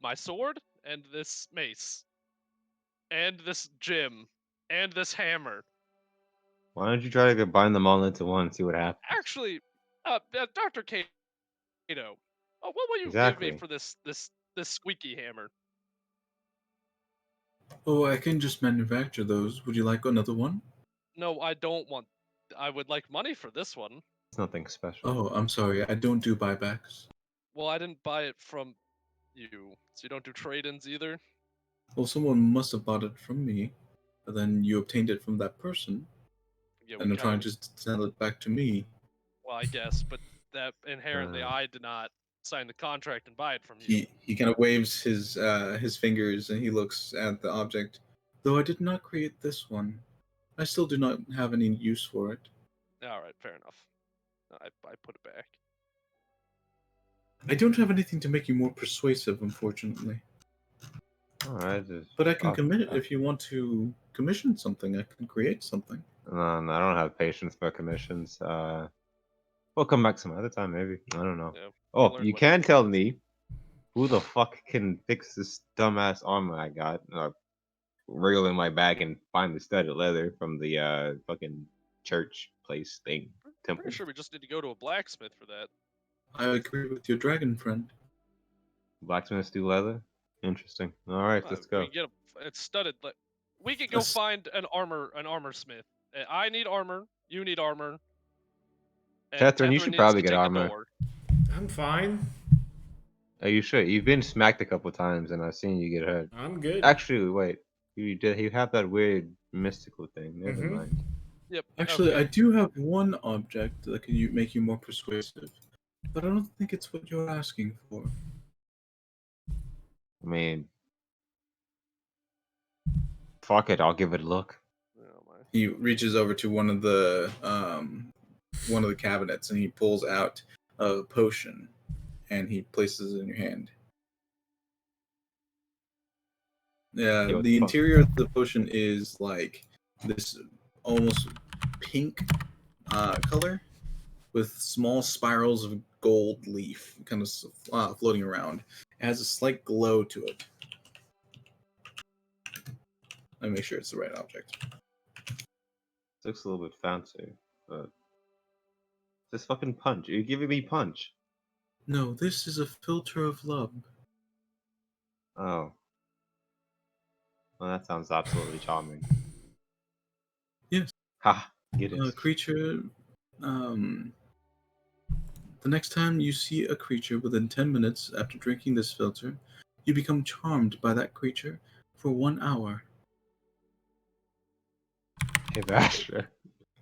my sword and this mace and this gem and this hammer. Why don't you try to combine them all into one and see what happens? Actually, Dr. Kato, what will you give me for this squeaky hammer? Oh, I can just manufacture those. Would you like another one? No, I don't want. I would like money for this one. It's nothing special. Oh, I'm sorry. I don't do buybacks. Well, I didn't buy it from you, so you don't do trade-ins either? Well, someone must have bought it from me, but then you obtained it from that person, Yeah, and are trying to just sell it back to me. Well, I guess, but that inherently, I did not sign the contract and buy it from you. He kind of waves his fingers and he looks at the object. Though I did not create this one, I still do not have any use for it. All right, fair enough. I put it back. I don't have anything to make you more persuasive, unfortunately. Alright, but I can commit it if you want to commission something. I can create something. No, I don't have patience for commissions. We'll come back some other time, maybe. I don't know. Yeah, oh, you can tell me who the fuck can fix this dumbass armor I got? Wriggle in my bag and find the studded leather from the fucking church place thing. Temple. Pretty sure we just need to go to a blacksmith for that. I agree with your dragon friend. Blacksmiths do leather? Interesting. Alright, let's go. We get it's studded. We could go find an armor smith. I need armor. You need armor. Catherine, you should probably get armor. I'm fine. Oh, you should. You've been smacked a couple times, and I've seen you get hurt. I'm good. Actually, wait. You have that weird mystical thing. Never mind. Yep. Actually, I do have one object that can make you more persuasive, but I don't think it's what you're asking for. I mean, fuck it. I'll give it a look. He reaches over to one of the cabinets and he pulls out a potion and he places it in your hand. Yeah, the interior of the potion is like this almost pink color with small spirals of gold leaf kind of floating around. It has a slight glow to it. Let me make sure it's the right object. Looks a little bit fancy, but this fucking punch. You're giving me punch. No, this is a filter of love. Oh. Well, that sounds absolutely charming. Yes. Ha! Get it. Creature. The next time you see a creature within 10 minutes after drinking this filter, you become charmed by that creature for 1 hour. Hey, Basher.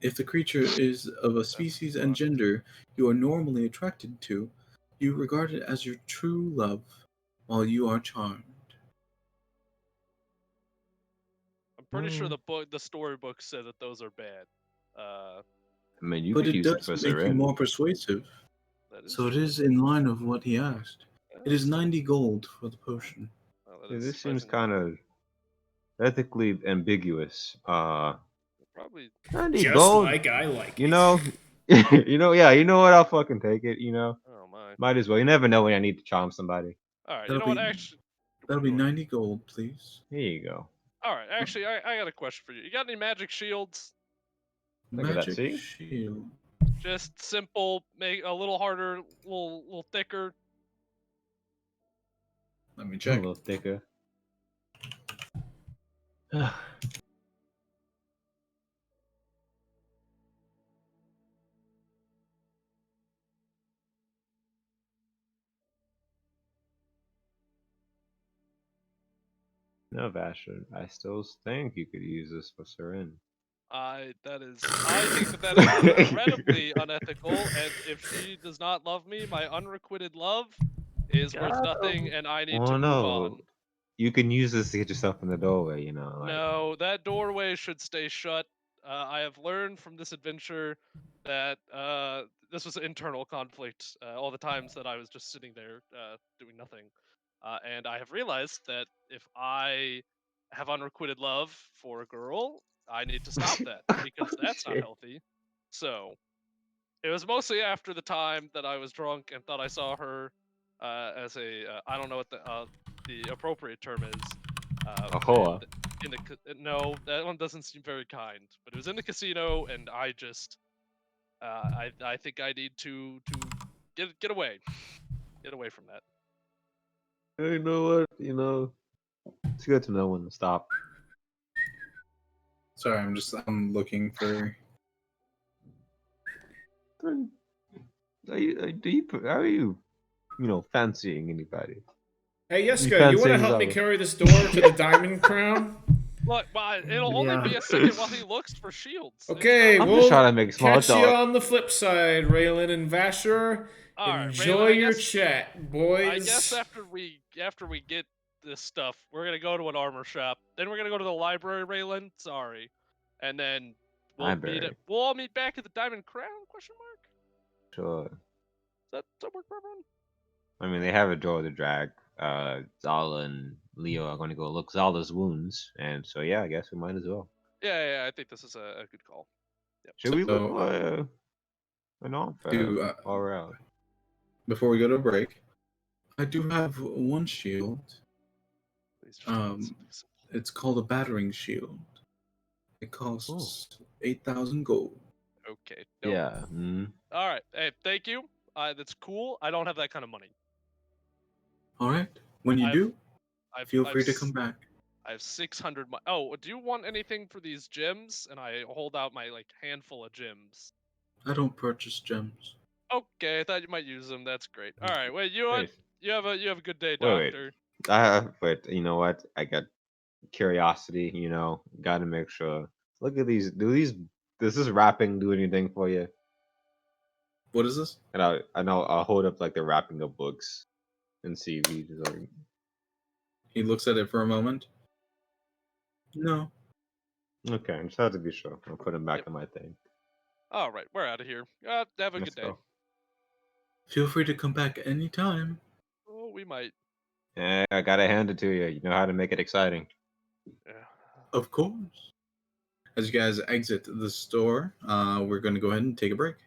If the creature is of a species and gender you are normally attracted to, you regard it as your true love while you are charmed. I'm pretty sure the storybook said that those are bad. I mean, you But could it use it does for make you syringe. more persuasive. That is So it true. is in line of what he asked. It is That's- 90 gold for the potion. well, that Yeah, is this seems surprisingly kind of ethically ambiguous. probably 90 Just gold. like I like You it. know, yeah. You know what? I'll fucking take it. oh my. Might as well. You never know when I need to charm somebody. All right, you That'll know what? be- Actually, That'll be go ahead. 90 gold, please. Here you go. All right, actually, I got a question for you. You got any magic shields? Look at that, Magic see? shield. Just simple, make a little harder, little thicker. Let me A check. little thicker. No, Vasher, I still think you could use this for syringe. I think that is incredibly unethical, and if she does not love me, my unrequited love is worth nothing, and I need to Oh move no, on. you can use this to get yourself in the doorway. Like, No, that doorway should stay shut. I have learned from this adventure that this was an internal conflict all the times that I was just sitting there doing nothing. And I have realized that if I have unrequited love for a girl, I need to stop that because that's not Shit. healthy. So it was mostly after the time that I was drunk and thought I saw her as a I don't know what the appropriate term is. A whore. No, that one doesn't seem very kind. But it was in the casino, and I just I think I need to get away, get away from that. You know what? It's good to know when to stop. Sorry, I'm looking for. Are you fancying anybody? Hey, You Yeska, you want to fancying help me Zara? carry this door to the Diamond Crown? Look, it'll only be a second while he looks for shields. Okay, I'm we'll just trying to make small catch you talk. on the flip side, Raylan and Vasher. All right, Enjoy Raylan, your chat, boys. I guess after we get this stuff, we're gonna go to an armor shop. Then we're gonna go to the library, Raylan. Sorry, and then Library. we'll all meet back at the Diamond Crown? Question mark. Sure. Does that work for everyone? I mean, they have a door to drag. Zala and Leo are going to go look Zala's wounds, and so yeah, I guess we might as well. Yeah, I think this is a good call. Yep. Should we look So, for an offer? Or out? Before we go to a break, I do have one shield. Please just tell me something simple. It's called a battering shield. It costs 8,000 gold. Okay. Nope. Yeah. All right. Hey, thank you. That's cool. I don't have that kind of money. All right. When you do, feel free to come back. I have 600. Oh, do you want anything for these gems? And I hold out my handful of gems. I don't purchase gems. Okay, I thought you might use them. That's great. All right. Wait, you have a good day, Wait. Doctor. But you know what? I got curiosity. Got to make sure. Look at these. Does this wrapping do anything for you? What is this? And I'll hold up like the wrapping of books and see if he just like. He looks at it for a moment. No. Okay, I just have to be sure. I'll put him back in my thing. All right, we're out of here. Have a Let's good day. go. Feel free to come back anytime. Oh, we might. Yeah, I gotta hand it to you. You know how to make it exciting. Yeah. Of course. As you guys exit the store, we're going to go ahead and take a break.